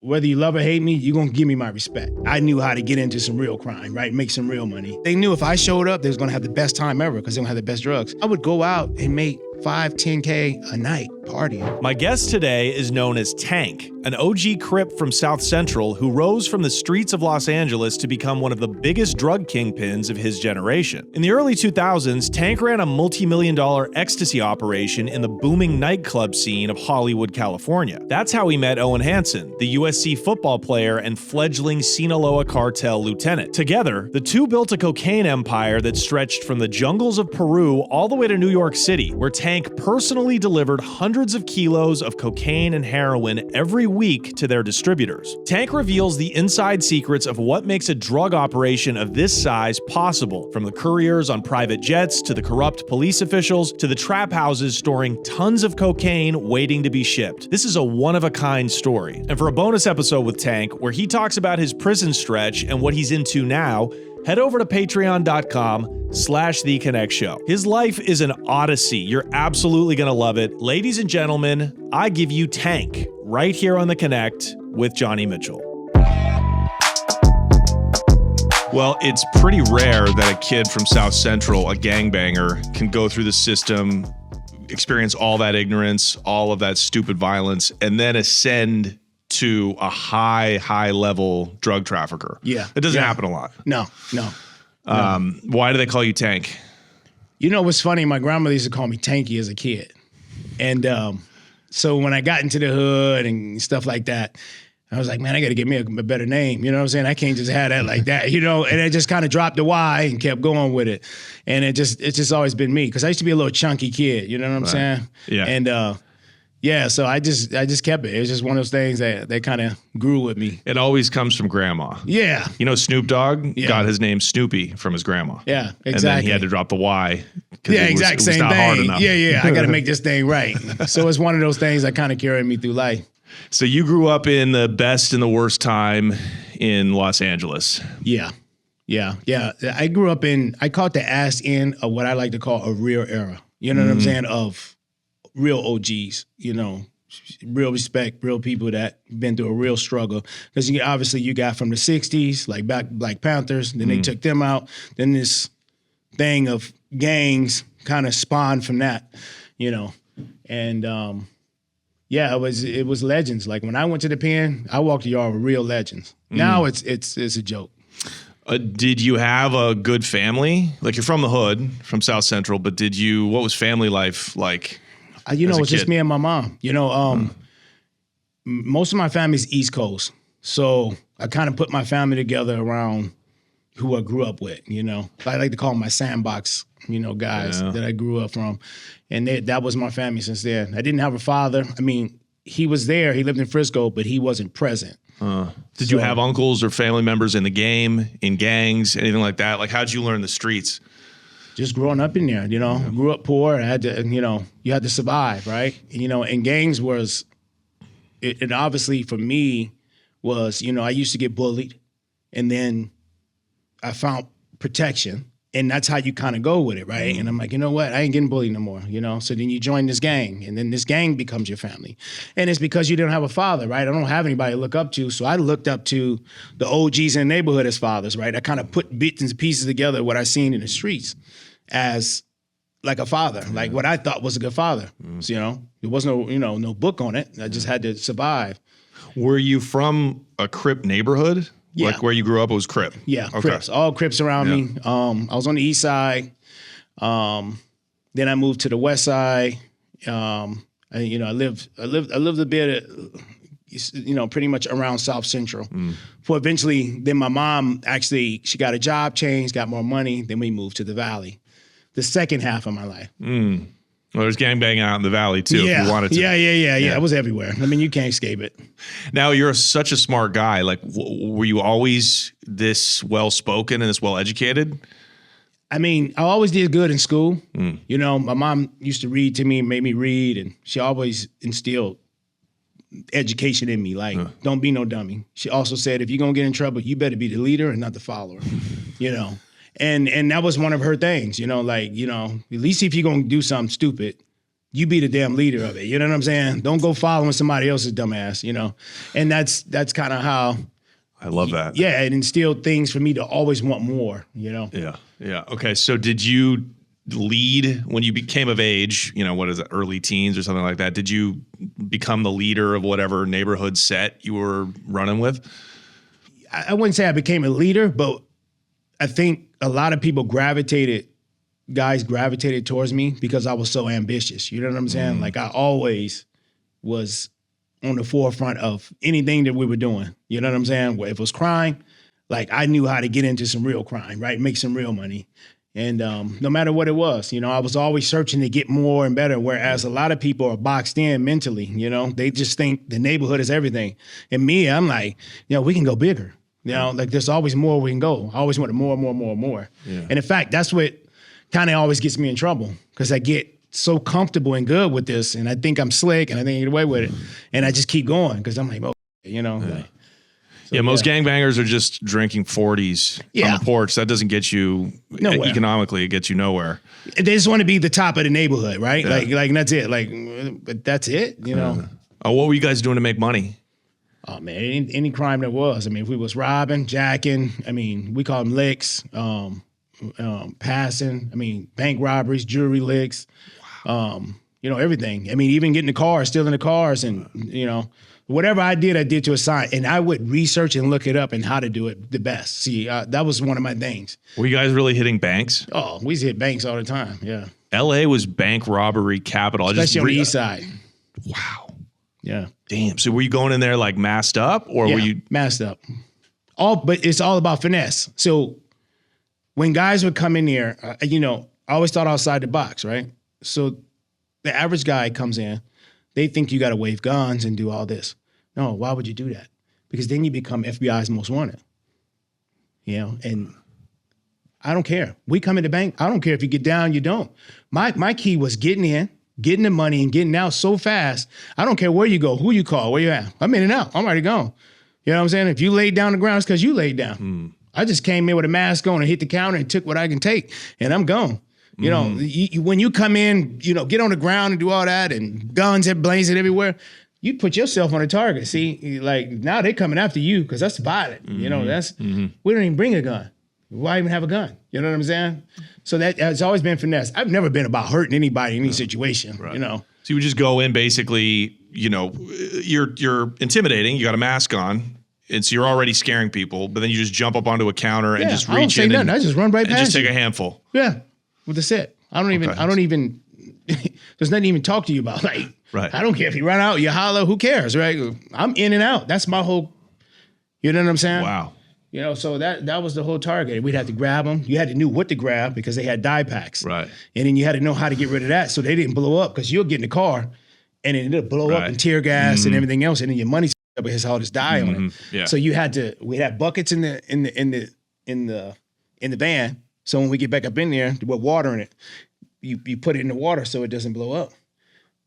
whether you love or hate me, you're gonna give me my respect. I knew how to get into some real crime, right? Make some real money. They knew if I showed up, they was gonna have the best time ever because they gonna have the best drugs. I would go out and make 5, 10K a night partying. My guest today is known as Tanc, an OG Crip from South Central who rose from the streets of Los Angeles to become one of the biggest drug kingpins of his generation. In the early 2000s, Tanc ran a multi-million-dollar ecstasy operation in the booming nightclub scene of Hollywood, California. That's how he met Owen Hansen, the USC football player and fledgling Sinaloa cartel lieutenant. Together, the two built a cocaine empire that stretched from the jungles of Peru all the way to New York City, where Tanc personally delivered hundreds of kilos of cocaine and heroin every week to their distributors. Tanc reveals the inside secrets of what makes a drug operation of this size possible, from the couriers on private jets to the corrupt police officials to the trap houses storing tons of cocaine waiting to be shipped. This is a one-of-a-kind story. And for a bonus episode with Tanc, where he talks about his prison stretch and what he's into now, head over to patreon.com/TheConnectShow. His life is an odyssey. You're absolutely going to love it. Ladies and gentlemen, I give you Tanc right here on The Connect with Johnny Mitchell. Well, it's pretty rare that a kid from South Central, a gangbanger, can go through the system, experience all that ignorance, all of that stupid violence, and then ascend to a high level drug trafficker. Yeah. It doesn't happen a lot. No. Why do they call you Tanc? You know what's funny? My grandmother used to call me Tanky as a kid. And so when I got into the hood and stuff like that, I was like, man, I got to get me a better name. You know what I'm saying? I can't just have that like that, you know? And I just kind of dropped the Y and kept going with it. And it's just always been me. Because I used to be a little chunky kid, you know what I'm saying? Yeah. And yeah, so I just kept it. It was just one of those things that kind of grew with me. It always comes from grandma. Yeah. You know, Snoop Dogg got his name Snoopy from his grandma. Yeah, exactly. And then he had to drop the Y. Yeah, exact same not thing. Hard enough. Yeah. I got to make this thing right. So it's one of those things that kind of carried me through life. So you grew up in the best and the worst time in Los Angeles. Yeah. I grew up I caught the ass end of what I like to call a real era. You know what I'm saying? Of real OGs, you know, real respect, real people that been through a real struggle. Because obviously you got from the 60s, like Black Panthers, then they took them out. Then this thing of gangs kind of spawned from that, you know. And yeah, it was legends. Like when I went to the pen, I walked the yard with real legends. Now it's a joke. Did you have a good family? Like you're from the hood, from South Central, but what was family life like? You know, it's just me and my mom. You know, most of my family's East Coast. So I kind of put my family together around who I grew up with, you know. I like to call them my sandbox, you know, guys that I grew up from. And that was my family since then. I didn't have a father. I mean, he was there. He lived in Frisco, but he wasn't present. Did you have uncles or family members in the game, in gangs, anything like that? Like, how'd you learn the streets? Just growing up in there, you know, grew up poor. I had to, you know, you had to survive, right? You know, and gangs it obviously for me was, you know, I used to get bullied and then I found protection and that's how you kind of go with it, right? And I'm like, you know what? I ain't getting bullied no more, you know? So then you join this gang and then this gang becomes your family. And it's because you didn't have a father, right? I don't have anybody to look up to. So I looked up to the OGs in the neighborhood as fathers, right? I kind of put bits and pieces together, what I seen in the streets, as like a father, like what I thought was a good father. So, you know, there was no book on it. I just had to survive. Were you from a Crip neighborhood? Yeah. Like where you grew up, it was Crip? Yeah, okay. Crips. All Crips around me. I was on the east side. Then I moved to the west side. I lived a bit, you know, pretty much around South Central. For eventually, then my mom actually, she got a job change, got more money. Then we moved to the Valley. The second half of my life. Well, there's gangbanging out in the Valley too, if you wanted to. Yeah. It was everywhere. I mean, you can't escape it. Now, you're such a smart guy. Like, were you always this well-spoken and this well-educated? I mean, I always did good in school. You know, my mom used to read to me and made me read, and she always instilled education in me. Like, don't be no dummy. She also said, if you're going to get in trouble, you better be the leader and not the follower, you know. And that was one of her things, you know, like, you know, at least if you're going to do something stupid, you be the damn leader of it. You know what I'm saying? Don't go following somebody else's dumbass, you know? And that's kind of how. I love that. Yeah, it instilled things for me to always want more, you know? Yeah, yeah. Okay, so did you lead when you became of age, you know, what is it, early teens or something like that? Did you become the leader of whatever neighborhood set you were running with? I wouldn't say I became a leader, but I think a lot of people guys gravitated towards me because I was so ambitious. You know what I'm saying? Like I always was on the forefront of anything that we were doing. You know what I'm saying? If it was crime, like I knew how to get into some real crime, right? Make some real money. And no matter what it was, you know, I was always searching to get more and better. Whereas a lot of people are boxed in mentally, you know, they just think the neighborhood is everything. And me, I'm like, you know, we can go bigger. You know, like there's always more we can go. I always wanted more. Yeah. And in fact, that's what kind of always gets me in trouble because I get so comfortable and good with this. And I think I'm slick and I think I get away with it. And I just keep going because I'm like, oh, you know. Yeah. Like, so, most gangbangers are just drinking 40s on the porch. That doesn't get you nowhere. Economically, it gets you nowhere. They just want to be the top of the neighborhood, right? Yeah. Like that's it. Like, but that's it, you know. What were you guys doing to make money? Oh man, any crime there was. I mean, if we was robbing, jacking, I mean, we call them licks, passing. I mean, bank robberies, jewelry licks, you know, everything. I mean, even getting the cars, stealing the cars, and you know, whatever I did to a sign. And I would research and look it up and how to do it the best. See, that was one of my things. Were you guys really hitting banks? Oh, we used to hit banks all the time. Yeah. L.A. was bank robbery capital. Especially on the east side. Wow. Yeah. Damn. So were you going in there like masked up or were you masked up? But it's all about finesse. So when guys would come in here, you know, I always thought outside the box, right? So the average guy comes in, they think you got to wave guns and do all this. No, why would you do that? Because then you become FBI's most wanted. You know, and I don't care. We come in the bank. I don't care if you get down, you don't. My key was getting in, getting the money and getting out so fast. I don't care where you go, who you call, where you at. I'm in and out. I'm already gone. You know what I'm saying? If you laid down the ground, it's because you laid down. I just came in with a mask on and hit the counter and took what I can take, and I'm gone. You know, when you come in, you know, get on the ground and do all that and guns and blazing everywhere, you put yourself on a target. See, like now they're coming after you because that's violent. You know, that's we don't even bring a gun. Why even have a gun? You know what I'm saying? So that has always been finesse. I've never been about hurting anybody in any situation, you know. So you would just go in basically, you know, you're intimidating, you got a mask on, and so you're already scaring people, but then you just jump up onto a counter and just reach in and I just run right past just take a handful. Yeah, well, that's it. I don't even, there's nothing to even talk to you about. Like, I don't care if you run out, you holler, who cares, right? I'm in and out. That's my whole, you know what I'm saying? Wow. You know, so that was the whole target. We'd have to grab them. You had to know what to grab because they had dye packs. Right. And then you had to know how to get rid of that so they didn't blow up because you'll get in the car and it'll blow up and tear gas and everything else. And then your money's up because all this dye on it. Yeah. So we had buckets in the van. So when we get back up in there with water in it, you put it in the water so it doesn't blow up.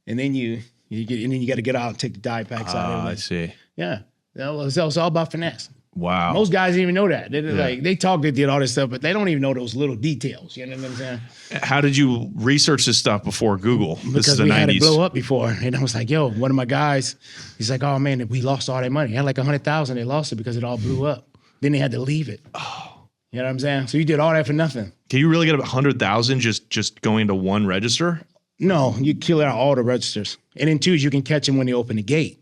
And then you got to get out and take the dye packs out. I see. Yeah. That was all about finesse. Wow. Most guys didn't even know that. They talk, they did all this stuff, but they don't even know those little details. You know what I'm saying? How did you research this stuff before Google? This is the 90s. Because we had it blow up before. And I was like, yo, one of my guys, he's like, oh man, we lost all that money. He had like 100,000. They lost it because it all blew up. Then they had to leave it. Oh. You know what I'm saying? So you did all that for nothing. Can you really get 100,000 just going to one register? No, you kill out all the registers. And then two, you can catch them when they open the gate.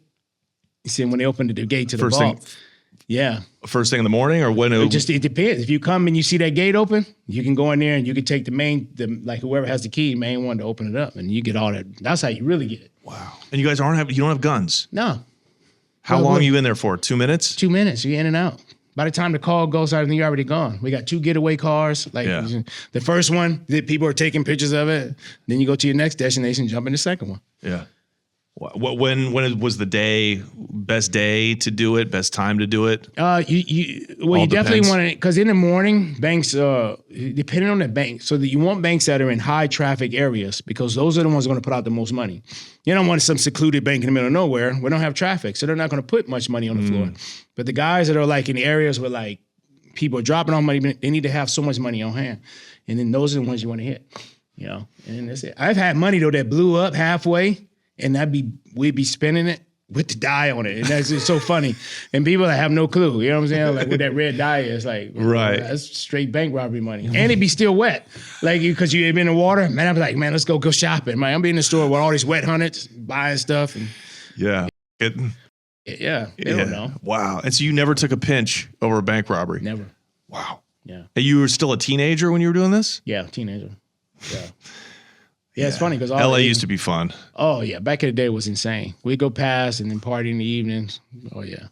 You see, when they open the gate to the vault. Yeah. First thing in the morning or when? It depends. If you come and you see that gate open, you can go in there and you can take like whoever has the key, main one to open it up, and you get all that. That's how you really get it. Wow. And you guys you don't have guns? No. How long are you in there for? 2 minutes? 2 minutes. You're in and out. By the time the call goes out, you're already gone. We got 2 getaway cars. Like the first one, people are taking pictures of it. Then you go to your next destination, jump in the second one. Yeah. When was the best day to do it, best time to do it? You definitely want to, because in the morning, banks, depending on the bank, so that you want banks that are in high traffic areas because those are the ones going to put out the most money. You don't want some secluded bank in the middle of nowhere. We don't have traffic, so they're not going to put much money on the floor. But the guys that are like in areas where like people are dropping off money, they need to have so much money on hand. And then those are the ones you want to hit. You know, and that's it. I've had money though that blew up halfway, and we'd be spending it with the dye on it, and that's just so funny. And people that have no clue, you know what I'm saying? Like what that red dye is, like, right? That's straight bank robbery money, and it'd be still wet, like because you had been in the water. Man, I'd be like, man, let's go shopping. Man, I'm be in the store with all these wet hunters buying stuff, and yeah, they don't know. Wow, and so you never took a pinch over a bank robbery? Never. Wow. Yeah. And you were still a teenager when you were doing this? Yeah, teenager. Yeah. Yeah, it's funny because LA used to be fun. Oh yeah, back in the day it was insane. We'd go past and then party in the evenings. Oh yeah.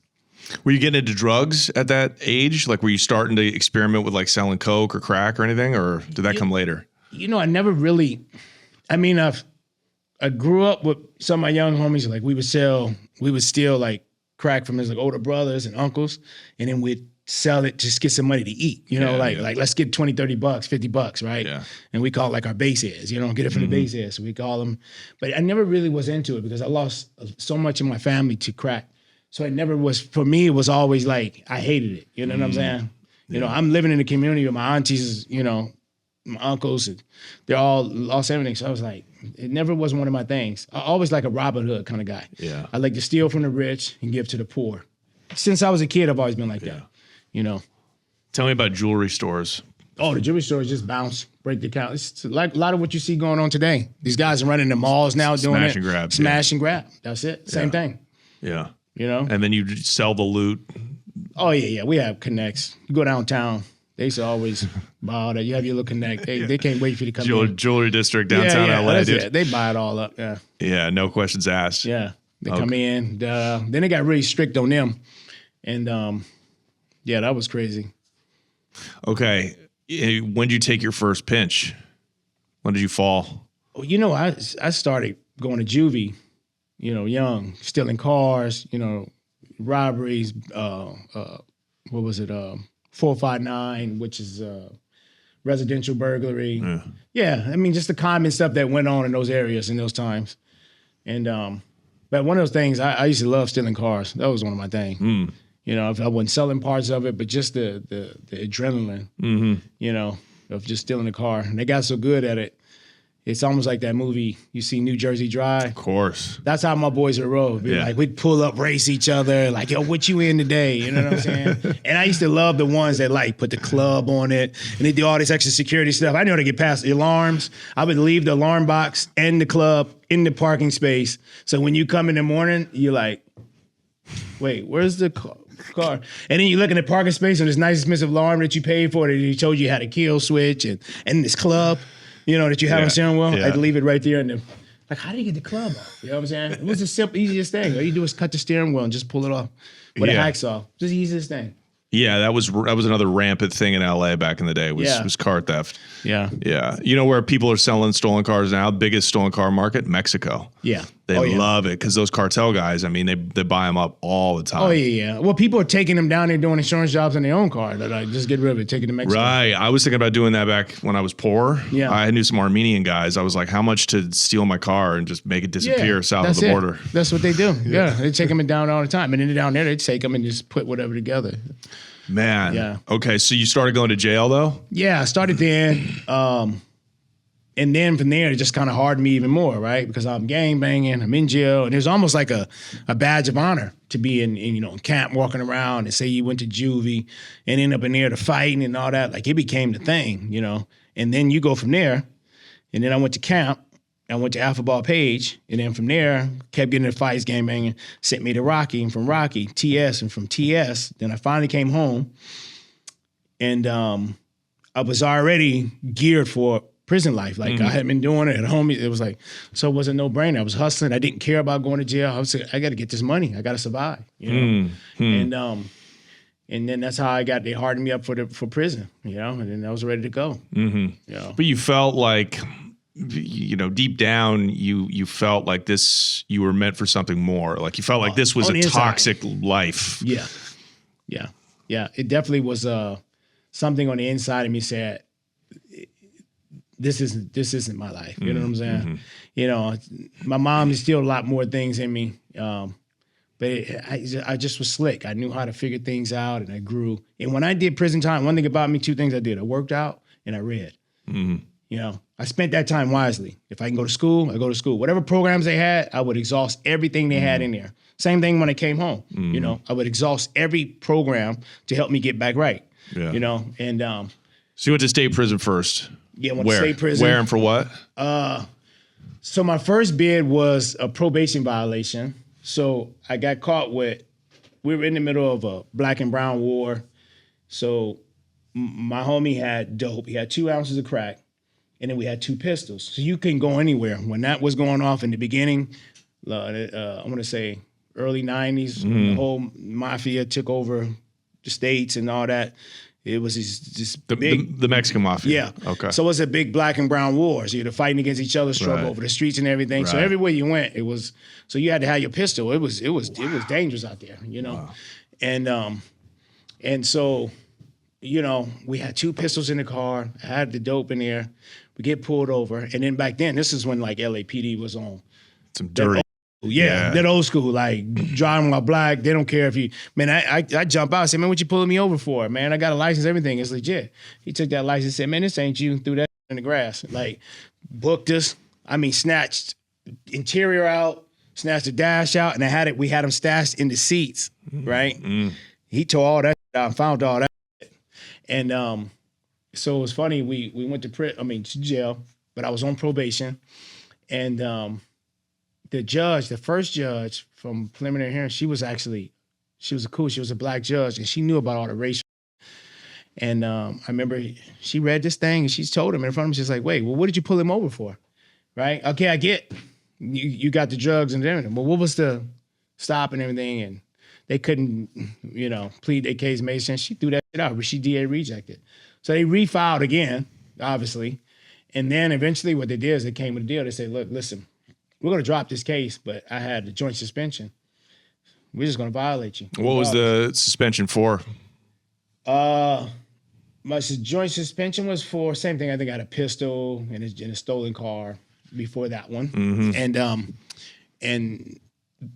Were you getting into drugs at that age? Like, were you starting to experiment with like selling coke or crack or anything, or did that come later? You know, I never really. I mean, I grew up with some of my young homies. Like we would steal like crack from his like older brothers and uncles, and then we'd sell it, just get some money to eat, you know, like let's get 20, 30 bucks, 50 bucks, right? Yeah. And we call it like our base heads, you know, get it from the base heads. So we call them, but I never really was into it because I lost so much of my family to crack. So it never was, for me, it was always like, I hated it. You know what I'm saying? You know, I'm living in a community with my aunties, you know, my uncles, and they're all lost everything. So I was like, it never was one of my things. I always like a Robin Hood kind of guy. Yeah. I like to steal from the rich and give to the poor. Since I was a kid, I've always been like that. You know, tell me about jewelry stores. Oh, the jewelry stores just bounce, break the count. It's like a lot of what you see going on today. These guys are running the malls now, doing smash and grab, smash and grab. That's it. Same thing. Yeah, you know. And then you sell the loot. Oh yeah. We have connects. You go downtown. They used to always buy all that. You have your little connect. They can't wait for you to come in. Jewelry district downtown LA, dude. It. They buy it all up. Yeah. Yeah, no questions asked. Yeah, they come in. Then they got really strict on them, and yeah, that was crazy. Okay. When did you take your first pinch? When did you fall? Well, you know, I started going to juvie, you know, young, stealing cars, you know, robberies, what was it? 459, which is residential burglary. Yeah, I mean, just the common stuff that went on in those areas in those times. And but one of those things, I used to love stealing cars. That was one of my things. You know, if I wasn't selling parts of it, but just the adrenaline, you know, of just stealing a car. And they got so good at it. It's almost like that movie you see, New Jersey Drive. Of course. That's how my boys would roll. Like we'd pull up, race each other, like, yo, what you in today? You know what I'm saying? And I used to love the ones that like put the club on it and they do all this extra security stuff. I knew how to get past the alarms. I would leave the alarm box and the club in the parking space. So when you come in the morning, you're like, wait, where's the car? And then you look in the parking space on this nice expensive alarm that you paid for that he told you how to kill switch and this club, you know, that you have on steering wheel. I'd leave it right there and then, like, how do you get the club off? You know what I'm saying? It was the simple, easiest thing. All you do is cut the steering wheel and just pull it off with a hacksaw. Just the easiest thing. Yeah, that was another rampant thing in LA back in the day was car theft. Yeah. Yeah. You know where people are selling stolen cars now? Biggest stolen car market? Mexico. Yeah. They love it because those cartel guys, I mean, they buy them up all the time. Oh, yeah. Well, people are taking them down there doing insurance jobs in their own car. They're like, just get rid of it, take it to Mexico. Right. I was thinking about doing that back when I was poor. Yeah. I knew some Armenian guys. I was like, how much to steal my car and just make it disappear south of the border? That's what they do. Yeah. They take them down all the time. And then down there, they take them and just put whatever together. Man. Yeah. Okay. So you started going to jail though? Yeah. I started then. And then from there, it just kind of hardened me even more, right? Because I'm gang banging, I'm in jail, and it was almost like a badge of honor to be in camp walking around and say you went to juvie and end up in there to fighting and all that. Like it became the thing, you know? And then you go from there, and then I went to camp, I went to Alpha Ball Page, and then from there, kept getting into fights, gang banging, sent me to Rocky, and from Rocky, TS, and from TS, then I finally came home, and I was already geared for prison life. Like I had been doing it at home. It was like, so it was a no-brainer. I was hustling. I didn't care about going to jail. I was like, I got to get this money. I got to survive, you know? And then that's how they hardened me up for prison, you know? And then I was ready to go. You know? But you felt like, you know, deep down, you felt like this, you were meant for something more. Like you felt like this was a toxic life. Yeah. It definitely was something on the inside of me said, this isn't my life. You know what I'm saying? You know, my mom instilled a lot more things in me. But I just was slick. I knew how to figure things out and I grew. And when I did prison time, one thing about me, two things I did. I worked out and I read. You You know, I spent that time wisely. If I can go to school, I go to school. Whatever programs they had, I would exhaust everything they had in there. Same thing when I came home. You know, I would exhaust every program to help me get back right. Yeah. You know, and So you went to state prison first. yeah, I went to state prison. Where and for what? So my first bid was a probation violation. So I got caught with, we were in the middle of a black and brown war. So my homie had dope. He had 2 ounces of crack. And then we had 2 pistols. So you couldn't go anywhere. When that was going off in the beginning, I want to say early 90s, the whole mafia took over the states and all that. It was this big... The Mexican mafia. Yeah. Okay. So it was a big black and brown war. So you're fighting against each other, struggle Right. over the streets and everything. So Right. everywhere you went, it was... So you had to have your pistol. It was dangerous out there, you know? Wow. And so, you know, we had 2 pistols in the car. I had the dope in there. We get pulled over. And then back then, this is when like LAPD was on. Some dirty. That old school, like driving while black. They don't care if you, man, I jump out and say, man, what you pulling me over for? Man, I got a license, everything. It's legit. He took that license and said, man, this ain't you. Threw that in the grass. Like, booked us. I mean, snatched interior out, snatched the dash out, and we had him stashed in the seats, right? He tore all that out and found all that. And so it was funny. We went to jail, but I was on probation. And the first judge from preliminary hearing, she was a black judge, and she knew about all the racial. And I remember she read this thing and she told him in front of him, she's like, wait, well, what did you pull him over for? Right? Okay, I get you got the drugs and everything. But what was the stop and everything? And they couldn't, you know, plead their case, made sense. She threw that shit out, but she DA rejected. So they refiled again, obviously. And then eventually what they did is they came with a deal. They said, look, listen, we're going to drop this case, but I had a joint suspension. We're just going to violate you. What was the suspension for? My joint suspension was for same thing. I think I had a pistol and a stolen car before that one. And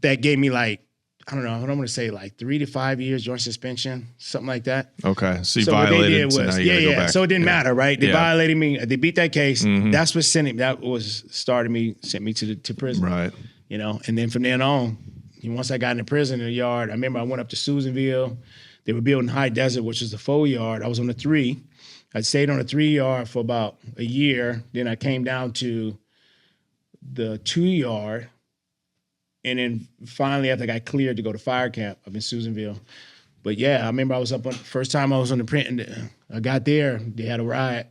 that gave me like, I don't know, I don't want to say like 3 to 5 years joint suspension, something like that. Okay, so you So what they violated. did was, So now you gotta go back. So it didn't matter, right? They Yeah. violated me. They beat that case. That's what sent me to prison. Right. You know, and then from then on, once I got in the prison in the yard, I remember I went up to Susanville. They were building High Desert, which is the 4 yard. I was on the 3. I stayed on the 3 yard for about a year. Then I came down to the 2 yard. And then finally, after I got cleared to go to fire camp up in Susanville. But yeah, I remember I was up on first time I was on the print, and I got there, they had a riot.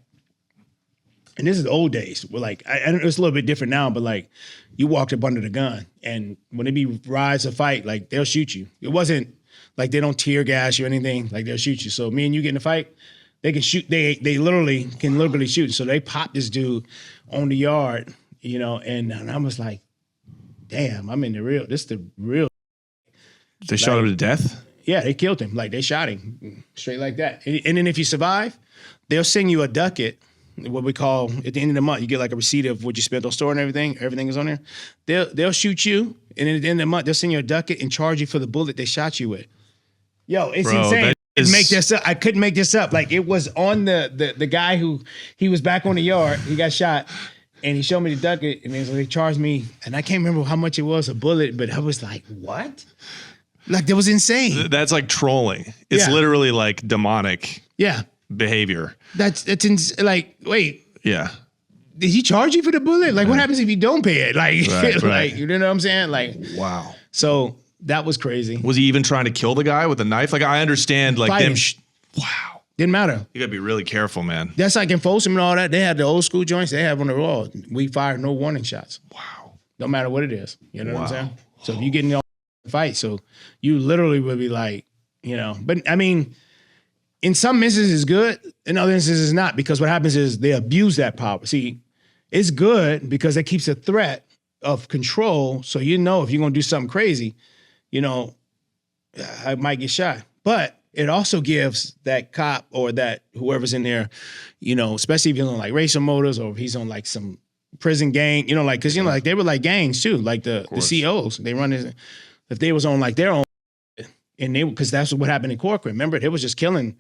And this is the old days. We're like, it's a little bit different now, but like you walked up under the gun, and when it be riots or fight, like they'll shoot you. It wasn't like they don't tear gas you or anything, like they'll shoot you. So me and you get in a fight, they can shoot, they literally can shoot. So they popped this dude on the yard, you know, and I was like, damn, I'm in this is the real. They shot him to death? Yeah, they killed him. Like they shot him straight like that. And then if you survive, they'll send you a ducat, what we call at the end of the month, you get like a receipt of what you spent on store and everything. Everything is on there. They'll shoot you, and then at the end of the month, they'll send you a ducat and charge you for the bullet they shot you with. Yo, it's insane. Make this up. I couldn't make this up. Like it was on the guy who he was back on the yard. He got shot. And he showed me the ducat, and they charged me, and I can't remember how much it was, a bullet, but I was like, what? Like, that was insane. That's like trolling. It's literally like demonic behavior. That's like, wait. Yeah. Did he charge you for the bullet? Like, what happens if you don't pay it? Like, right. You know what I'm saying? Like, wow. So that was crazy. Was he even trying to kill the guy with a knife? Like, I understand, like, Fighting. wow. Didn't matter. You gotta be really careful, man. That's like in Folsom and all that. They had the old school joints. They have on the wall. We fired no warning shots. Wow. No matter what it is. You know what I'm saying? So if you get in the fight, so you literally would be like, you know. But I mean, in some instances it's good. In other instances it's not, because what happens is they abuse that power. See, it's good because it keeps a threat of control. So you know if you're gonna do something crazy, you know, I might get shot. But it also gives that cop or that whoever's in there, you know, especially if he's on like racial motives or if he's on like some prison gang, you know, like, cause you know, like they were like gangs too, like the COs, they run this, if they was on like their own, and cause that's what happened in Corcoran. Remember, they was just killing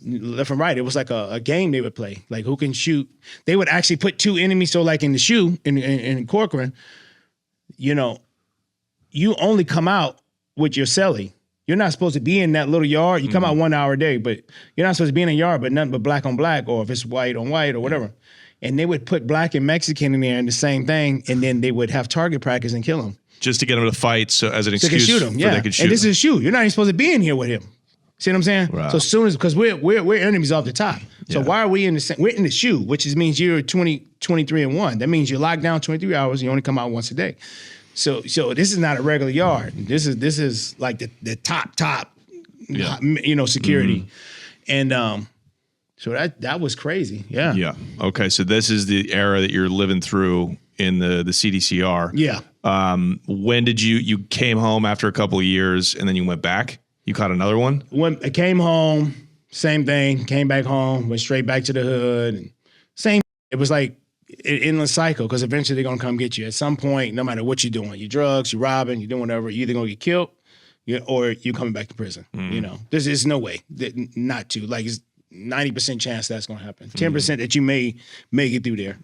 left and right. It was like a game they would play, like who can shoot. They would actually put two enemies. So like in the shoe, in Corcoran, you know, you only come out with your celly. You're not supposed to be in that little yard. You come out 1 hour a day, but you're not supposed to be in a yard, but nothing but black on black, or if it's white on white or whatever. And they would put black and Mexican in there and the same thing, and then they would have target practice and kill them. Just to get them to fight, so as an excuse so they could shoot him, they could shoot and this him. is a shoe. You're not even supposed to be in here with him. See what I'm saying? Wow. So as soon as, because we're enemies off the top. So Yeah. why are we in the same? We're in the shoe, which means you're 23 and 1. That means you're locked down 23 hours. You only come out once a day. So this is not a regular yard. This is like the top, you know, security, and so that was crazy. Yeah. Yeah. Okay. So this is the era that you're living through in the CDCR. Yeah. When did you came home after a couple of years and then you went back? You caught another one? When I came home, same thing. Came back home, went straight back to the hood. And same. It was like an endless cycle, because eventually they're gonna come get you at some point. No matter what you're doing, you drugs, you robbing, you doing whatever. You're either gonna get killed, or you're coming back to prison. You know, there's no way not to. Like, it's 90% chance that's gonna happen. 10% that you may make it through there.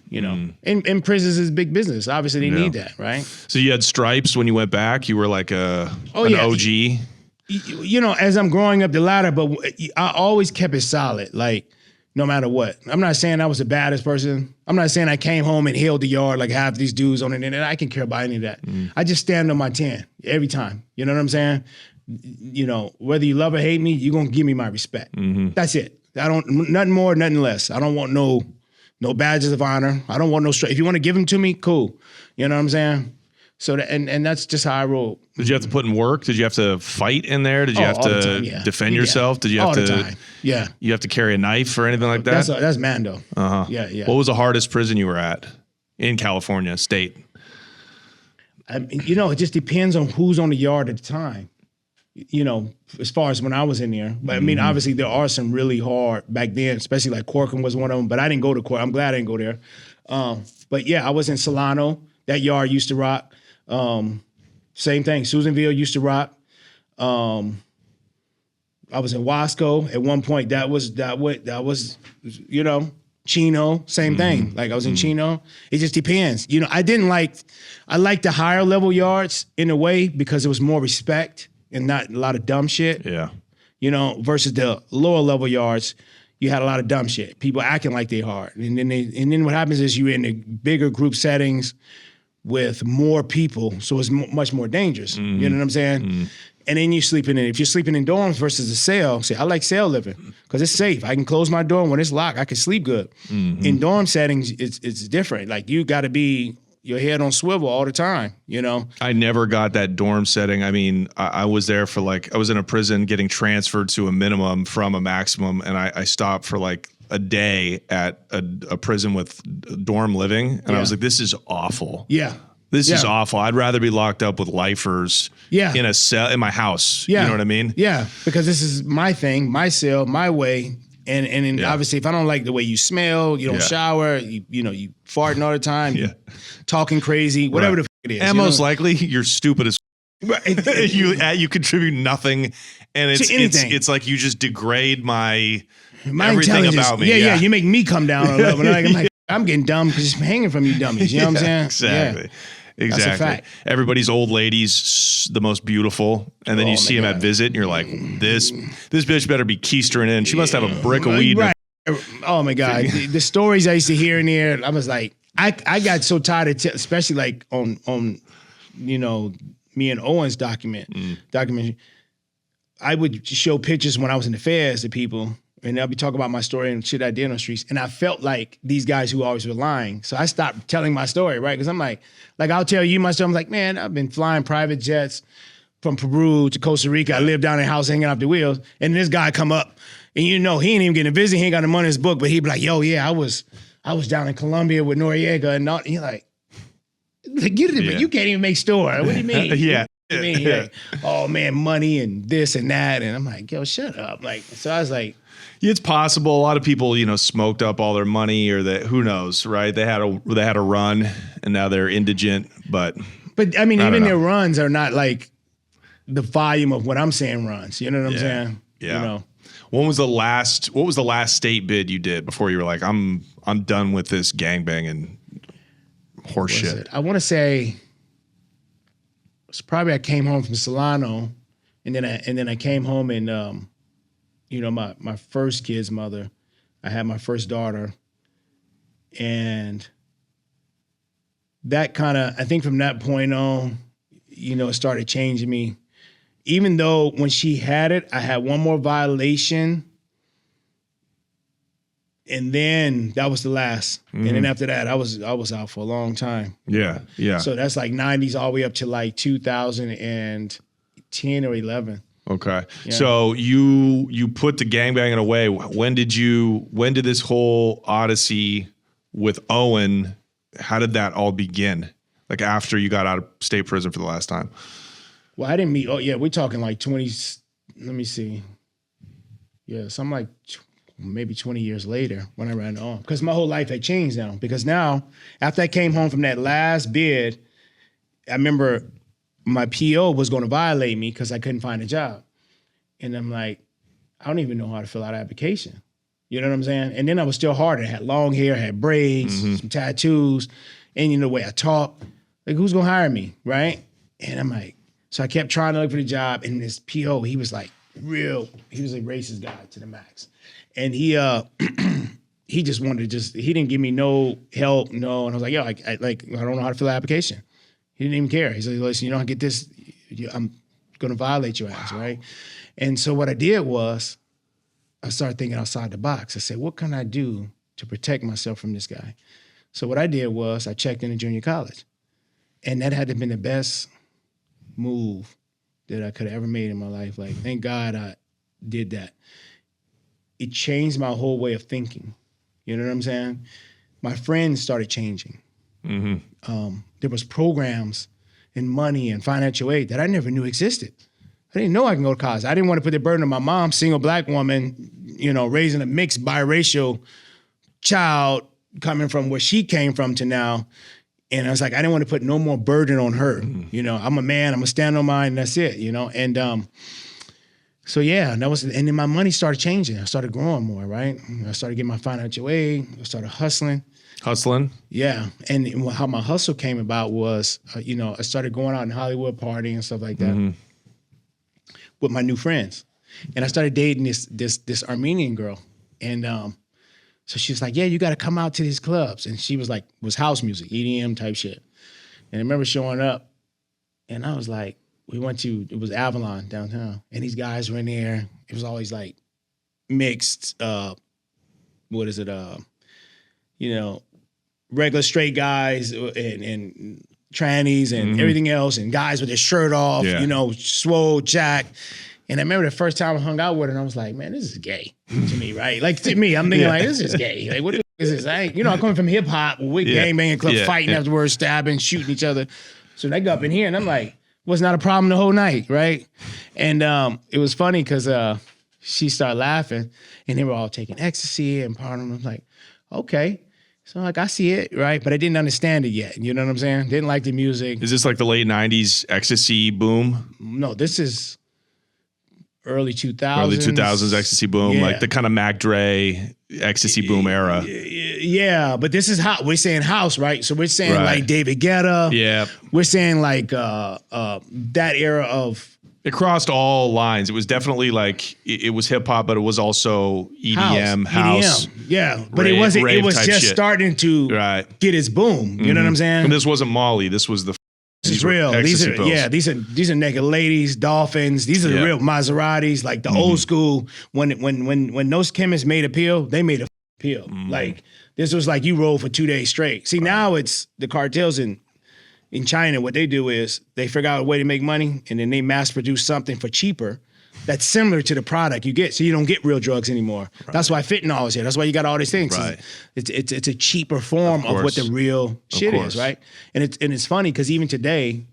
You know, and prisons is big business. Obviously, they need that, right? So you had stripes when you went back. You were like an OG. You know, as I'm growing up the ladder, but I always kept it solid. Like, no matter what. I'm not saying I was the baddest person. I'm not saying I came home and held the yard like half these dudes on the internet. I can care about any of that. I just stand on my 10 every time. You know what I'm saying? You know, whether you love or hate me, you're gonna give me my respect. That's it. I don't, nothing more, nothing less. I don't want no badges of honor. I don't want no straight. If you want to give them to me, cool. You know what I'm saying? So that, and that's just how I roll. Did you have to put in work? Did you have to fight in there? Did you have to defend yourself? Did you have all to? The time. Yeah. You have to carry a knife or anything like that? That's Mando. Yeah. What was the hardest prison you were at in California state? You know, it just depends on who's on the yard at the time. You know, as far as when I was in there. But I mean, obviously there are some really hard back then, especially like Corcoran was one of them. But I didn't go to Corcoran. I'm glad I didn't go there. But yeah, I was in Solano. That yard used to rock. Same thing. Susanville used to rock. I was in Wasco at one point. That was you know, Chino. Same thing. Like I was in Chino. It just depends. You know, I like the higher level yards in a way because it was more respect and not a lot of dumb shit. Yeah. You know, versus the lower level yards, you had a lot of dumb shit. People acting like they hard, and then what happens is you're in the bigger group settings with more people, so it's much more dangerous. You know what I'm saying? And then if you're sleeping in dorms versus a cell, I like cell living because it's safe. I can close my door, and when it's locked, I can sleep good. In dorm settings, it's different. Like you got to be your head on swivel all the time, you know? I never got that dorm setting. I mean, I was there for I was in a prison getting transferred to a minimum from a maximum, and I stopped for like a day at a prison with dorm living, and I was like, this is awful. Yeah. This is awful. I'd rather be locked up with lifers in a cell in my house. Yeah. You know what I mean? Yeah, because this is my thing, my cell, my way. And obviously, if I don't like the way you smell, you don't shower, you farting all the time, talking crazy, whatever the fuck it is. And most likely, you're stupid as you contribute nothing, and it's like you just degrade my everything about me. Yeah, you make me come down a level. I'm getting dumb because it's hanging from you dummies. You know what I'm saying? Exactly. Exactly. That's a fact. Everybody's old lady's the most beautiful, and then you see him at visit, and you're like, this bitch better be keistering in. She must have a brick of weed. Right. Oh my God, the stories I used to hear in there, I was like, I got so tired of, especially like on me and Owen's documentary. I would show pictures when I was in the feds to people. And they'll be talking about my story and shit I did on the streets. And I felt like these guys who always were lying. So I stopped telling my story, right? Because I'm like I'll tell you my story. I'm like, man, I've been flying private jets from Peru to Costa Rica. I lived down in a house hanging off the wheels. And this guy come up and he ain't even getting a visit. He ain't got the money in his book. But he'd be like, yo, yeah, I was down in Colombia with Noriega. And you're like you can't even make story. What do you mean? Yeah. What do you mean? Like, oh man, money and this and that. And I'm like, yo, shut up. Like, so I was like, it's possible. A lot of people, smoked up all their money, or that who knows, right? They had a run, and now they're indigent. But I mean, even their runs are not like the volume of what I'm saying runs. You know what I'm saying? Yeah. What was the last state bid you did before you were like, I'm done with this gangbanging horse shit? I want to say it's probably I came home from Solano, and then I came home and my first kid's mother. I had my first daughter, and that kind of, I think from that point on, it started changing me. Even though when she had it, I had one more violation, and then that was the last. Mm-hmm. And then after that, I was out for a long time. Yeah. So that's like 90s all the way up to like 2010 or 11. Okay. Yeah. So you put the gangbanging away. When did this whole odyssey with Owen, how did that all begin? Like after you got out of state prison for the last time? Well, I didn't meet, we're talking like 20, let me see. Yeah, something like maybe 20 years later when I ran on. Because my whole life had changed now. Because now, after I came home from that last bid, I remember my PO was going to violate me because I couldn't find a job. And I'm like, I don't even know how to fill out an application. You know what I'm saying? And then I was still harder. I had long hair, I had braids, some tattoos, and the way I talk. Like, who's going to hire me, right? And I'm like, so I kept trying to look for the job, and this PO, he was a racist guy to the max. And he just wanted to he didn't give me no help, no. And I was like, I don't know how to fill an application. He didn't even care. He's like, listen, you don't get this, I'm gonna violate your ass, right? And so what I did was, I started thinking outside the box. I said, what can I do to protect myself from this guy? So what I did was, I checked into junior college. And that had to have been the best move that I could have ever made in my life. Like, thank God I did that. It changed my whole way of thinking. You know what I'm saying? My friends started changing. Mm-hmm. There was programs and money and financial aid that I never knew existed. I didn't know I can go to college. I didn't want to put the burden on my mom, single black woman, raising a mixed biracial child coming from where she came from to now. And I was like, I didn't want to put no more burden on her. Mm-hmm. I'm a man, I'm gonna stand on mine, and that's it, And so yeah, and then my money started changing. I started growing more, right? I started getting my financial aid, I started hustling. Yeah, and how my hustle came about was, I started going out in Hollywood partying and stuff like that with my new friends. And I started dating this Armenian girl. And so she was like, yeah, you got to come out to these clubs. And she was like, was house music, EDM type shit. And I remember showing up, and I was like, it was Avalon downtown. And these guys were in there. It was always like mixed, regular straight guys and trannies and everything else, and guys with their shirt off, swole, jack. And I remember the first time I hung out with her, and I was like, man, this is gay to me, right? Like, to me, I'm thinking like, this is gay. Like, what the is this? I'm coming from hip hop, with gangbanging club, fighting afterwards, stabbing, shooting each other. So they go up in here, and I'm like, was not a problem the whole night, right? And it was funny because she started laughing, and they were all taking ecstasy and part of them. I'm like, okay. So like, I see it, right? But I didn't understand it yet. You know what I'm saying? Didn't like the music. Is this like the late 90s ecstasy boom? No, this is early 2000s. Early 2000s ecstasy boom, like the kind of Mac Dre ecstasy boom era. Yeah, but this is how we're saying house, right? So we're saying like David Guetta. Yeah. We're saying like that era of. It crossed all lines. It was definitely like it was hip hop, but it was also EDM, house. Yeah, but it wasn't. It was just starting to get its boom. You know what I'm saying? And this wasn't Molly. This was the. This is real. These are naked ladies, dolphins. These are the real Maseratis, like the old school. When those chemists made a pill, they made a pill. Like this was like you roll for 2 days straight. See, now it's the cartels in China. What they do is they figure out a way to make money, and then they mass produce something for cheaper that's similar to the product you get, so you don't get real drugs anymore. Right. That's why fentanyl is here. That's why you got all these things. Right. It's a cheaper form of what the real shit is, right? And it's funny because even today,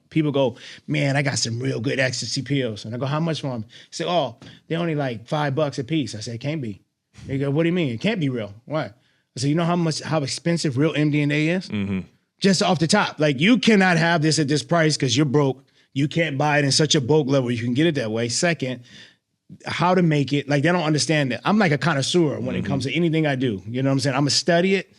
people go, man, I got some real good ecstasy pills. And I go, how much for them? They say, oh, they're only like $5 a piece. I say, it can't be. They go, what do you mean? It can't be real. Why? I say, you know how expensive real MDMA is? Mm-hmm. Just off the top. Like, you cannot have this at this price because you're broke. You can't buy it in such a bulk level. You can get it that way. Second, how to make it. Like, they don't understand it. I'm like a connoisseur when it comes to anything I do. You know what I'm saying? I'm going to study it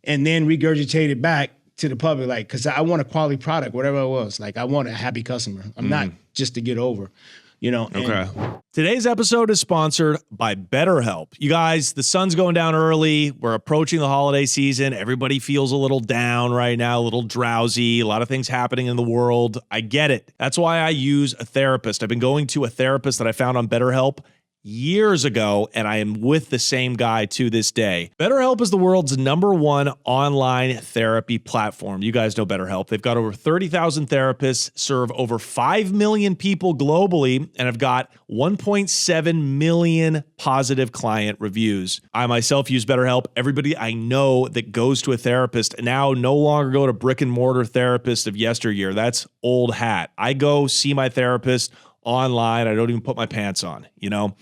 and then regurgitate it back to the public, like, because I want a quality product, whatever it was. Like, I want a happy customer. I'm not just to get over, you know? Okay. Today's episode is sponsored by BetterHelp. You guys, the sun's going down early. We're approaching the holiday season. Everybody feels a little down right now, a little drowsy, a lot of things happening in the world. I get it. That's why I use a therapist. I've been going to a therapist that I found on BetterHelp years ago, and I am with the same guy to this day. BetterHelp is the world's #1 online therapy platform. You guys know BetterHelp. They've got over 30,000 therapists, serve over 5 million people globally, and have got 1.7 million positive client reviews. I myself use BetterHelp. Everybody I know that goes to a therapist now no longer go to brick and mortar therapists of yesteryear. That's old hat. I go see my therapist online. I don't even put my pants on, you know?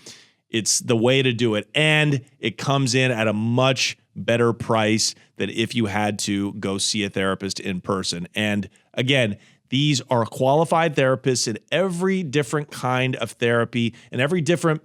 It's the way to do it. And it comes in at a much better price than if you had to go see a therapist in person. And again, these are qualified therapists in every different kind of therapy and every different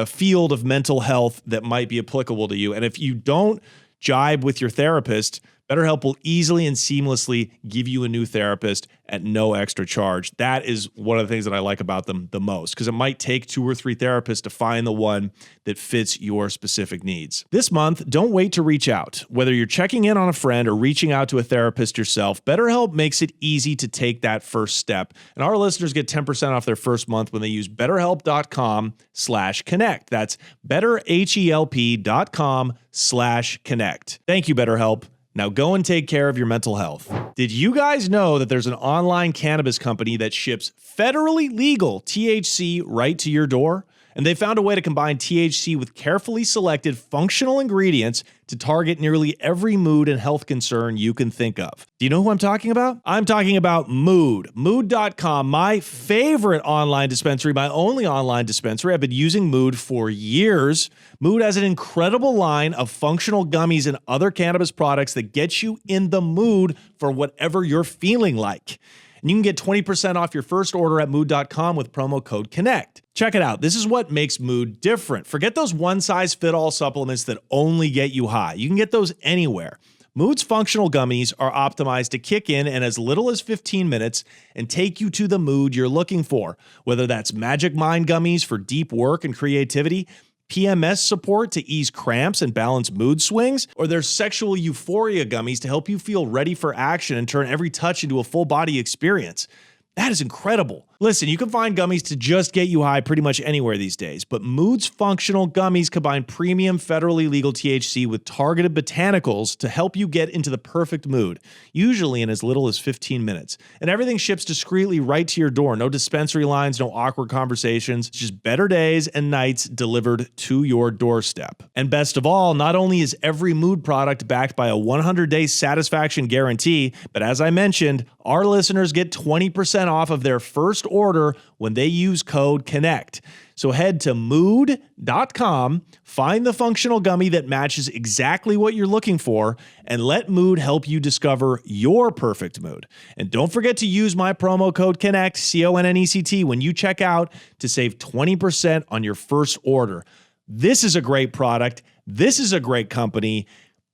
field of mental health that might be applicable to you. And if you don't jibe with your therapist, BetterHelp will easily and seamlessly give you a new therapist at no extra charge. That is one of the things that I like about them the most, because it might take 2 or 3 therapists to find the one that fits your specific needs. This month, don't wait to reach out. Whether you're checking in on a friend or reaching out to a therapist yourself, BetterHelp makes it easy to take that first step. And our listeners get 10% off their first month when they use BetterHelp.com/connect. That's BetterHelp.com/connect. Thank you, BetterHelp. Now go and take care of your mental health. Did you guys know that there's an online cannabis company that ships federally legal THC right to your door? And they found a way to combine THC with carefully selected functional ingredients to target nearly every mood and health concern you can think of. Do you know who I'm talking about? I'm talking about Mood. Mood.com, my favorite online dispensary, my only online dispensary. I've been using Mood for years. Mood has an incredible line of functional gummies and other cannabis products that get you in the mood for whatever you're feeling like. And you can get 20% off your first order at mood.com with promo code CONNECT. Check it out. This is what makes Mood different. Forget those one-size-fit-all supplements that only get you high. You can get those anywhere. Mood's functional gummies are optimized to kick in as little as 15 minutes and take you to the mood you're looking for. Whether that's Magic Mind gummies for deep work and creativity, PMS support to ease cramps and balance mood swings, or there's sexual euphoria gummies to help you feel ready for action and turn every touch into a full body experience. That is incredible. Listen, you can find gummies to just get you high pretty much anywhere these days, but Mood's functional gummies combine premium federally legal THC with targeted botanicals to help you get into the perfect mood, usually in as little as 15 minutes. And everything ships discreetly right to your door. No dispensary lines, no awkward conversations, just better days and nights delivered to your doorstep. And best of all, not only is every Mood product backed by a 100-day satisfaction guarantee, but as I mentioned, our listeners get 20% off of their first order when they use code CONNECT. So head to mood.com, find the functional gummy that matches exactly what you're looking for, and let Mood help you discover your perfect mood. And don't forget to use my promo code CONNECT, CONNECT, when you check out to save 20% on your first order. This is a great product. This is a great company.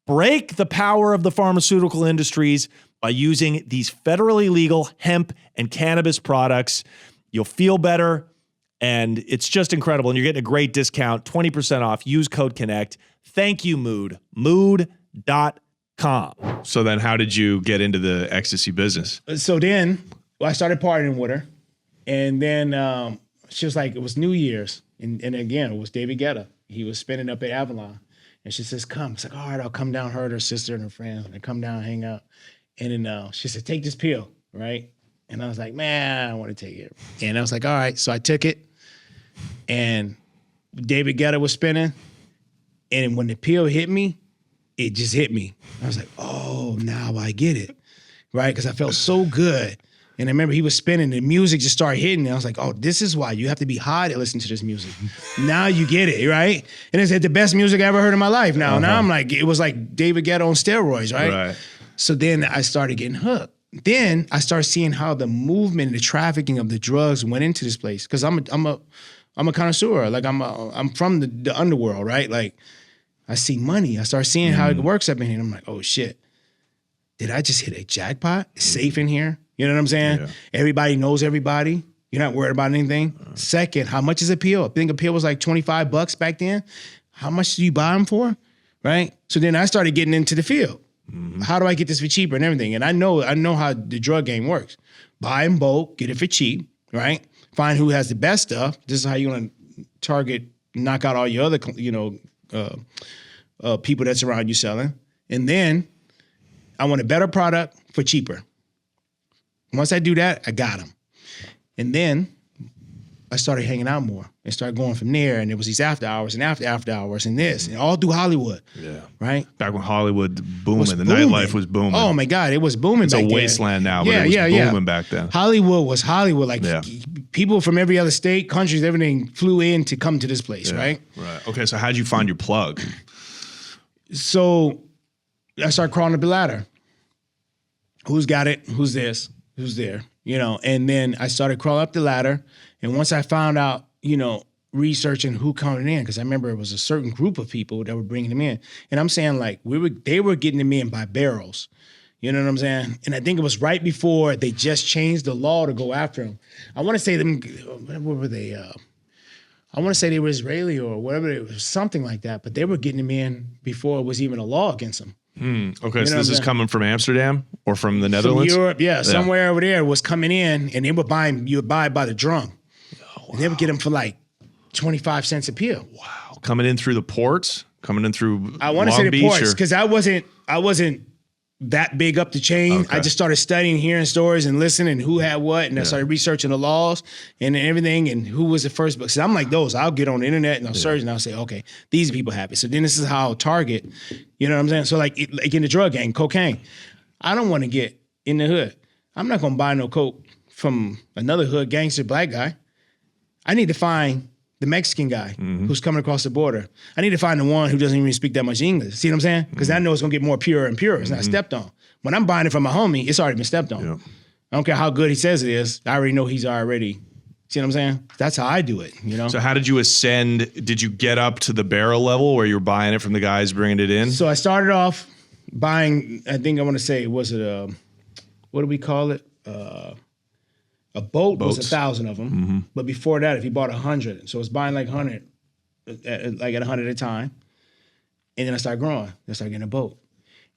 Break the power of the pharmaceutical industries by using these federally legal hemp and cannabis products. You'll feel better, and it's just incredible. And you're getting a great discount, 20% off. Use code CONNECT. Thank you, Mood. Mood.com. So then how did you get into the ecstasy business? So then I started partying with her. And then she was like, it was New Year's. And again, it was David Guetta. He was spinning up at Avalon. And she says, come. It's like, all right, I'll come down. Her and her sister and her friend. And come down, hang out. And then she said, take this pill, right? And I was like, man, I don't want to take it. And I was like, all right. So I took it. And David Guetta was spinning. And when the pill hit me, it just hit me. I was like, oh, now I get it, right? Because I felt so good. And I remember he was spinning, the music just started hitting. And I was like, oh, this is why you have to be high to listen to this music. Now you get it, right? And it's the best music I ever heard in my life now. Now I'm like, it was like David Guetta on steroids, right? So then I started getting hooked. Then I started seeing how the movement and the trafficking of the drugs went into this place. Because I'm I'm a connoisseur. Like I'm from the underworld, right? Like I see money. I start seeing how it works up in here. And I'm like, oh shit. Did I just hit a jackpot? It's safe in here. You know what I'm saying? Yeah. Everybody knows everybody. You're not worried about anything. Second, how much is a pill? I think a pill was like $25 back then. How much do you buy them for? Right? So then I started getting into the field. How do I get this for cheaper and everything? And I know how the drug game works. Buy in bulk, get it for cheap, right? Find who has the best stuff. This is how you're gonna target, knock out all your other, people that's around you selling. And then I want a better product for cheaper. Once I do that, I got them. And then I started hanging out more and started going from there. And there was these after hours and after hours and this, and all through Hollywood. Yeah. Right? Back when Hollywood booming, the nightlife was booming. Oh my God, it was booming. It's back a then. wasteland now, but it was booming back then. Hollywood was Hollywood. Like people from every other state, countries, everything flew in to come to this place, right? Right. Okay, so how'd you find your plug? So I started crawling up the ladder. Who's got it? Who's this? Who's there? And then I started crawling up the ladder. And once I found out, researching who coming in, because I remember it was a certain group of people that were bringing them in. And I'm saying like they were getting them in by barrels. You know what I'm saying? And I think it was right before they just changed the law to go after them. I want to say them, what were they? I want to say they were Israeli or whatever, it was something like that. But they were getting them in before it was even a law against them. Okay, so this is coming from Amsterdam or from the Netherlands? From Europe, somewhere over there was coming in, and they were buying, you would buy by the drum. Oh, wow. And they would get them for like 25 cents a pill. Wow. Coming in through the ports? Coming in through I want to say the ports, because I wasn't that big up the chain. Okay. I just started studying, hearing stories and listening who had what, and I started researching the laws and everything and who was the first. Because I'm like those. I'll get on the internet and I'll search and I'll say, okay, these people have it. So then this is how I'll target, you know what I'm saying? So like in the drug gang, cocaine, I don't want to get in the hood. I'm not going to buy no coke from another hood gangster black guy. I need to find the Mexican guy who's coming across the border. I need to find the one who doesn't even speak that much English. See what I'm saying? Because I know it's going to get more pure and pure. It's not stepped on. When I'm buying it from my homie, it's already been stepped on. Yep. I don't care how good he says it is. I already know he's already, see what I'm saying? That's how I do it, So how did you ascend? Did you get up to the barrel level where you're buying it from the guys bringing it in? So I started off buying, I think I want to say, was it what do we call it? A boat was 1,000 of them, but before that, if you bought 100, so it's buying like 100, like at 100 at a time, and then I started growing. I started getting a boat,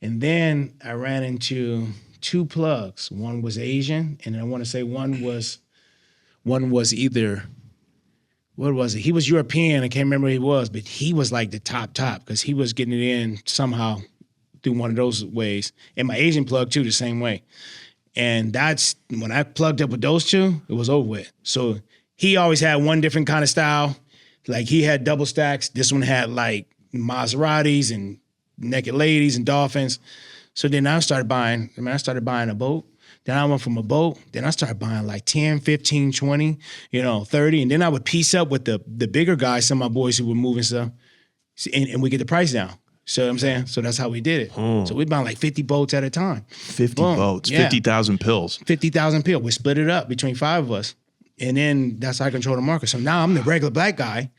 and then I ran into 2 plugs. One was Asian, and I want to say one was either, what was it? He was European. I can't remember who he was, but he was like the top because he was getting it in somehow through one of those ways, and my Asian plug too, the same way. And that's when I plugged up with those 2, it was over with. So he always had one different kind of style. Like he had double stacks. This one had like Maseratis and naked ladies and dolphins. So then I started buying a boat. Then I went from a boat. Then I started buying like 10, 15, 20, 30. And then I would piece up with the bigger guys, some of my boys who were moving stuff, and we get the price down. So what I'm saying? So that's how we did it. So we bought like 50 boats at a time. 50 boats, 50,000 pills. 50,000 pills. We split it up between 5 of us. And then that's how I control the market. So now I'm the regular black guy.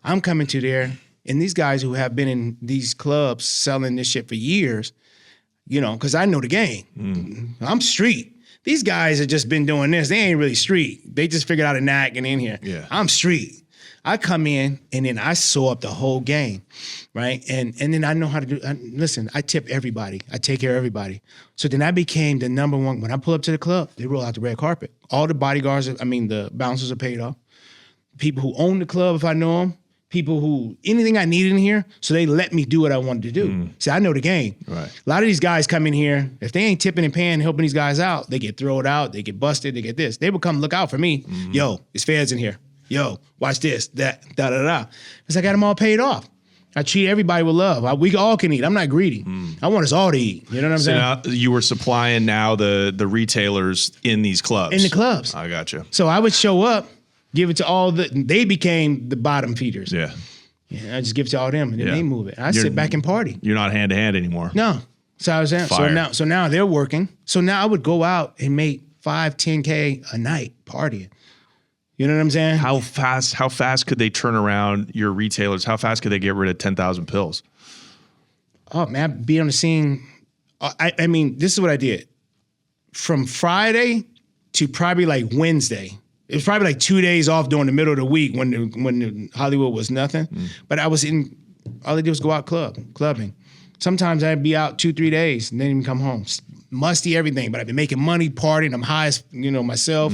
I'm coming to there. And these guys who have been in these clubs selling this shit for years, because I know the game. I'm street. These guys have just been doing this. They ain't really street. They just figured out a knack and in here. Yeah. I'm street. I come in and then I sew up the whole game, right? And then I know how to do, listen, I tip everybody. I take care of everybody. So then I became the number one. When I pull up to the club, they roll out the red carpet. All the bodyguards, the bouncers are paid off. People who own the club, if I know them, people who, anything I need in here, so they let me do what I wanted to do. See, I know the game. Right. A lot of these guys come in here, if they ain't tipping and paying, helping these guys out, they get thrown out, they get busted, they get this. They will come look out for me. Yo, it's feds in here. Yo, watch this, that, da-da-da. Because I got them all paid off. I treat everybody with love. We all can eat. I'm not greedy. I want us all to eat. You know what I'm saying? Now you were supplying now the retailers in these clubs. In the clubs. I gotcha. So I would show up, give it to all they became the bottom feeders. Yeah. I just give it to all them and then they move it. I sit back and party. You're not hand to hand anymore. No. So I was saying, so now they're working. So now I would go out and make 5, 10K a night partying. You know what I'm saying? How fast could they turn around your retailers? How fast could they get rid of 10,000 pills? Oh man, I'd be on the scene. I mean, this is what I did. From Friday to probably like Wednesday. It was probably like 2 days off during the middle of the week when the Hollywood was nothing. But I was all I did was go out clubbing. Sometimes I'd be out 2-3 days and then even come home. Musty everything, but I've been making money, partying. I'm high as, myself,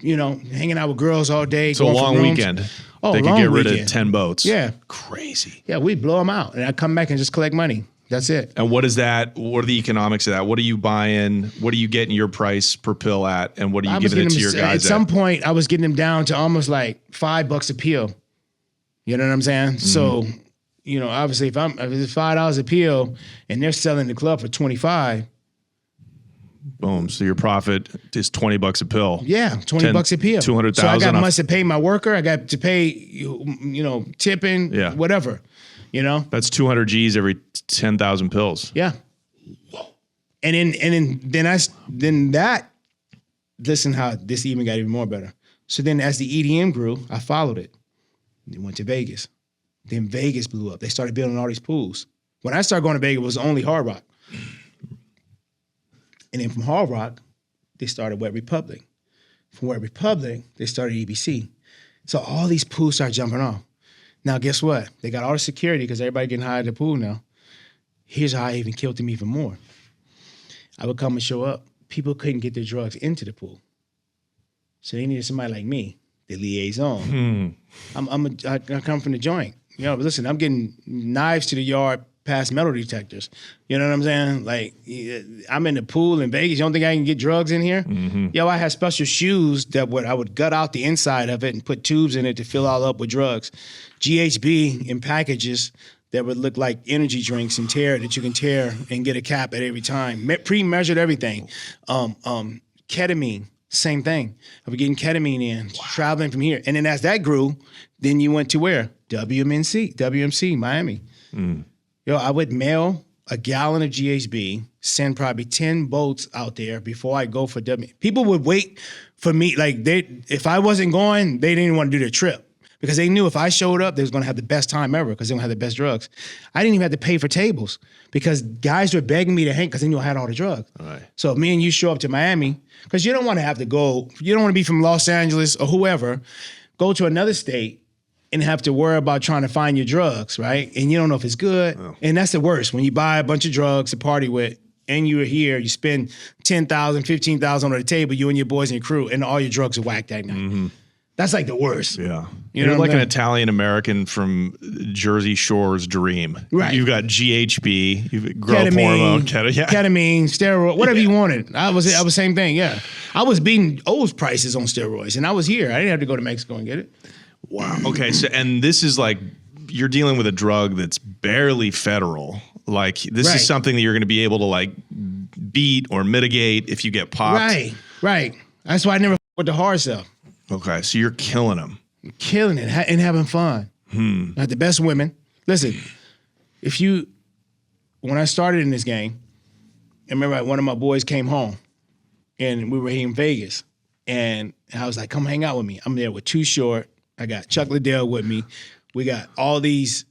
hanging out with girls all day. So a long weekend. Oh, they could get rid of 10 boats. Yeah. Crazy. Yeah, we'd blow them out. And I'd come back and just collect money. That's it. And what is that? What are the economics of that? What are you buying? What are you getting your price per pill at? And what are you giving it to your guys at? Some point, I was getting them down to almost like $5 a pill. You know what I'm saying? So, obviously, if it's $5 a pill and they're selling the club for $25. Boom. So your profit is $20 a pill. Yeah, $20 a pill. 200,000. So I must have paid my worker. I got to pay, tipping, whatever. That's 200 G's every 10,000 pills. Yeah. And then that. Listen how this even got even more better. So then as the EDM grew, I followed it. They went to Vegas. Then Vegas blew up. They started building all these pools. When I started going to Vegas, it was only Hard Rock. And then from Hard Rock, they started Wet Republic. From Wet Republic, they started EBC. So all these pools started jumping off. Now, guess what? They got all the security because everybody getting high at the pool now. Here's how I even killed them even more. I would come and show up. People couldn't get their drugs into the pool. So they needed somebody like me, the liaison. I come from the joint. But listen, I'm getting knives to the yard past metal detectors. You know what I'm saying? Like, I'm in the pool in Vegas. You don't think I can get drugs in here? Yo, I had special shoes that I would gut out the inside of it and put tubes in it to fill all up with drugs. GHB in packages that would look like energy drinks and that you can tear and get a cap at every time. Pre-measured everything. Ketamine, same thing. I was getting ketamine in, traveling from here. And then as that grew, then you went to where? WMC, Miami. Yo, I would mail a gallon of GHB, send probably 10 boats out there before I go for People would wait for me. Like, if I wasn't going, they didn't want to do their trip. Because they knew if I showed up, they was going to have the best time ever because they don't have the best drugs. I didn't even have to pay for tables because guys were begging me to hang because they knew I had all the drugs. Right. So if me and you show up to Miami, because you don't want to have to go, you don't want to be from Los Angeles or whoever, go to another state and have to worry about trying to find your drugs, right? And you don't know if it's good. Oh. And that's the worst. When you buy a bunch of drugs to party with and you're here, you spend $10,000, $15,000 on the table, you and your boys and your crew, and all your drugs are whacked that night. That's like the worst. Yeah. You're like an Italian-American from Jersey Shore's dream. Right. You've got GHB, you've got growth hormone, ketamine, steroid, whatever you wanted. I was the same thing, yeah. I was beating O's prices on steroids, and I was here. I didn't have to go to Mexico and get it. Wow. Okay, so and this is like, you're dealing with a drug that's barely federal. Like, this is something that you're going to be able to like beat or mitigate if you get popped. Right. That's why I never with the hard stuff. Okay, so you're killing them. Killing it and having fun. Not the best women. Listen, when I started in this game, I remember one of my boys came home and we were here in Vegas. And I was like, come hang out with me. I'm there with Too Short. I got Chuck Liddell with me. We got all these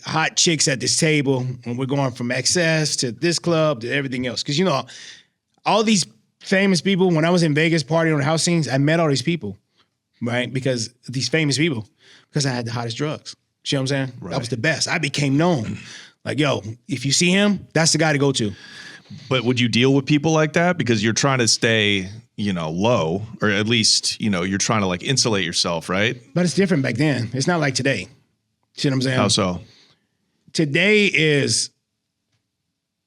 hot chicks at this table. And we're going from XS to this club to everything else. Because, all these famous people, when I was in Vegas partying on the house scenes, I met all these people. Right? Because these famous people, because I had the hottest drugs. You know what I'm saying? Right. That was the best. I became known. Like, yo, if you see him, that's the guy to go to. But would you deal with people like that? Because you're trying to stay, low, or at least, you're trying to like insulate yourself, right? But it's different back then. It's not like today. See what I'm saying? How so? Today is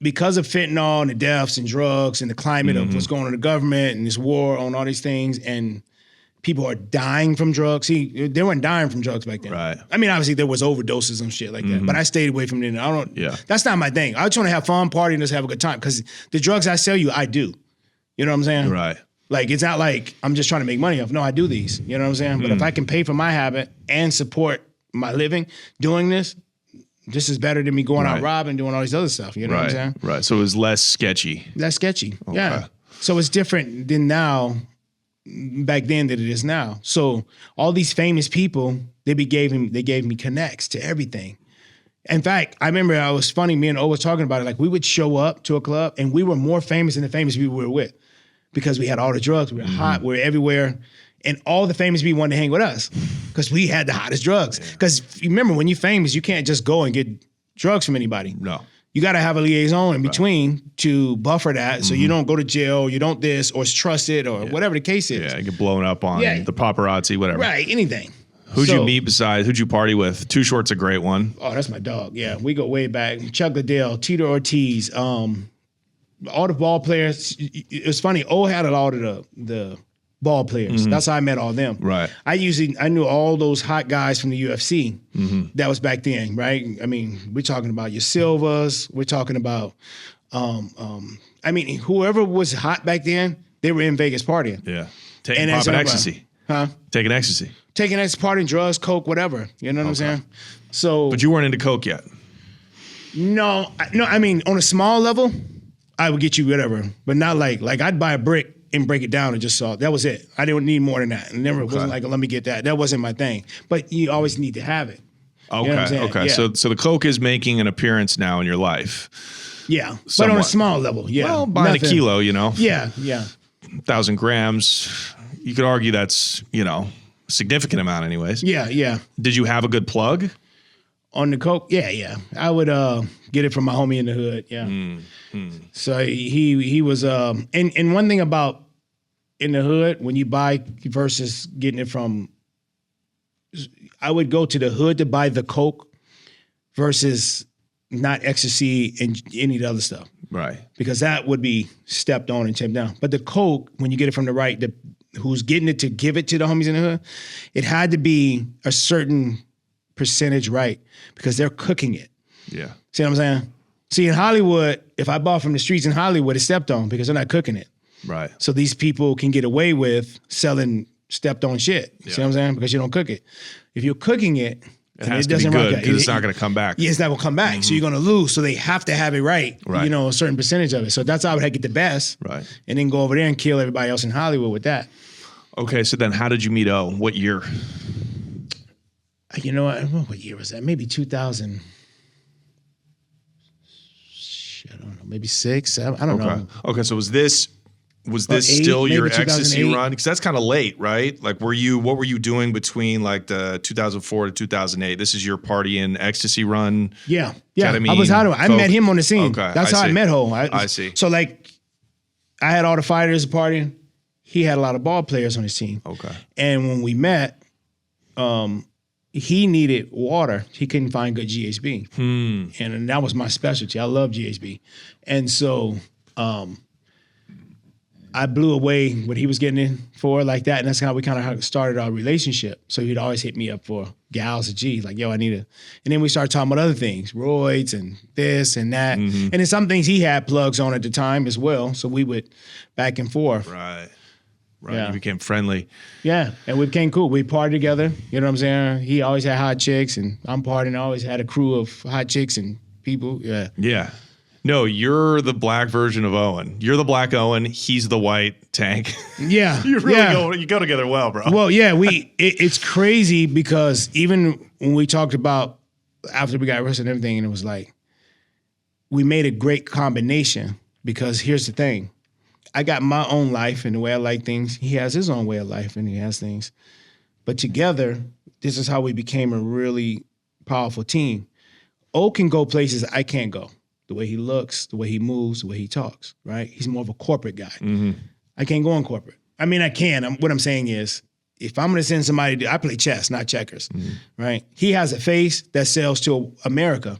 because of fentanyl and the deaths and drugs and the climate of what's going on in the government and this war on all these things, and people are dying from drugs. See, they weren't dying from drugs back then. Right. I mean, obviously there was overdoses and shit like that, but I stayed away from it. That's not my thing. I just want to have fun, party, and just have a good time. Because the drugs I sell you, I do. You know what I'm saying? Right. Like, it's not like I'm just trying to make money off. No, I do these. You know what I'm saying? But if I can pay for my habit and support my living doing this is better than me going out robbing, doing all these other stuff. You know what I'm saying? Right. So it was less sketchy. Less sketchy. Okay. Yeah. So it's different than now. back then than it is now. So all these famous people, they gave me connects to everything. In fact, I remember I was funny, me and O was talking about it. Like we would show up to a club and we were more famous than the famous people we were with because we had all the drugs, we were hot, we were everywhere. And all the famous people wanted to hang with us because we had the hottest drugs. Because remember, when you're famous, you can't just go and get drugs from anybody. No. You got to have a liaison in between to buffer that so you don't go to jail, you don't this, or it's trusted, or whatever the case is. Yeah, get blown up on the paparazzi, whatever. Right, anything. Who'd you meet besides, who'd you party with? Too Short's a great one. Oh, that's my dog. Yeah, we go way back. Chuck Liddell, Tito Ortiz, all the ball players. It was funny, O had a lot of the ball players. That's how I met all them. Right. I knew all those hot guys from the UFC. That was back then, right? I mean, we're talking about your Silvas. We're talking about, I mean, whoever was hot back then, they were in Vegas partying. Yeah. Taking ecstasy. Huh? Taking ecstasy. Taking ecstasy, partying, drugs, coke, whatever. You know what I'm saying? So, but you weren't into coke yet. No. I mean, on a small level, I would get you whatever, but not like I'd buy a brick and break it down and just saw it. That was it. I didn't need more than that. It never wasn't like, let me get that. That wasn't my thing. But you always need to have it. Okay. You know what I'm saying? Okay. Yeah. So the coke is making an appearance now in your life. Yeah. Somewhat. But on a small level. Yeah. Well, buying a kilo, you know. Yeah. Yeah. 1,000 grams. You could argue that's, a significant amount anyways. Yeah. Yeah. Did you have a good plug? On the coke? Yeah. Yeah. I would get it from my homie in the hood. Yeah. So he was, and one thing about in the hood, when you buy versus getting it from, I would go to the hood to buy the coke versus not ecstasy and any of the other stuff. Right. Because that would be stepped on and tipped down. But the coke, when you get it from the right, who's getting it to give it to the homies in the hood, it had to be a certain percentage right because they're cooking it. Yeah. See what I'm saying? See, in Hollywood, if I bought from the streets in Hollywood, it's stepped on because they're not cooking it. Right. So these people can get away with selling stepped on shit. Yeah. See what I'm saying? Because you don't cook it. If you're cooking it, it has to be good because it's not going to come back. Yeah, it's not going to come back. So you're going to lose. So they have to have it right. A certain percentage of it. So that's how I would get the best. Right. And then go over there and kill everybody else in Hollywood with that. Okay, so then how did you meet O? What year? You know what year was that? Maybe 2000. I don't know. Maybe 6, 7. I don't know. Okay, so was this still your ecstasy run? Because that's kind of late, right? Like, what were you doing between like the 2004 to 2008? This is your party and ecstasy run. Yeah. Ketamine, I was I met him on the scene. Okay, that's how I met Ho. I see. So like, I had all the fighters partying. He had a lot of ball players on his team. Okay. And when we met, he needed water. He couldn't find good GHB. And that was my specialty. I love GHB. And so I blew away what he was getting in for like that. And that's how we kind of started our relationship. So he'd always hit me up for gals or G's, like, yo, I need a. And then we started talking about other things, roids and this and that. And then some things he had plugs on at the time as well. So we would back and forth. Right. Yeah. You became friendly. Yeah, and we became cool. We partied together. You know what I'm saying? He always had hot chicks, and I'm partying. I always had a crew of hot chicks and people. Yeah. Yeah. No, you're the black version of Owen. You're the black Owen. He's the white Tanc. Yeah. You really go together well, bro. Well, yeah, it's crazy because even when we talked about after we got arrested and everything, and it was like, we made a great combination because here's the thing. I got my own life and the way I like things. He has his own way of life and he has things. But together, this is how we became a really powerful team. O can go places I can't go. The way he looks, the way he moves, the way he talks, right? He's more of a corporate guy. I can't go in corporate. I mean, I can. What I'm saying is, if I'm going to send somebody, I play chess, not checkers, right? He has a face that sells to America.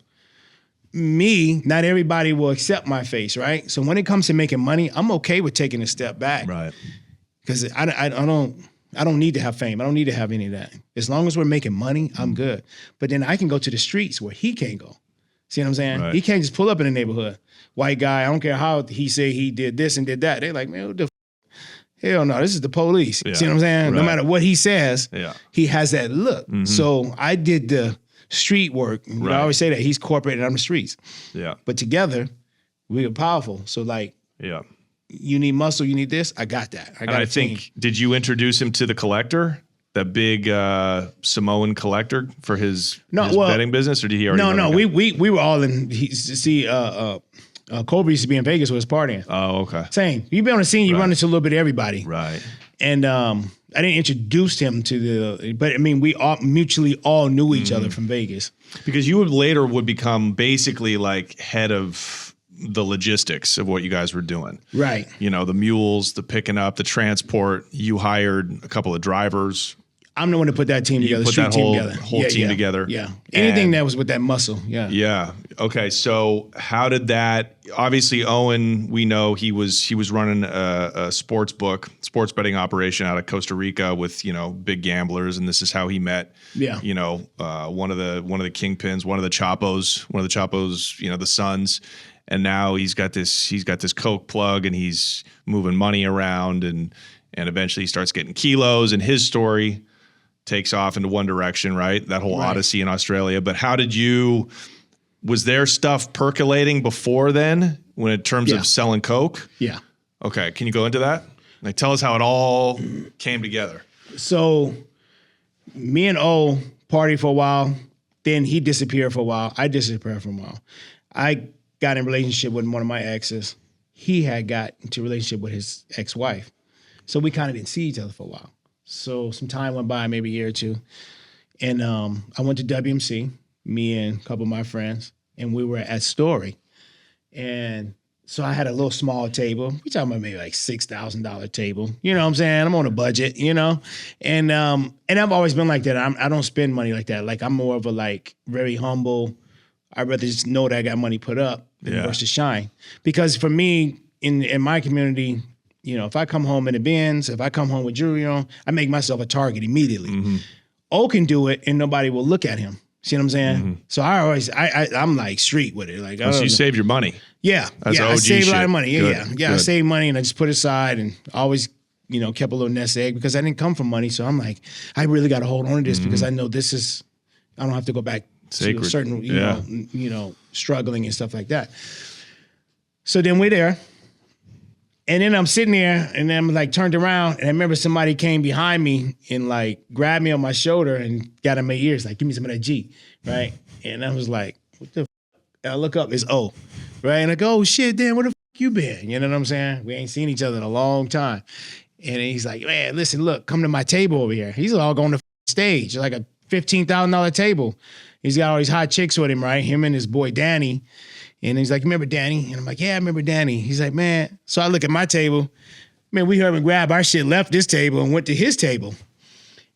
Me, not everybody will accept my face, right? So when it comes to making money, I'm okay with taking a step back, right? Because I don't need to have fame. I don't need to have any of that. As long as we're making money, I'm good. But then I can go to the streets where he can't go. See what I'm saying? Right. He can't just pull up in the neighborhood. White guy, I don't care how he say he did this and did that. They're like, man, what the hell no, this is the police. Yeah. See what I'm saying? Right. No matter what he says, Yeah. he has that look. So I did the street work. Right. I always say that he's corporate and I'm the streets. Yeah. But together, we were powerful. So like, Yeah. you need muscle, you need this, I got that. I got And a I team. think, did you introduce him to the collector? That big Samoan collector for his betting business, or did he already? No. We were all in. Kobe used to be in Vegas with his partying. Oh, okay. Same. You be on the scene, you run into a little bit of everybody. Right. And I didn't introduce him but I mean, we all mutually all knew each other from Vegas. Because you would become basically like head of the logistics of what you guys were doing. Right. You know, the mules, the picking up, the transport. You hired a couple of drivers. I'm the one to put that team together, put street that team whole together. team together. Yeah. Anything that was with that muscle. Yeah. Yeah. Okay. So how did that? Obviously, Owen, we know he was running a sports betting operation out of Costa Rica with big gamblers, and this is how he met. Yeah. One of the kingpins, one of the Chapos, the sons, and now he's got this coke plug, and he's moving money around, and eventually he starts getting kilos, and his story takes off into one direction, right? That whole odyssey in Australia. But was there stuff percolating before then in terms of selling coke? Yeah. Okay. Can you go into that? Like, tell us how it all came together. So me and O partied for a while. Then he disappeared for a while. I disappeared for a while. I got in a relationship with one of my exes. He had got into a relationship with his ex-wife. So we kind of didn't see each other for a while. So some time went by, maybe a year or two. And I went to WMC, me and a couple of my friends, and we were at Story. And so I had a little small table. We talking about maybe like $6,000 table. You know what I'm saying? I'm on a budget, And I've always been like that. I don't spend money like that. Like, I'm more of a very humble. I'd rather just know that I got money put up versus shine. Because for me, in my community, if I come home in the Benz, if I come home with jewelry on, I make myself a target immediately. Mm-hmm. O can do it and nobody will look at him. See what I'm saying? Mm-hmm. So I'm like street with it. Like, so you save your money. Yeah. That's I save a lot of money. Yeah. Good. I save money and I just put it aside and always, kept a little nest egg because I didn't come from money. So I'm like, I really got to hold on to this because I know I don't have to go back to a certain, struggling and stuff like that. So then we're there. And then I'm sitting there and then I'm turned around and I remember somebody came behind me and grabbed me on my shoulder and got in my ears, give me some of that G, right? And I was like, what the f-? And I look up, it's O, right? And I go, oh shit, Dan, where the f*** you been? You know what I'm saying? We ain't seen each other in a long time. And he's like, man, listen, look, come to my table over here. He's all going to stage, like a $15,000 table. He's got all these hot chicks with him, right? Him and his boy, Danny. And he's like, remember Danny? And I'm like, yeah, I remember Danny. He's like, man. So I look at my table. Man, we heard him grab our shit, left this table and went to his table.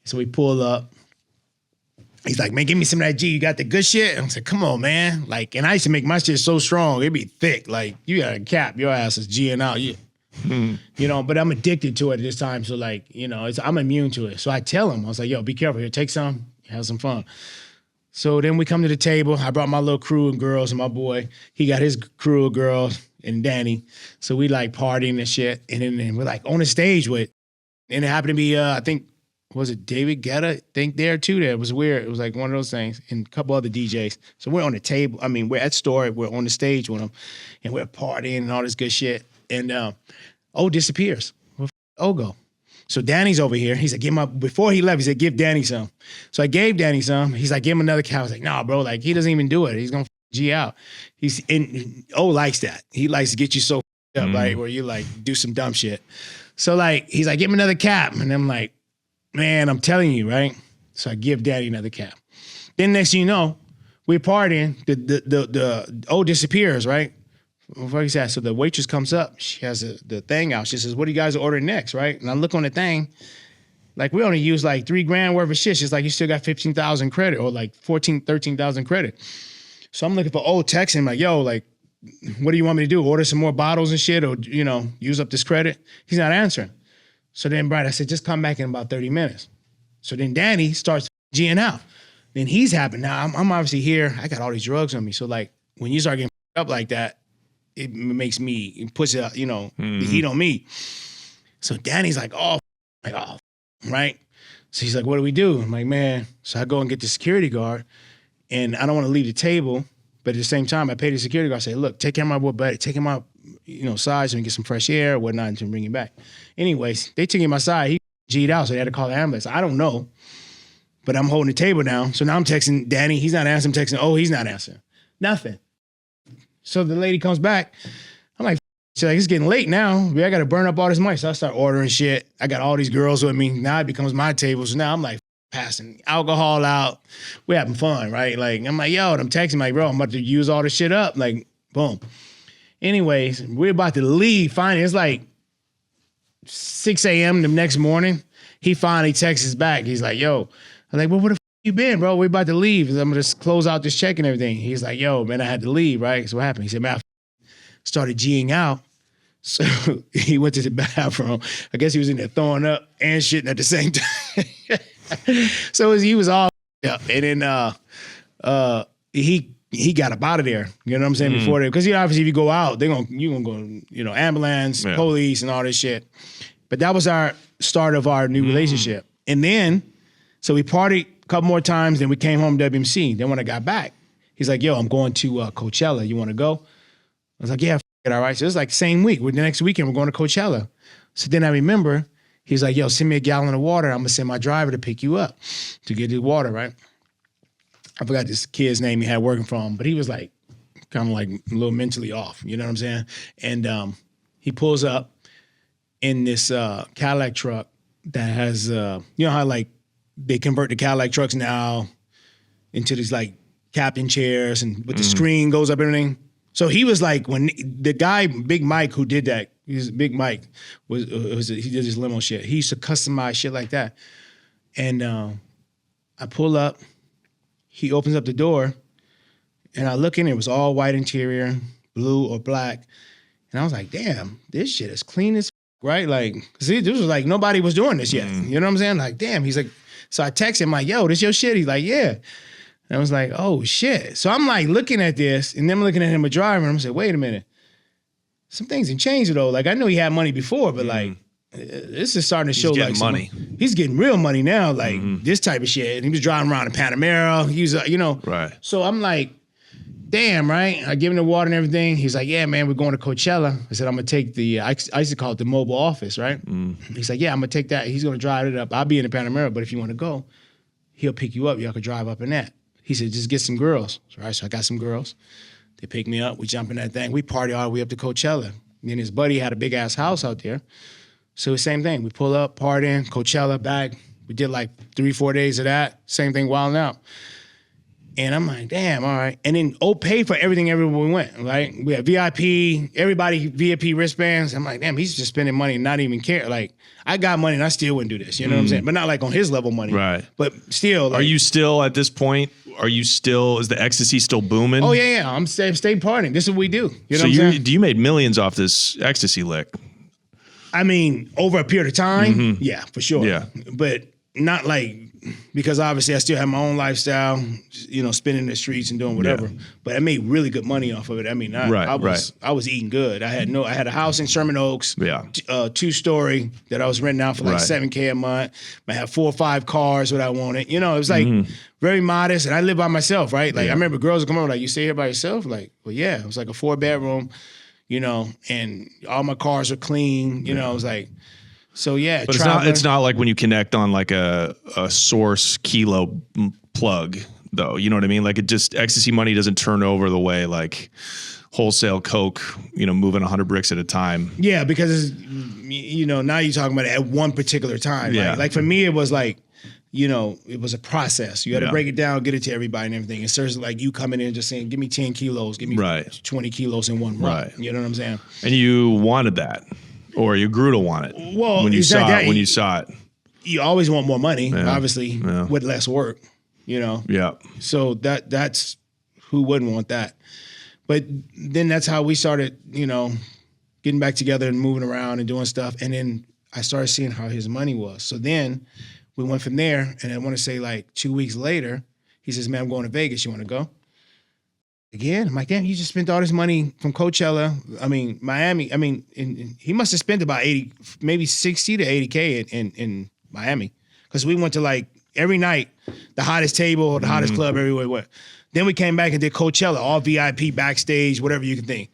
So we pull up. He's like, man, give me some of that G. You got the good shit? And I said, come on, man. And I used to make my shit so strong. It'd be thick. You got a cap. Your ass is G'ing out. But I'm addicted to it at this time. So I'm immune to it. So I tell him, I was like, yo, be careful here. Take some, have some fun. So then we come to the table. I brought my little crew of girls and my boy. He got his crew of girls and Danny. So we partying and shit. And then we're on the stage with, and it happened to be, I think, was it David Guetta? I think there too. It was weird. It was one of those things. And a couple other DJs. So we're on the table. I mean, we're at Story. We're on the stage with them. And we're partying and all this good shit. And O disappears. Where O go? So Danny's over here. He's like, before he left, he said, give Danny some. So I gave Danny some. He's like, give him another cow. I was like, nah, bro, he doesn't even do it. He's going to G out. O likes that. He likes to get you so up, right? Where you do some dumb shit. So he's like, give him another cap. And I'm like, man, I'm telling you, right? So I give Danny another cap. Then next thing you know, we're partying. The O disappears, right? What is that? So the waitress comes up. She has the thing out. She says, what do you guys order next, right? And I look on the thing. We only use $3,000 worth of shit. She's like, you still got 15,000 credit or 13,000 credit. So I'm looking for old text and yo, what do you want me to do? Order some more bottles and shit or, use up this credit? He's not answering. So then, Brad, I said, just come back in about 30 minutes. So then Danny starts G'ing out. Then he's happy. Now I'm obviously here. I got all these drugs on me. So when you start getting up like that, it makes me, it puts the heat on me. So Danny's like, right? So he's like, what do we do? I'm like, man. So I go and get the security guard and I don't want to leave the table. But at the same time, I pay the security guard, I say, look, take care of my boy buddy, take him out side so we can get some fresh air or whatnot and to bring him back. Anyways, they took him outside. He G'd out, so they had to call the ambulance. I don't know, but I'm holding the table down. So now I'm texting Danny. He's not answering. I'm texting, oh, he's not answering. Nothing. So the lady comes back. I'm like, she's like, it's getting late now. I got to burn up all this money. So I start ordering shit. I got all these girls with me. Now it becomes my table. So now I'm like passing alcohol out. We're having fun, right? Like, I'm like, yo, and I'm texting like, bro, I'm about to use all this shit up. Like, boom. Anyways, we're about to leave. Finally, it's like 6 a.m. the next morning. He finally texts us back. He's like, yo. I'm like, well, where the you been, bro? We're about to leave. I'm going to close out this check and everything. He's like, yo, man, I had to leave, right? So what happened? He said, man, I started G'ing out. So he went to the bathroom. I guess he was in there throwing up and shitting at the same time. So he was all up. And then he got up out of there. You know what I'm saying? Before they, because obviously if you go out, you're gonna go, ambulance, police, and all this shit. But that was our start of our new relationship. And then, so we partied a couple more times, then we came home to WMC. Then when I got back, he's like, yo, I'm going to Coachella. You want to go? I was like, yeah, all right. So it's like same week. The next weekend, we're going to Coachella. So then I remember, he's like, yo, send me a gallon of water. I'm going to send my driver to pick you up to get the water, right? I forgot this kid's name he had working for him, but he was like, kind of like a little mentally off. You know what I'm saying? And he pulls up in this Cadillac truck that has, you know how like they convert the Cadillac trucks now into these like captain chairs and with the screen goes up and everything. So he was like, when the guy, Big Mike, who did that, Big Mike, he did his limo shit. He used to customize shit like that. And I pull up, he opens up the door, and I look in, it was all white interior, blue or black. And I was like, damn, this shit is clean as right? Like, see, this was like, nobody was doing this yet. You know what I'm saying? Like, damn, he's like, so I text him like, yo, this your shit? He's like, yeah. And I was like, oh, shit. So I'm like looking at this, and then I'm looking at him a driver, and I'm saying, wait a minute. Some things have changed, though. Like, I know he had money before, but like, this is starting to show like money. He's getting real money now, like this type of shit. And he was driving around in Panamera. He was, Right. So I'm like, damn, right? I give him the water and everything. He's like, yeah, man, we're going to Coachella. I said, I'm going to take I used to call it the mobile office, right? He's like, yeah, I'm going to take that. He's going to drive it up. I'll be in the Panamera, but if you want to go, he'll pick you up. Y'all could drive up in that. He said, just get some girls, right? So I got some girls. They pick me up. We jump in that thing. We party all the way up to Coachella. And his buddy had a big-ass house out there. So the same thing. We pull up, partying, Coachella, back. We did like 3-4 days of that. Same thing, wilding out. And I'm like, damn, all right. And then paid for everything everywhere we went, right? We had VIP, everybody VIP wristbands. I'm like, damn, he's just spending money and not even care. Like, I got money and I still wouldn't do this. You know what I'm saying? But not like on his level money. Right. But still. Like, are you still at this point? Is the Ecstasy still booming? Oh, yeah. I'm stay partying. This is what we do. You know what I'm saying? You made millions off this Ecstasy lick. I mean, over a period of time, yeah, for sure. Yeah. But not like, because obviously I still have my own lifestyle, spinning the streets and doing whatever. Yeah. But I made really good money off of it. I mean, I was eating good. I had a house in Sherman Oaks, 2-story that I was renting out for like $7K a month. I had 4 or 5 cars, what I wanted. It was like very modest, and I live by myself, right? Like I remember girls would come over like, you stay here by yourself? Like, well, yeah. It was like a 4-bedroom, and all my cars are clean. It was like. So yeah, but it's not like when you connect on like a source kilo plug though. You know what I mean? Like Ecstasy money doesn't turn over the way like wholesale coke, moving 100 bricks at a time. Yeah, because now you're talking about it at one particular time. Yeah. Right? Like for me, it was like, it was a process. You had to break it down, get it to everybody and everything. Instead of like you coming in and just saying, give me 10 kilos, give me 20 kilos in one run. Right. You know what I'm saying? And you wanted that. Or you grew to want it. Well, when you saw it. You always want more money, obviously, with less work, Yeah. So that's who wouldn't want that. But then that's how we started, getting back together and moving around and doing stuff. And then I started seeing how his money was. So then we went from there, and I want to say like 2 weeks later, he says, man, I'm going to Vegas. You want to go? Again, I'm like, damn, you just spent all this money from Coachella. I mean, Miami. I mean, he must have spent about 80, maybe 60 to 80K in Miami. Because we went to like every night, the hottest table, the hottest club everywhere we went. Then we came back and did Coachella, all VIP, backstage, whatever you can think.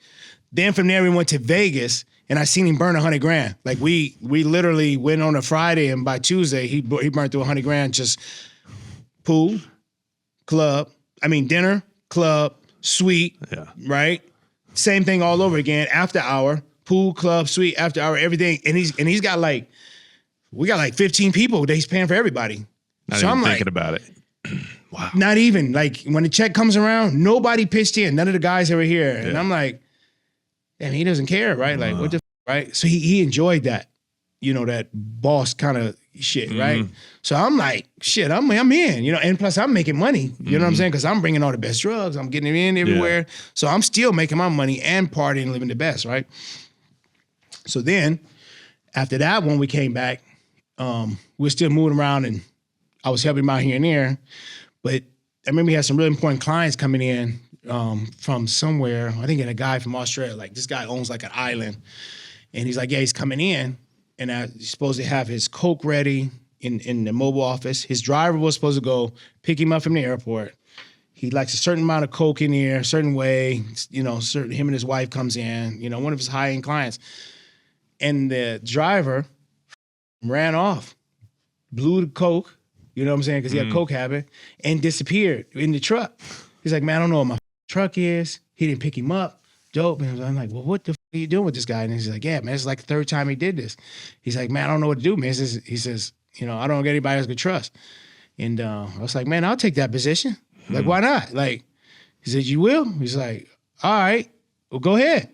Then from there we went to Vegas, and I seen him burn $100,000. Like we literally went on a Friday, and by Tuesday he burned through $100,000 just pool, dinner, club, suite, right? Same thing all over again. After hour, pool, club, suite, after hour, everything. And he's got like, we got like 15 people that he's paying for everybody. Not even thinking about it. Wow. Not even. Like when the check comes around, nobody pitched in. None of the guys ever here. And I'm like, damn, he doesn't care, right? Like what the right? So he enjoyed that, that boss kind of shit, right? So I'm like, shit, I'm in, and plus I'm making money, you know what I'm saying? Because I'm bringing all the best drugs, I'm getting it in everywhere. So I'm still making my money and partying and living the best, right? So then after that, when we came back, we're still moving around and I was helping him out here and there. But I remember he had some really important clients coming in from somewhere. I think he had a guy from Australia, like this guy owns like an island. And he's like, yeah, he's coming in. And he's supposed to have his Coke ready in the mobile office. His driver was supposed to go pick him up from the airport. He likes a certain amount of Coke in here, a certain way, him and his wife comes in, one of his high-end clients. And the driver ran off, blew the Coke, you know what I'm saying? Because he had a Coke habit, and disappeared in the truck. He's like, man, I don't know what my truck is. He didn't pick him up. Dope. And I'm like, well, what the are you doing with this guy? And he's like, yeah, man, it's like the third time he did this. He's like, man, I don't know what to do, man. He says, I don't get anybody else could trust. And I was like, man, I'll take that position. Like, why not? Like, he said, you will? He's like, all right, well, go ahead.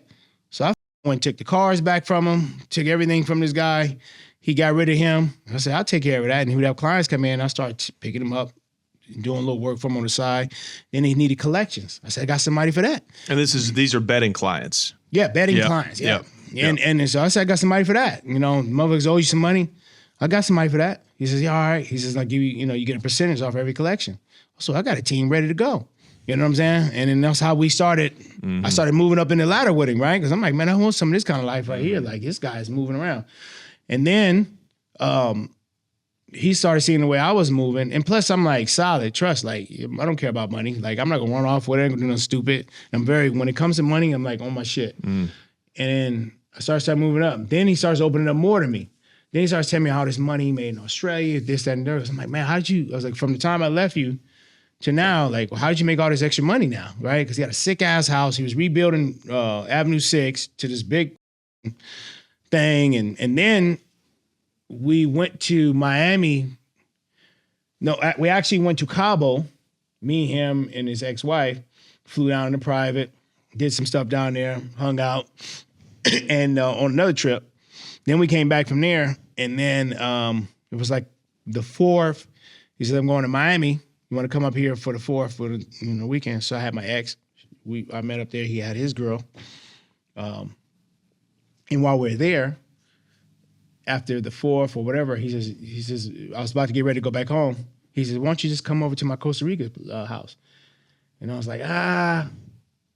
So I went and took the cars back from him, took everything from this guy. He got rid of him. I said, I'll take care of that. And he would have clients come in. I started picking him up, doing a little work for him on the side. Then he needed collections. I said, I got somebody for that. And these are betting clients. Yeah, betting clients. Yeah. And so I said, I got somebody for that. Motherfuckers owe you some money. I got somebody for that. He says, yeah, all right. He says, I'll give you, you get a percentage off every collection. So I got a team ready to go. You know what I'm saying? And then that's how we started. I started moving up in the ladder with him, right? Because I'm like, man, I want some of this kind of life right here. Like this guy's moving around. And then he started seeing the way I was moving. And plus I'm like, solid, trust. Like, I don't care about money. Like, I'm not gonna run off with it. I'm gonna do nothing stupid. When it comes to money, I'm like on my shit. And then I started moving up. Then he starts opening up more to me. Then he starts telling me how this money he made in Australia, this, that, and that. I'm like, man, I was like, from the time I left you to now, like, well, how did you make all this extra money now, right? Because he had a sick-ass house. He was rebuilding Avenue 6 to this big thing. And then we went to Miami. No, we actually went to Cabo. Me, him, and his ex-wife flew down in a private, did some stuff down there, hung out, and on another trip. Then we came back from there, and then it was like the 4th. He said, I'm going to Miami. You want to come up here for the 4th for the weekend? So I had my ex. I met up there. He had his girl. And while we're there, after the 4th or whatever, he says, I was about to get ready to go back home. He says, why don't you just come over to my Costa Rica house? And I was like, all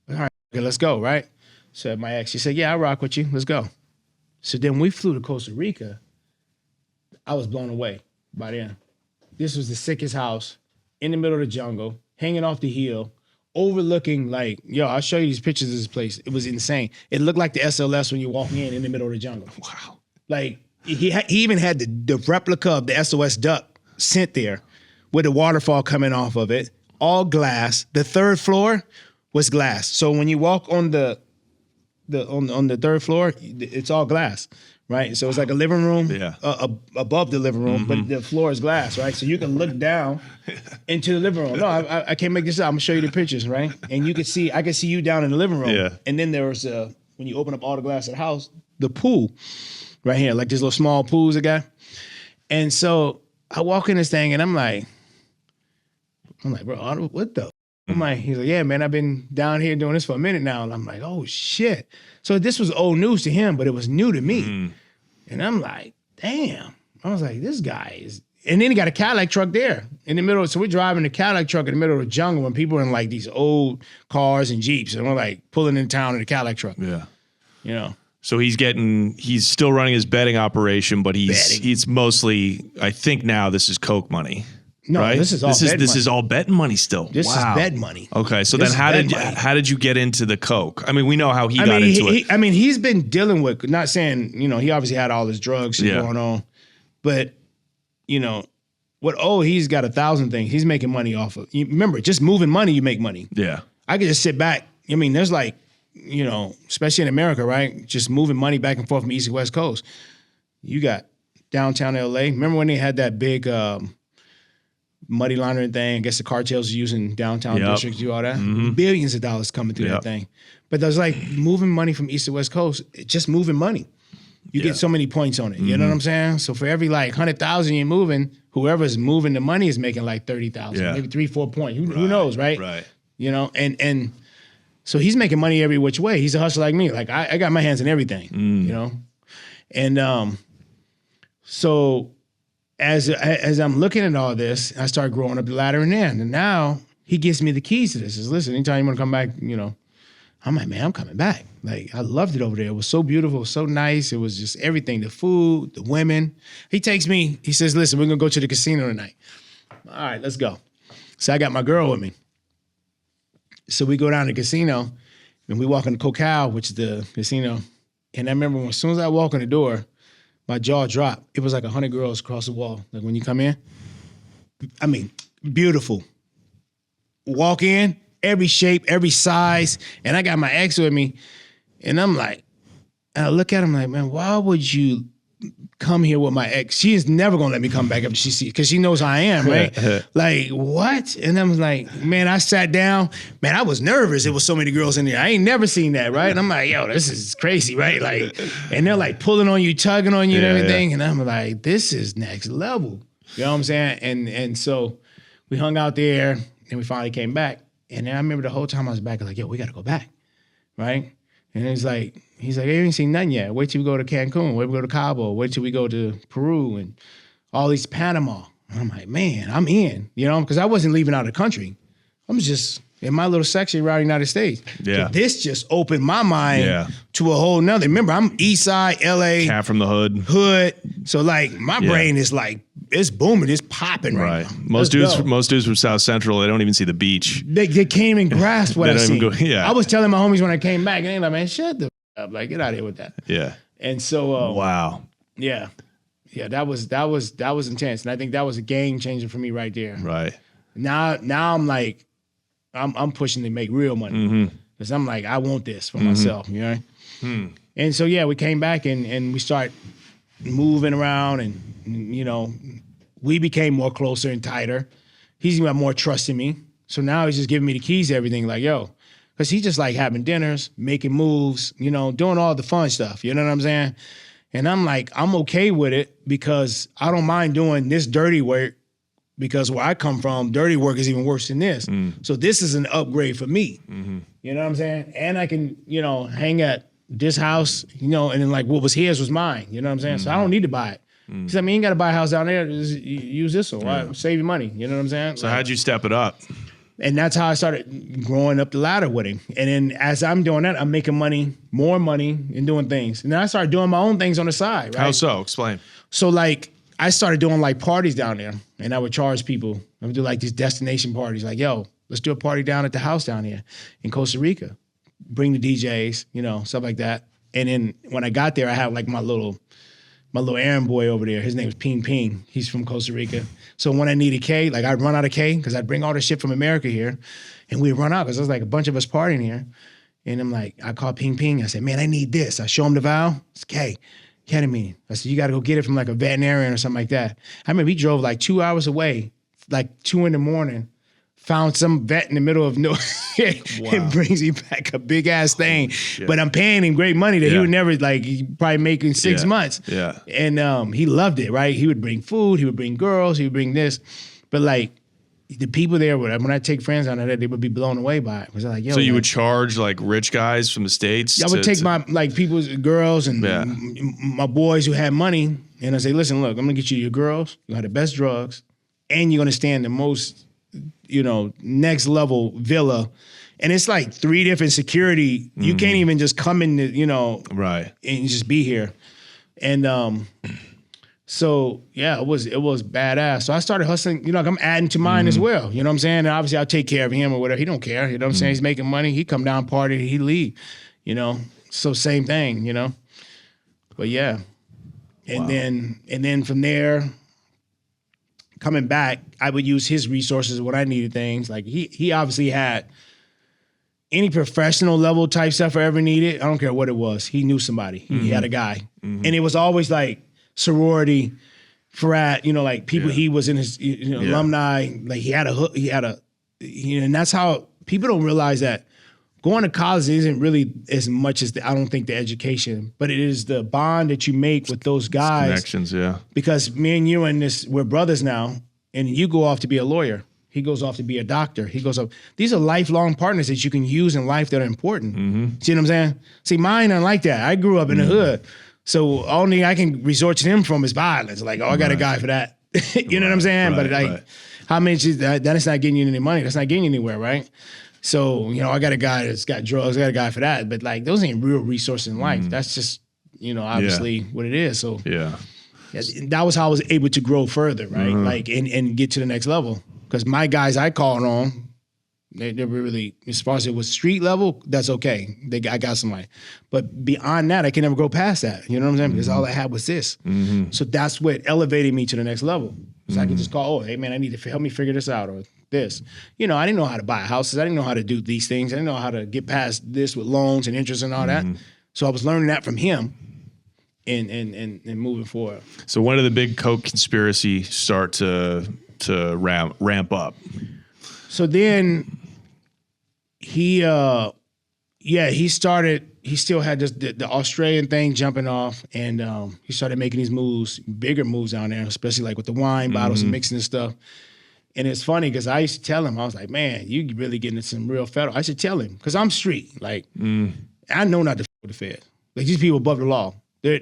right, okay, let's go, right? So my ex, she said, yeah, I'll rock with you. Let's go. So then we flew to Costa Rica. I was blown away by then. This was the sickest house in the middle of the jungle, hanging off the hill, overlooking like, I'll show you these pictures of this place. It was insane. It looked like the SLS when you walk in the middle of the jungle. Wow. Like he even had the replica of the SOS duck sent there with a waterfall coming off of it, all glass. The 3rd floor was glass. So when you walk on the 3rd floor, it's all glass, right? So it's like a living room above the living room, but the floor is glass, right? So you can look down into the living room. No, I can't make this up. I'm gonna show you the pictures, right? And I can see you down in the living room. Yeah. And then there was when you open up all the glass of the house, the pool right here, like this little small pools it got. And so I walk in this thing and I'm like, bro, what the? I'm like, he's like, yeah, man, I've been down here doing this for a minute now. And I'm like, oh shit. So this was old news to him, but it was new to me. And I'm like, damn. I was like, this guy is, and then he got a Cadillac truck there in the middle. So we're driving the Cadillac truck in the middle of the jungle when people are in like these old cars and Jeeps. And we're like pulling in town in the Cadillac truck. Yeah. So he's still running his betting operation, but he's mostly, I think now this is Coke money. No, right? this is all bet this money. is all bet money still. This is bet money. Okay, so This then is bet money. how did you get into the coke? I mean, we know how he got into it. I mean, he's been dealing with, not saying, he obviously had all his drugs shit going on, but, he's got 1,000 things. He's making money off of, remember, just moving money, you make money. Yeah. I could just sit back. I mean, there's like, especially in America, right? Just moving money back and forth from East to West Coast. You got downtown LA. Remember when they had that big money laundering thing? I guess the cartels are using downtown districts to do all that. Billions of dollars coming through that thing. But there's like moving money from East to West Coast, just moving money. You get so many points on it. You know what I'm saying? So for every like 100,000 you're moving, whoever's moving the money is making like 30,000, maybe 3-4 points. Who knows, right? Right. And so he's making money every which way. He's a hustler like me. Like I got my hands in everything, And so as I'm looking at all this, I start growing up the ladder and now he gives me the keys to this. He says, listen, anytime you want to come back, I'm like, man, I'm coming back. Like, I loved it over there. It was so beautiful, so nice. It was just everything, the food, the women. He takes me, he says, listen, we're going to go to the casino tonight. All right, let's go. So I got my girl with me. So we go down to the casino and we walk in the Cocal, which is the casino. And I remember as soon as I walk in the door, my jaw dropped. It was like 100 girls across the wall. Like when you come in, I mean, beautiful. Walk in, every shape, every size. And I got my ex with me. And I'm like, and I look at him like, man, why would you come here with my ex? She is never gonna let me come back up. She see, because she knows how I am, right? Like, what? And I was like, man, I sat down. Man, I was nervous. There was so many girls in there. I ain't never seen that, right? And I'm like, yo, this is crazy, right? Like, and they're like pulling on you, tugging on you and everything. And I'm like, this is next level. You know what I'm saying? And so we hung out there and we finally came back. And then I remember the whole time I was back, I was like, yo, we gotta go back, right? And he's like, I ain't seen nothing yet. Wait till we go to Cancun. Wait till we go to Cabo. Wait till we go to Peru and all these Panama. And I'm like, man, I'm in, because I wasn't leaving out of the country. I'm just in my little section around the United States. Yeah. So this just opened my mind to a whole nother. Remember, I'm East Side, LA. Cat from the hood. So like my brain is like, it's booming, it's popping right now. Most dudes from South Central, they don't even see the beach. They can't even grasp what I see. I was telling my homies when I came back, and they like, man, shut the up. Like, get out of here with that. Yeah. And so wow. Yeah, that was intense. And I think that was a game changer for me right there. Right. Now I'm like, I'm pushing to make real money. Because I'm like, I want this for myself, And so we came back and we start moving around and we became more closer and tighter. He's got more trust in me. So now he's just giving me the keys to everything, like, yo, because he just like having dinners, making moves, doing all the fun stuff. You know what I'm saying? And I'm like, I'm okay with it because I don't mind doing this dirty work because where I come from, dirty work is even worse than this. So this is an upgrade for me. You know what I'm saying? And I can, hang at this house, and then like what was his was mine. You know what I'm saying? So I don't need to buy it. He said, I mean, you ain't got to buy a house down there. Just use this one. Right? Save your money. You know what I'm saying? So how'd you step it up? And that's how I started growing up the ladder with him. And then as I'm doing that, I'm making money, more money, and doing things. And then I started doing my own things on the side. Right? How so? Explain. So like I started doing like parties down there, and I would charge people. I would do like these destination parties. Like, yo, let's do a party down at the house down here in Costa Rica. Bring the DJs, stuff like that. And then when I got there, I had like my little errand boy over there. His name was Ping. He's from Costa Rica. So when I needed K, like I'd run out of K because I'd bring all the shit from America here, and we'd run out because there was like a bunch of us partying here. And I'm like, I called Ping. I said, man, I need this. I show him the vial. It's K. Ketamine. I said, you got to go get it from like a veterinarian or something like that. I remember he drove like 2 hours away, like 2 a.m, found some vet in the middle of nowhere and brings me back a big ass thing. But I'm paying him great money that he would never he probably make in 6 months. Yeah. And he loved it, right? He would bring food, he would bring girls, he would bring this. But like the people there, when I take friends on that, they would be blown away by it. Because they're like, yo. So you would charge like rich guys from the States? I would take my like people's girls and my boys who had money, and I say, listen, look, I'm gonna get you your girls, you have the best drugs, and you're gonna stay in the most next level villa. And it's like 3 different security. You can't even just come in, right, and just be here. And So yeah, it was badass. So I started hustling, you know, like I'm adding to mine as well. You know what I'm saying? And obviously I'll take care of him or whatever. He don't care. You know what I'm saying? He's making money. He come down, party, he leave. You know? So same thing, you know. But yeah. And then from there, coming back, I would use his resources when I needed things. Like he obviously had any professional level type stuff I ever needed. I don't care what it was. He knew somebody. He had a guy. And it was always like sorority, frat, you know, like people he was in his alumni. Like he had a, you know, and that's how people don't realize that going to college isn't really as much as I don't think the education, but it is the bond that you make with those guys. Connections, yeah. Because me and you and we're brothers now, and you go off to be a lawyer. He goes off to be a doctor. He goes off. These are lifelong partners that you can use in life that are important. See what I'm saying? See, mine aren't like that. I grew up in the hood. So only I can resort to them from is violence. Like, I got a guy for that. You know what I'm saying? But like, how much is that? That is not getting you any money. That's not getting you anywhere, right? So, you know, I got a guy that's got drugs. I got a guy for that. But like, those ain't real resources in life. That's just, you know, obviously what it is. So that was how I was able to grow further, right? Like, and get to the next level. Because my guys I called on, they were really, as far as it was street level, that's okay. I got somebody. But beyond that, I can never go past that. You know what I'm saying? Because all I had was this. So that's what elevated me to the next level. So I could just call, hey man, I need to help me figure this out or this. You know, I didn't know how to buy houses. I didn't know how to do these things. I didn't know how to get past this with loans and interest and all that. So I was learning that from him and moving forward. So when did the big coke conspiracy start to ramp up? So then he started, he still had this, the Australian thing jumping off, and he started making these moves, bigger moves down there, especially like with the wine bottles and mixing and stuff. And it's funny because I used to tell him, I was like, man, you really getting into some real federal. I should tell him because I'm street. Like, I know not to f with the Fed. Like, these people above the law. They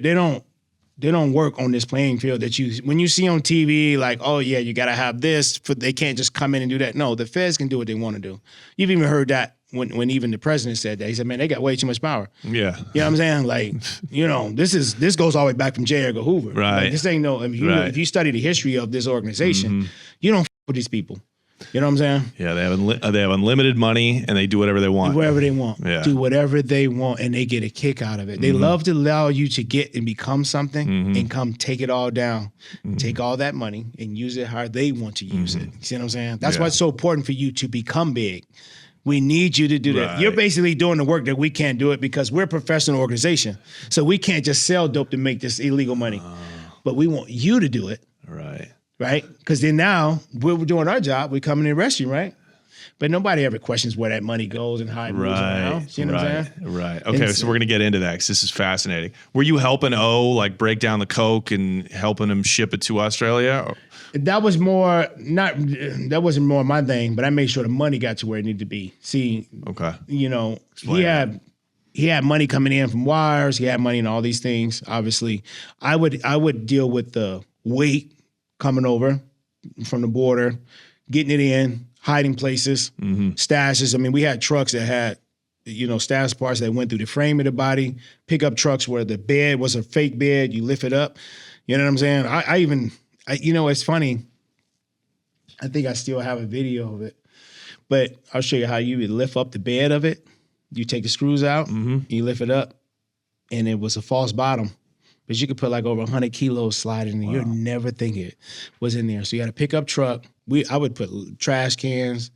don't work on this playing field that when you see on TV, like, oh yeah, you gotta have this, they can't just come in and do that. No, the feds can do what they want to do. You've even heard that when even the president said that. He said, man, they got way too much power. Yeah. You know what I'm saying? Like, you know, this goes all the way back from J. Edgar Hoover. Right. Like, this ain't no, I mean, if you study the history of this organization, you don't f with these people. You know what I'm saying? Yeah, they have unlimited money and they do whatever they want. Do whatever they want. Yeah. Do whatever they want and they get a kick out of it. They love to allow you to get and become something and come take it all down. Take all that money and use it how they want to use it. You see what I'm saying? That's why it's so important for you to become big. We need you to do that. You're basically doing the work that we can't do it because we're a professional organization. So we can't just sell dope to make this illegal money. But we want you to do it. Right? Because then now we're doing our job. We come in and arrest you, right? But nobody ever questions where that money goes and how it moves around. You know what I'm saying? Right. Okay, so we're going to get into that because this is fascinating. Were you helping O like break down the coke and helping him ship it to Australia? That was more that wasn't more my thing, but I made sure the money got to where it needed to be. See, you know, he had money coming in from wires. He had money in all these things. Obviously, I would deal with the weight coming over from the border, getting it in, hiding places, stashes. I mean, we had trucks that had, you know, stash parts that went through the frame of the body, pickup trucks where the bed was a fake bed, you lift it up. You know what I'm saying? I you know, it's funny. I think I still have a video of it, but I'll show you how you would lift up the bed of it. You take the screws out, you lift it up, and it was a false bottom. But you could put like over 100 kilos sliding in there. You'll never think it was in there. So you had a pickup truck. I would put trash cans,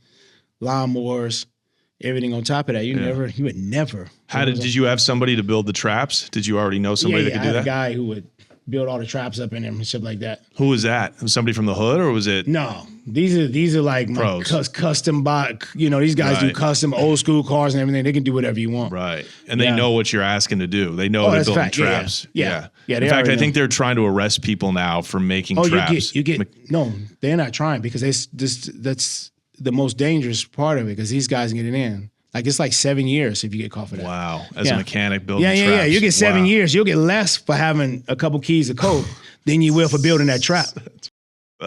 lawnmowers, everything on top of that. You would never. Did you have somebody to build the traps? Did you already know somebody that could do that? I had a guy who would build all the traps up in them and shit like that. Who was that? Was somebody from the hood or was it? No, these are like my custom bot. You know, these guys do custom old school cars and everything. They can do whatever you want. Right, and they know what you're asking to do. They know they're building traps. Yeah. In fact, I think they're trying to arrest people now for making traps. No, they're not trying because that's the most dangerous part of it because these guys get it in. Like, it's like 7 years if you get caught for that. Wow. As a mechanic building traps. Yeah. You get 7 years. You'll get less for having a couple keys of coke than you will for building that trap.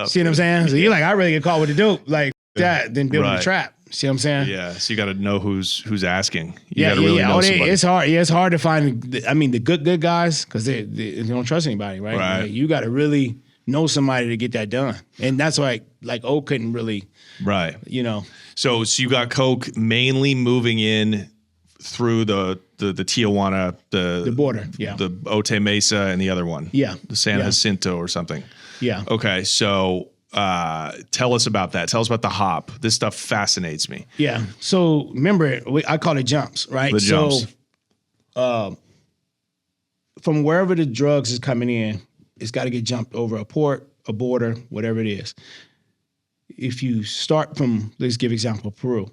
See what I'm saying? So you're like, I'd rather get caught with the dope like that than building a trap. See what I'm saying? Yeah. So you got to know who's asking. You Yeah, got to really know somebody. It's hard. Yeah, it's hard to find. The good guys because they don't trust anybody, right? Right. Like, you got to really know somebody to get that done, and that's why like O couldn't really, Right. So you got Coke mainly moving in through the Tijuana, the border, yeah, the Otay Mesa, and the other one, the San Jacinto or something. Yeah. Okay, so tell us about that. Tell us about the hop. This stuff fascinates me. Yeah. So remember, I call it jumps, right? The jumps. So from wherever the drugs is coming in, it's got to get jumped over a port, a border, whatever it is. If you start from, let's give example, Peru,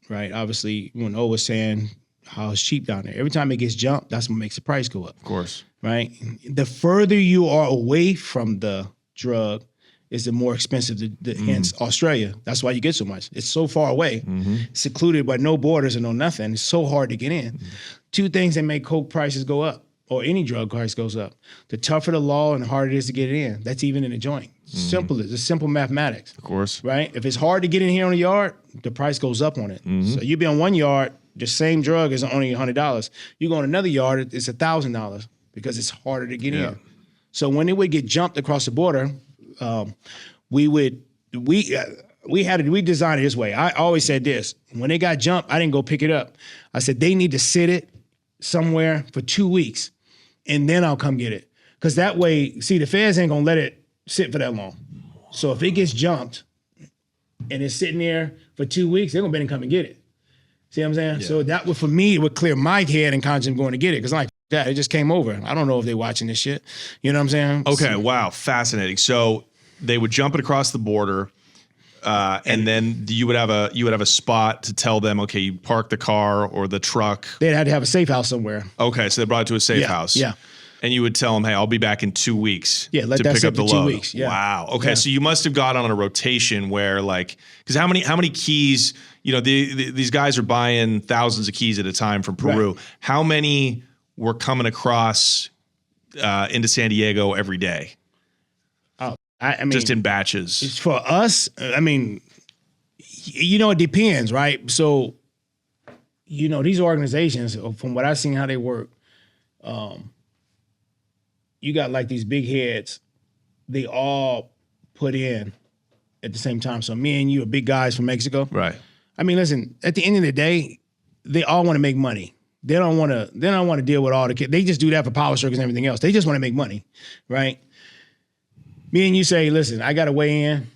right? Obviously, when O was saying how it's cheap down there, every time it gets jumped, that's what makes the price go up. Of course. Right? The further you are away from the drug is the more expensive, hence Australia. That's why you get so much. It's so far away, secluded by no borders and no nothing. It's so hard to get in. Two things that make coke prices go up, or any drug price goes up. The tougher the law and the harder it is to get it in. That's even in a joint. It's simple mathematics. Of course. Right? If it's hard to get in here on a yard, the price goes up on it. So you be on one yard, the same drug is only $100. You go on another yard, it's $1,000 because it's harder to get in. So when it would get jumped across the border, we designed it this way. I always said this: when it got jumped, I didn't go pick it up. I said they need to sit it somewhere for 2 weeks, and then I'll come get it. Because that way, see, the feds ain't gonna let it sit for that long. So if it gets jumped and it's sitting there for 2 weeks, they're gonna better come and get it. See what I'm saying? Yeah. So that would, for me, it would clear my head and conscience going to get it. Because like that, it just came over. I don't know if they're watching this shit. You know what I'm saying? Okay, wow, fascinating. So they would jump it across the border, and then you would have a spot to tell them, okay, you park the car or the truck. They'd have to have a safe house somewhere. Okay, so they brought it to a safe house. Yeah. And you would tell them, hey, I'll be back in 2 weeks. Yeah, let to that pick sit up the for 2 load. weeks. Yeah. Wow. Okay, so you must have got on a rotation where, like, because how many keys? These guys are buying thousands of keys at a time from Peru. Right. How many were coming across into San Diego every day? I mean, just in batches. For us, I mean, it depends, right? So, these organizations, from what I've seen how they work, you got like these big heads, they all put in at the same time. So me and you are big guys from Mexico. Right. I mean, listen, at the end of the day, they all want to make money. They don't want to deal with all the kids. They just do that for power circuits and everything else. They just want to make money, right? Me and you say, listen, I got to weigh in.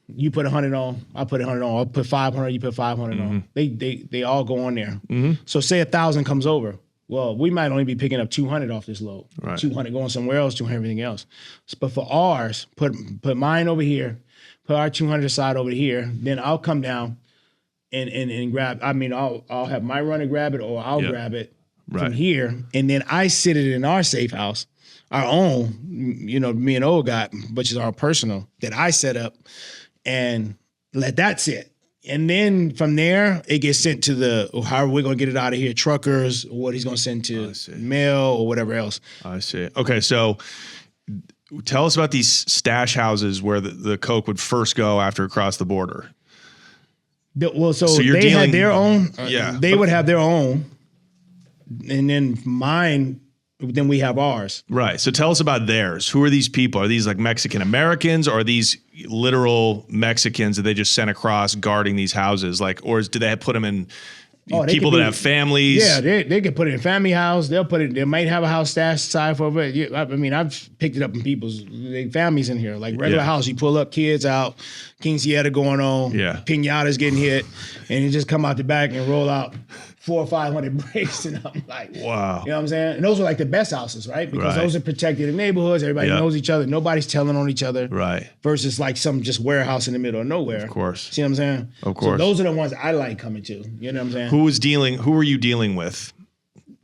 You put 100 on, I put 100 on. I'll put 500, you put 500 on. They all go on there. So say 1,000 comes over. Well, we might only be picking up 200 off this load. Right. 200 going somewhere else, 200 everything else. But for ours, put mine over here, put our 200 aside over here. Then I'll come down and grab. I mean, I'll have my runner grab it, or I'll grab it from here, and then I sit it in our safe house, our own. Me and O got, which is our personal that I set up, and let that sit. And then from there, it gets sent to however we're going to get it out of here, truckers, or what he's going to send to mail or whatever else. I see. Okay, so tell us about these stash houses where the coke would first go after across the border. So they had their own. They would have their own. And then mine, then we have ours. Right. So tell us about theirs. Who are these people? Are these like Mexican Americans, or are these literal Mexicans that they just sent across guarding these houses? Or do they put them in people that have families? Yeah, they could put it in family house. They'll put it. They might have a house stash side for it. I mean, I've picked it up in people's families in here, like regular house. You pull up, kids out, quinceañera going on, piñatas getting hit, and you just come out the back and roll out 400 or 500 bricks, and I'm like, wow. You know what I'm saying? And those are like the best houses, right? Because those are protected in neighborhoods. Everybody knows each other. Nobody's telling on each other. Right. Versus like some just warehouse in the middle of nowhere. Of course. See what I'm saying? Of course. So those are the ones I like coming to. You know what I'm saying? Who were you dealing with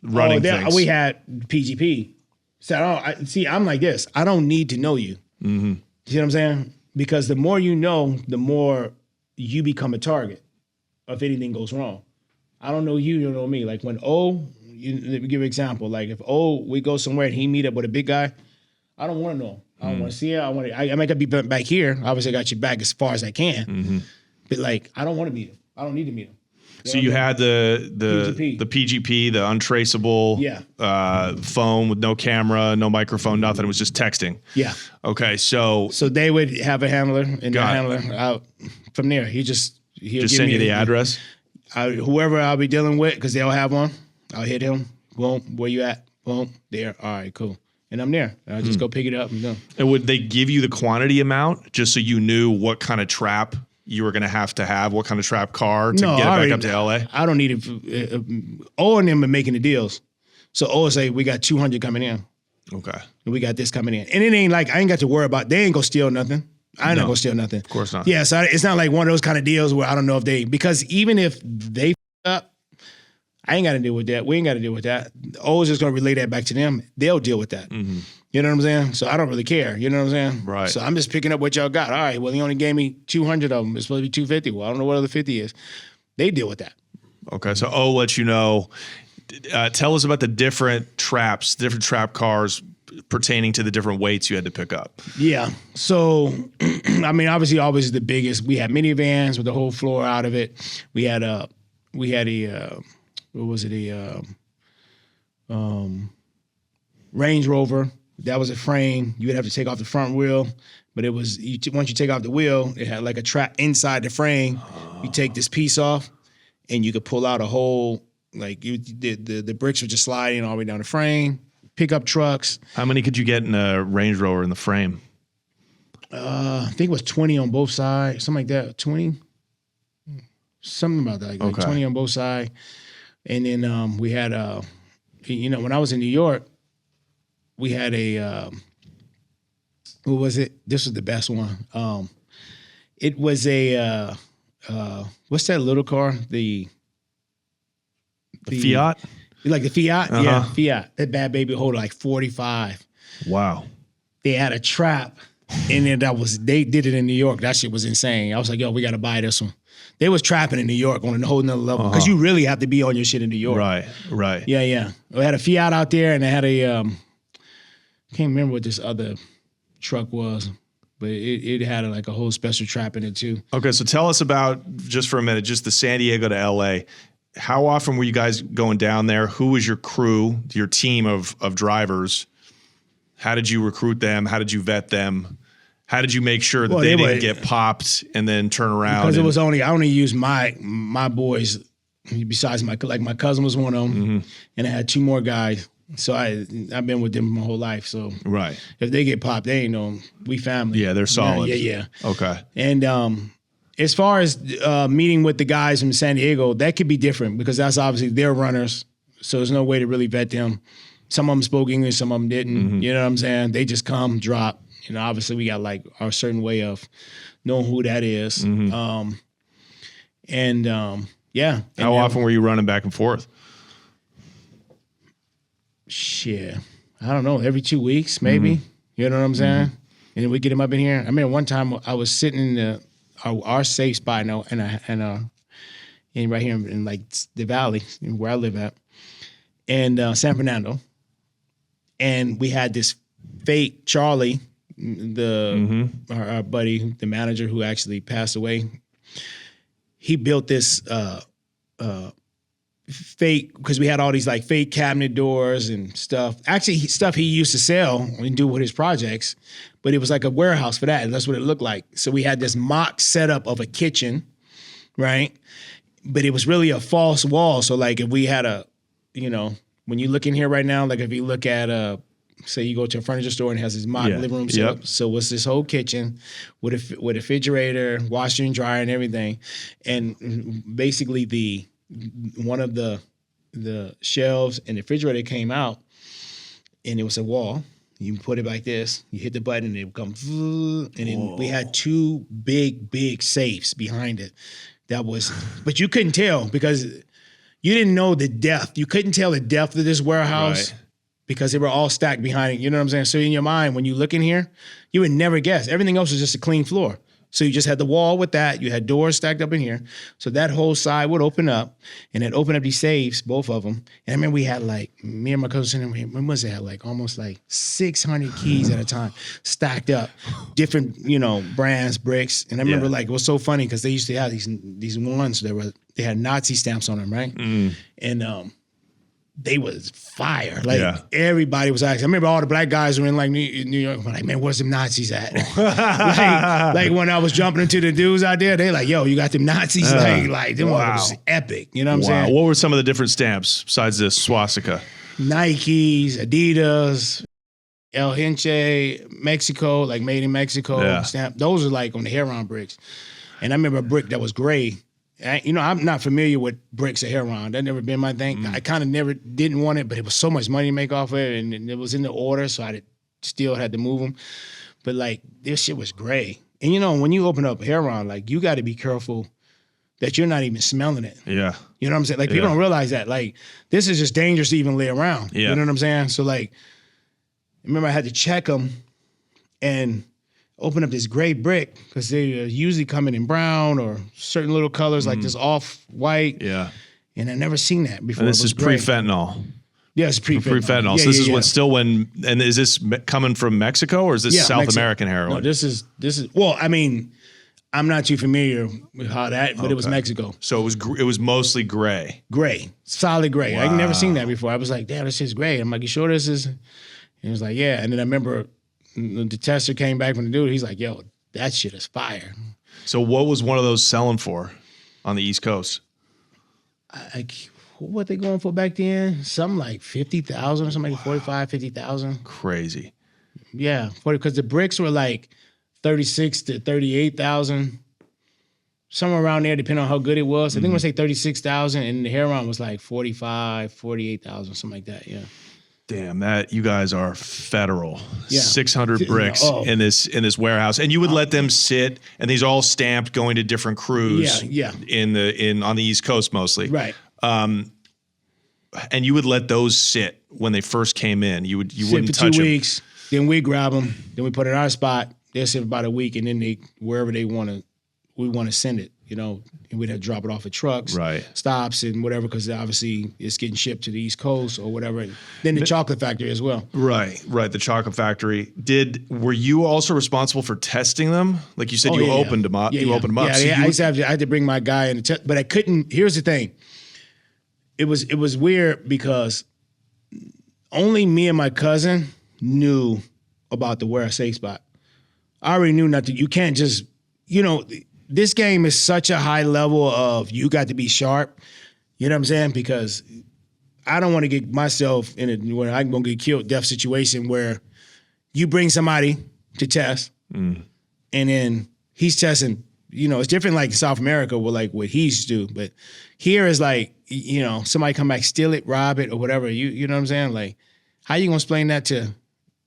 running things? We had PGP. So I'm like this. I don't need to know you. Mm-hmm. See what I'm saying? Because the more you know, the more you become a target if anything goes wrong. I don't know you don't know me. Like when let me give you an example. Like if we go somewhere and he meet up with a big guy, I don't want to know him. I don't want to see it. I might be back here. Obviously, I got your back as far as I can. But like, I don't want to meet him. I don't need to meet him. So you had the PGP. the PGP, the untraceable phone with no camera, no microphone, nothing. It was just texting. Yeah. Okay, so they would have a handler, and the handler out from there. He'll just give send me you the address. Whoever I'll be dealing with, because they'll have one. I'll hit him. Boom. Where you at? Boom. There. All right. Cool. And I'm there. I'll just go pick it up and go. And would they give you the quantity amount just so you knew what kind of trap you were going to have, what kind of trap car to get it back up to LA? I don't need it. O and them are making the deals. So O will say, we got 200 coming in. Okay. And we got this coming in. And it ain't like, I ain't got to worry about, they ain't gonna steal nothing. I ain't not gonna steal nothing. Of course not. Yeah, so it's not like one of those kind of deals where I don't know if because even if they up, I ain't got to deal with that. We ain't got to deal with that. O is just gonna relay that back to them. They'll deal with that. Mm-hmm. You know what I'm saying? So I don't really care. You know what I'm saying? Right. So I'm just picking up what y'all got. All right, well, he only gave me 200 of them. It's supposed to be 250. Well, I don't know what other 50 is. They deal with that. Okay, so O lets you know. Tell us about the different traps, different trap cars pertaining to the different weights you had to pick up. Yeah. So, I mean, obviously, always the biggest. We had minivans with the whole floor out of it. We had a what was it? Range Rover. That was a frame. You would have to take off the front wheel, but it was once you take off the wheel, it had like a trap inside the frame. You take this piece off, and you could pull out a whole the bricks were just sliding all the way down the frame. Pickup trucks. How many could you get in a Range Rover in the frame? I think it was 20 on both sides, something like that. 20, something about that, like 20 on both sides. And then we had when I was in New York, we had what was it? This was the best one. It was a what's that little car? The Fiat? Like the Fiat? Uh-huh. Yeah, Fiat. That bad baby hold like 45. Wow. They had a trap, and then they did it in New York. That shit was insane. I was like, yo, we got to buy this one. They was trapping in New York on a whole nother level because you really have to be on your shit in New York. Right. Yeah. We had a Fiat out there, and they had I can't remember what this other truck was, but it had like a whole special trap in it too. Okay, so tell us about, just for a minute, just the San Diego to LA. How often were you guys going down there? Who was your crew, your team of drivers? How did you recruit them? How did you vet them? How did you make sure that they didn't get popped and then turn around? Because I only used my boys. Besides my cousin was one of them, and I had two more guys. So I've been with them my whole life. So right, if they get popped, they ain't know we family. Yeah, they're solid. Yeah. Okay. And as far as meeting with the guys from San Diego, that could be different because that's obviously their runners. So there's no way to really vet them. Some of them spoke English, some of them didn't. You know what I'm saying? They just come, drop. Obviously we got like our certain way of knowing who that is. Yeah. How often were you running back and forth? Shit, I don't know. Every 2 weeks, maybe. You know what I'm saying? And then we get him up in here. I remember one time I was sitting in our safe spot now, and right here in like the valley where I live at, and San Fernando, and we had this fake Charlie, our buddy, the manager who actually passed away. He built this fake, because we had all these like fake cabinet doors and stuff. Actually, stuff he used to sell and do with his projects, but it was like a warehouse for that. And that's what it looked like. So we had this mock setup of a kitchen, right? But it was really a false wall. So like if we had when you look in here right now, like if you look at say you go to a furniture store and it has this mock living room setup. So it's this whole kitchen with a refrigerator, washer and dryer and everything. And basically one of the shelves and the refrigerator came out, and it was a wall. You put it like this, you hit the button, and it would come, and then we had two big safes behind it. But you couldn't tell because you didn't know the depth. You couldn't tell the depth of this warehouse because they were all stacked behind it. You know what I'm saying? So in your mind, when you look in here, you would never guess. Everything else was just a clean floor. So you just had the wall with that. You had doors stacked up in here. So that whole side would open up, and it opened up these safes, both of them. And I remember we had like, me and my cousin, we must have had like almost like 600 keys at a time stacked up, different, brands, bricks. And I remember like, it was so funny because they used to have these ones that they had Nazi stamps on them, right? And they was fire. Like everybody was asking. I remember all the black guys were in like New York. Like, man, where's them Nazis at? like when I was jumping into the dudes out there, they like, yo, you got them Nazis? Like them was epic. You know what I'm saying? What were some of the different stamps besides this swastika? Nikes, Adidas, El Hinche, Mexico, like made in Mexico stamp. Those are like on the Heron bricks. And I remember a brick that was gray. I'm not familiar with bricks or Heron. That never been my thing. I kind of never didn't want it, but it was so much money to make off of it, and it was in the order, so I still had to move them. But like this shit was gray. And when you open up Heron, like you got to be careful that you're not even smelling it. Yeah. You know what I'm saying? Like people don't realize that. Like this is just dangerous to even lay around. Yeah. You know what I'm saying? So like, remember I had to check them and open up this gray brick because they usually coming in brown or certain little colors like this off-white. Yeah. And I never seen that before. And this is pre-fentanyl. Yeah, it's pre-fentanyl. Pre-fentanyl. So this is and is this coming from Mexico or is this South American heroin? No, this is, well, I mean, I'm not too familiar with how that, but it was Mexico. So it was mostly gray. Gray, solid gray. Wow. I'd never seen that before. I was like, damn, this shit's gray. I'm like, you sure this is? And he was like, yeah. And then I remember the tester came back from the dude. He's like, yo, that shit is fire. So what was one of those selling for on the East Coast? What they going for back then? Something like 50,000 or something like 45, 50,000. Crazy. Yeah, because the bricks were like 36 to 38,000. Somewhere around there, depending on how good it was. I think I'm gonna say 36,000, and the Heron was like 45, 48,000, something like that. Yeah. Damn, that you guys are federal. Yeah. 600 bricks in this warehouse, and you would let them sit, and these are all stamped, going to different crews. Yeah. On the East Coast mostly. Right. And you would let those sit when they first came in. You wouldn't touch them. 2 weeks. Then we grab them. Then we put it in our spot. They'll sit for about a week, and then wherever we want to send it. And we'd have to drop it off at trucks, stops, and whatever, because obviously it's getting shipped to the East Coast or whatever. And then the chocolate factory as well. Right. The chocolate factory. Were you also responsible for testing them? Like you said, opened them up. You opened them up. Yeah, I had to bring my guy in to test, but I couldn't. Here's the thing. It was weird because only me and my cousin knew about the where a safe spot. I already knew nothing. You can't just, this game is such a high level of you got to be sharp. You know what I'm saying? Because I don't want to get myself in where I'm going to get killed death situation where you bring somebody to test and then he's testing. It's different like in South America with like what he used to do. But here is like, somebody come back, steal it, rob it or whatever. You know what I'm saying? Like, how you going to explain that to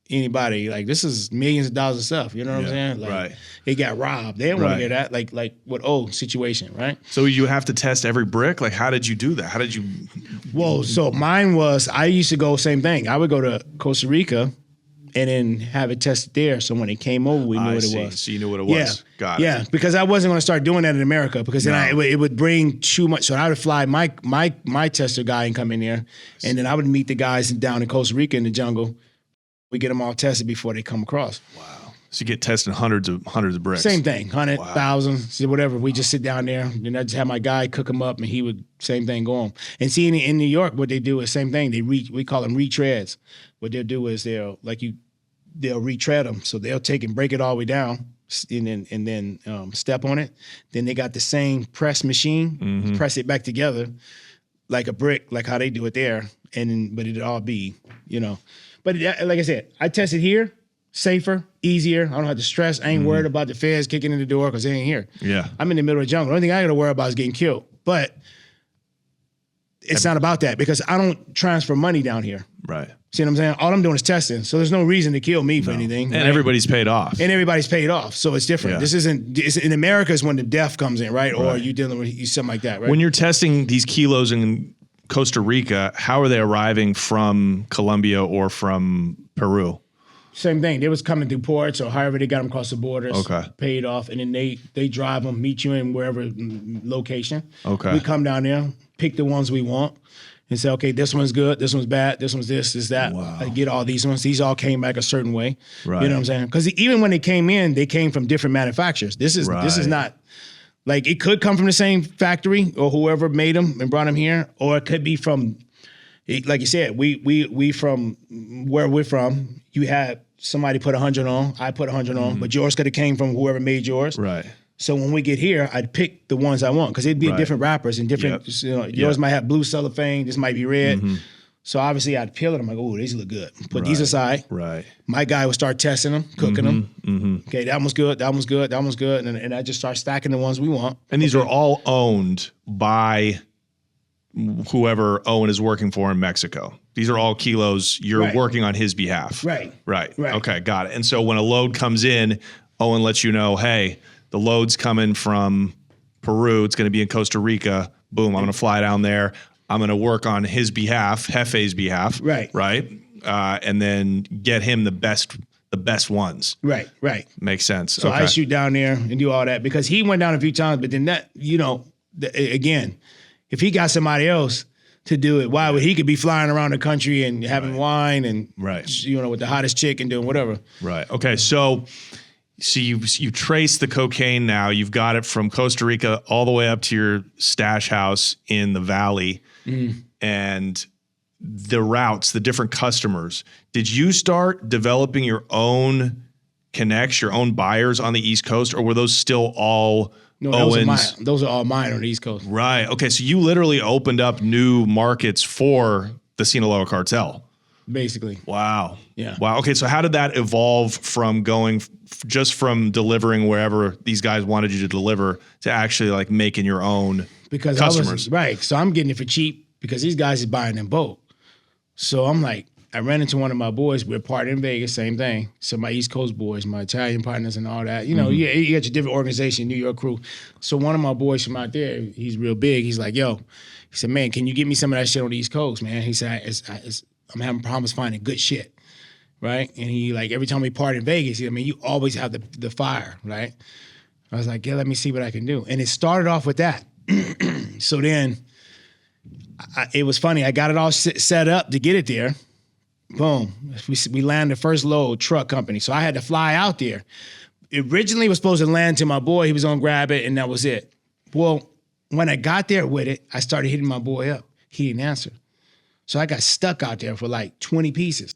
anybody? Like, this is millions of dollars of stuff. You know what I'm saying? Like, it got robbed. They don't want to hear that. Like what situation, right? So you have to test every brick? Like, how did you do that? How did you? Well, so mine was, I used to go same thing. I would go to Costa Rica and then have it tested there. So when it came over, we knew what it was. So you knew what it was. Yeah. Got it. Yeah, because I wasn't going to start doing that in America because then it would bring too much. So I would fly my tester guy and come in there, and then I would meet the guys down in Costa Rica in the jungle. We get them all tested before they come across. Wow. So you get tested hundreds of bricks. Same thing, 100,000, whatever. We just sit down there, and I just have my guy cook them up, and he would same thing go on. And see in New York, what they do is same thing. We call them retreads. What they'll do is they'll retread them. So they'll take and break it all the way down, and then step on it. Then they got the same press machine, press it back together like a brick, like how they do it there. But it'd all be, But like I said, I tested here, safer, easier. I don't have to stress. I ain't worried about the feds kicking in the door because they ain't here. Yeah. I'm in the middle of the jungle. The only thing I got to worry about is getting killed. But it's not about that because I don't transfer money down here. Right. See what I'm saying? All I'm doing is testing. So there's no reason to kill me for anything. And everybody's paid off. And everybody's paid off. So it's different. Yeah. This isn't, in America is when the death comes in, right? Or you dealing with something like that, right? When you're testing these kilos in Costa Rica, how are they arriving from Colombia or from Peru? Same thing. They was coming through ports or however they got them across the borders. Okay. Paid off, and then they drive them, meet you in wherever location. Okay. We come down there, pick the ones we want, and say, okay, this one's good, this one's bad, this one's this that. Wow. I get all these ones. These all came back a certain way. Right. You know what I'm saying? Because even when they came in, they came from different manufacturers. This is not like it could come from the same factory or whoever made them and brought them here, or it could be from. Like you said, we from where we're from, you had somebody put 100 on, I put 100 on, but yours could have came from whoever made yours. Right. So when we get here, I'd pick the ones I want because it'd be different wrappers and different, yours might have blue cellophane, this might be red. So obviously I'd peel it, I'm like, oh, these look good. Put these aside. Right. My guy would start testing them, cooking them. Okay, that one's good, that one's good, that one's good. And I just start stacking the ones we want. And these are all owned by whoever Owen is working for in Mexico. These are all kilos you're working on his behalf. Right. Okay, got it. And so when a load comes in, Owen lets you know, hey, the load's coming from Peru. It's going to be in Costa Rica. Boom, I'm going to fly down there. I'm going to work on his behalf, Jefe's behalf. Right. And then get him the best ones. Right. Makes sense. So I shoot down there and do all that because he went down a few times, but then that, again, if he got somebody else to do it, why would he could be flying around the country and having wine and with the hottest chick and doing whatever. Right. Okay. So you trace the cocaine now. You've got it from Costa Rica all the way up to your stash house in the valley, and the routes, the different customers. Did you start developing your own connects, your own buyers on the East Coast, or were those still all? No, those are all mine on the East Coast. Right. Okay. So you literally opened up new markets for the Sinaloa cartel. Basically. Wow. Yeah. Wow. Okay. So how did that evolve from going just from delivering wherever these guys wanted you to deliver to actually like making your own customers? So I'm getting it for cheap because these guys is buying in bulk. So I'm like, I ran into one of my boys. We're partnered in Vegas, same thing. So my East Coast boys, my Italian partners and all that. You got your different organization, New York crew. So one of my boys from out there, he's real big. He's like, yo, he said, man, can you get me some of that shit on the East Coast, man? He said, I'm having problems finding good shit, right? And he like, every time we party in Vegas, you always have the fire, right? I was like, yeah, let me see what I can do. And it started off with that. So then it was funny. I got it all set up to get it there. Boom. We landed the first load, truck company. So I had to fly out there. It originally was supposed to land to my boy. He was going to grab it, and that was it. Well, when I got there with it, I started hitting my boy up. He didn't answer. So I got stuck out there for like 20 pieces.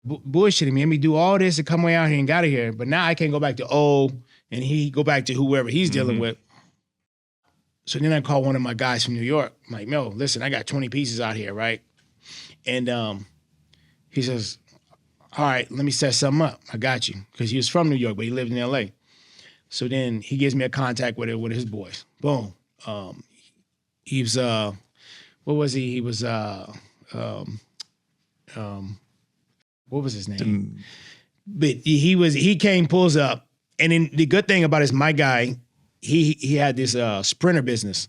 Bullshitting me. Let me do all this to come way out here and got it here. But now I can't go back to O, and he go back to whoever he's dealing with. So then I called one of my guys from New York. I'm like, no, listen, I got 20 pieces out here, right? And he says, all right, let me set something up. I got you. Because he was from New York, but he lived in LA. So then he gives me a contact with his boys. Boom. He was, what was he? He was, what was his name? But he came, pulls up. And then the good thing about it is my guy, he had this sprinter business.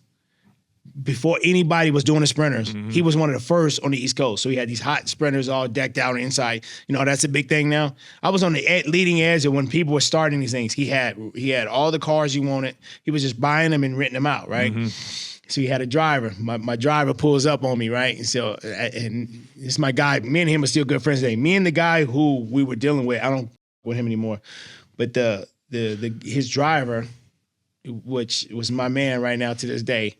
Before anybody was doing the sprinters, he was one of the first on the East Coast. So he had these hot sprinters all decked out inside. That's a big thing now. I was on the leading edge of when people were starting these things. He had all the cars he wanted. He was just buying them and renting them out, right? So he had a driver. My driver pulls up on me, right? And so, and it's my guy. Me and him are still good friends today. Me and the guy who we were dealing with, I don't with him anymore, but his driver, which was my man right now to this day.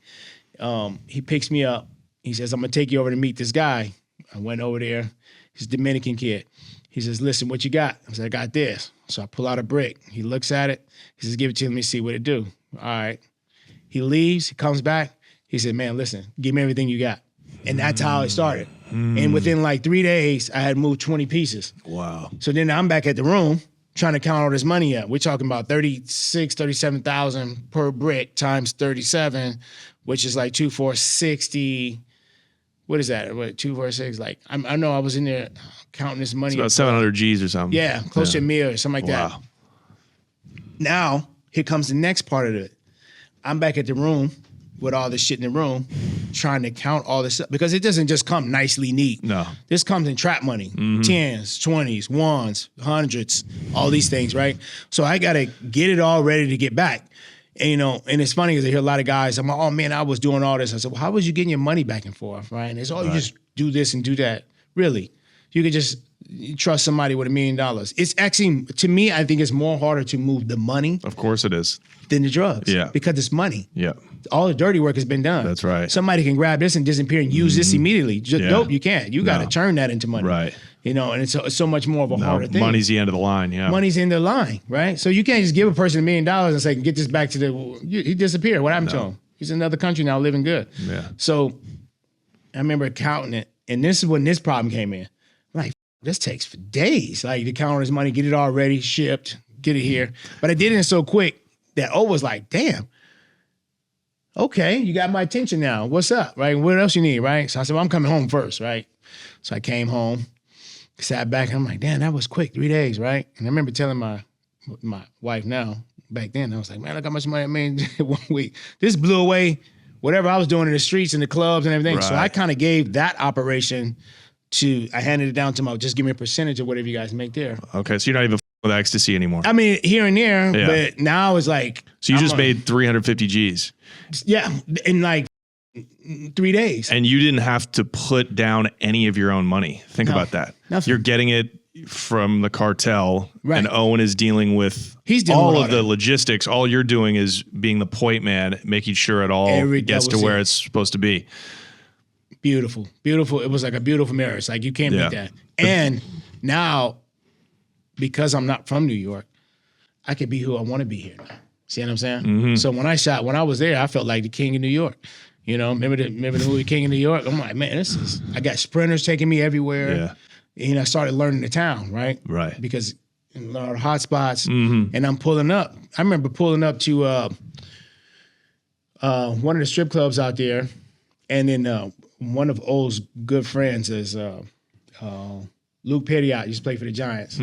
He picks me up. He says, I'm going to take you over to meet this guy. I went over there. He's a Dominican kid. He says, listen, what you got? I said, I got this. So I pull out a brick. He looks at it. He says, give it to me. Let me see what it do. All right. He leaves. He comes back. He said, man, listen, give me everything you got. And that's how it started. And within like 3 days, I had moved 20 pieces. Wow. So then I'm back at the room trying to count all this money up. We're talking about 37,000 per brick times 37, which is like 2,460. What is that? What 2,460? Like I know I was in there counting this money. It's about 700 G's or something. Yeah, close to a meal or something like that. Now here comes the next part of it. I'm back at the room with all this shit in the room, trying to count all this stuff because it doesn't just come nicely neat. No. This comes in trap money, 10s, 20s, 1s, 100s, all these things, right? So I got to get it all ready to get back. And, you know, and it's funny because I hear a lot of guys, I'm like, oh man, I was doing all this. I said, well, how was you getting your money back and forth, right? And it's, you just do this and do that. Really? You could just trust somebody with $1 million. It's actually, to me, I think it's more harder to move the money. Of course it is. Than the drugs. Yeah. Because it's money. Yeah. All the dirty work has been done. That's right. Somebody can grab this and disappear and use this immediately. Nope, you can't. You got to turn that into money. Right. You know, and it's so much more of a harder thing. Money's the end of the line, yeah. Money's in the line, right? So you can't just give a person $1 million and say, get this back to he disappeared. What happened to him? He's in another country now living good. Yeah. So I remember counting it, and this is when this problem came in. Like, this takes for days. Like, to count all his money, get it all ready, shipped, get it here. But I did it so quick that O was like, damn, okay, you got my attention now. What's up, right? What else you need, right? So I said, well, I'm coming home first, right? So I came home, sat back, and I'm like, damn, that was quick, 3 days, right? And I remember telling my wife now, back then, I was like, man, look how much money I made in 1 week. This blew away whatever I was doing in the streets and the clubs and everything. Right. So I kind of gave that operation I handed it down to just give me a percentage of whatever you guys make there. Okay, so you're not even with Ecstasy anymore. I mean, here and there, but now it's like. So you just made 350 G's. Yeah, in like 3 days. And you didn't have to put down any of your own money. Think about that. Nothing. You're getting it from the cartel, right. And Owen is dealing with all of the logistics. All you're doing is being the point man, making sure it all gets to where it's supposed to be. Beautiful, beautiful. It was like a beautiful marriage. Like, you can't beat that. And now, because I'm not from New York, I can be who I want to be here now. See what I'm saying? Mm-hmm. So when I was there, I felt like the king of New York. You know, remember the movie King of New York? I'm like, man, I got sprinters taking me everywhere. Yeah. And I started learning the town, right? Right. Because in a lot of hot spots, and I'm pulling up. I remember pulling up to one of the strip clubs out there, and then one of O's good friends is Luke Perriott, used to play for the Giants.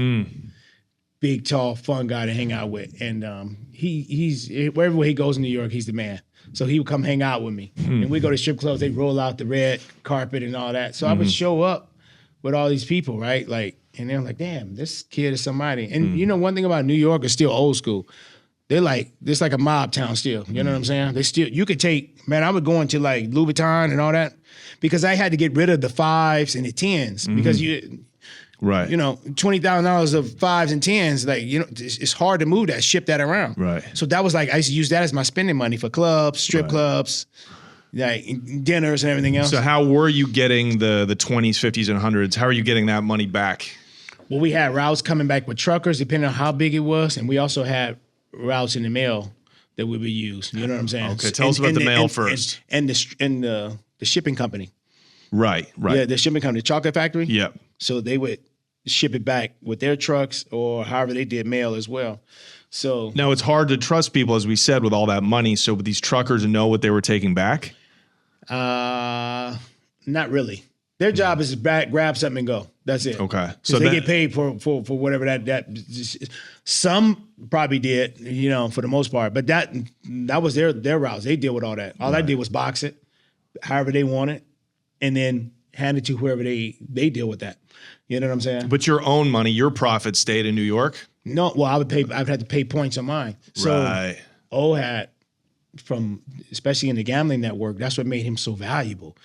Big, tall, fun guy to hang out with. And he's wherever he goes in New York, he's the man. So he would come hang out with me. And we go to strip clubs, they roll out the red carpet and all that. So I would show up with all these people, right? Like, and they're like, damn, this kid is somebody. And you know, one thing about New York is still old school. They're like, it's like a mob town still. You know what I'm saying? They still, you could take, man, I would go into like Louis Vuitton and all that because I had to get rid of the 5s and the 10s because right. You know, $20,000 of 5s and 10s, like, you know, it's hard to move that, ship that around. Right. So that was like, I used to use that as my spending money for clubs, strip clubs, like dinners and everything else. So how were you getting the 20s, 50s, and 100s? How are you getting that money back? Well, we had routes coming back with truckers, depending on how big it was, and we also had routes in the mail that we would use. You know what I'm saying? Okay, tell us about the mail first. And the shipping company. Right. Yeah, the shipping company, the chocolate factory. Yep. So they would ship it back with their trucks or however they did mail as well. So now it's hard to trust people, as we said, with all that money. So would these truckers know what they were taking back? Not really. Their job is to grab something and go. That's it. Okay. So they get paid for whatever that some probably did, you know, for the most part. But that was their routes. They deal with all that. All I did was box it, however they want it, and then hand it to whoever they deal with that. You know what I'm saying? But your own money, your profit stayed in New York? No, well, I'd have to pay points on mine. So O had, especially in the gambling network, that's what made him so valuable,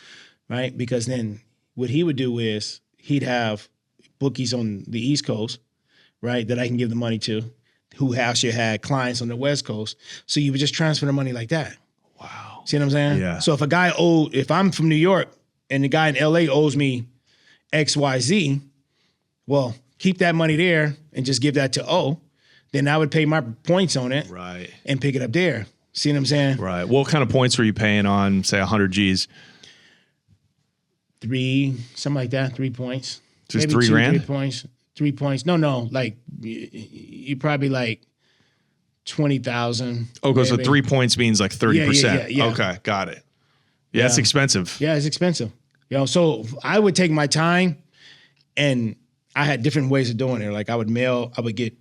right? Because then what he would do is he'd have bookies on the East Coast, right, that I can give the money to, who actually had clients on the West Coast. So you would just transfer the money like that. Wow. See what I'm saying? Yeah. So if I'm from New York and the guy in LA owes me XYZ, well, keep that money there and just give that to O. Then I would pay my points on it and pick it up there. See what I'm saying? Right. What kind of points were you paying on, say, 100 G's? 3, something like that, 3 points. Just maybe 3 grand? 3 points. 3 points. No, like you probably like 20,000. Okay, so 3 points means like 30%. Yeah. Okay, got it. Yeah, it's expensive. Yeah, it's expensive. You know, so I would take my time, and I had different ways of doing it. Like I would get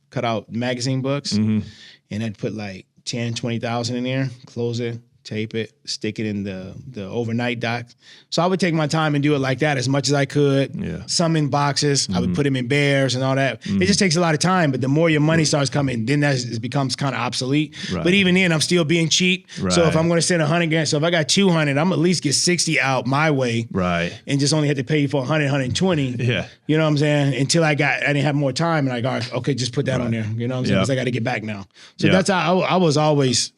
cut out magazine books, and I'd put like 10, 20,000 in there, close it, tape it, stick it in the overnight dock. So I would take my time and do it like that as much as I could. Yeah. Some in boxes. I would put them in bears and all that. It just takes a lot of time, but the more your money starts coming, then it becomes kind of obsolete. Right. But even then, I'm still being cheap. Right. So if I'm going to send 100 grand, so if I got 200, I'm at least get 60 out my way. Right. And just only had to pay for 100, 120. Yeah. You know what I'm saying? Until I didn't have more time, and I go, okay, just put that on there. You know what I'm saying? Because I got to get back now. So that's how I was always,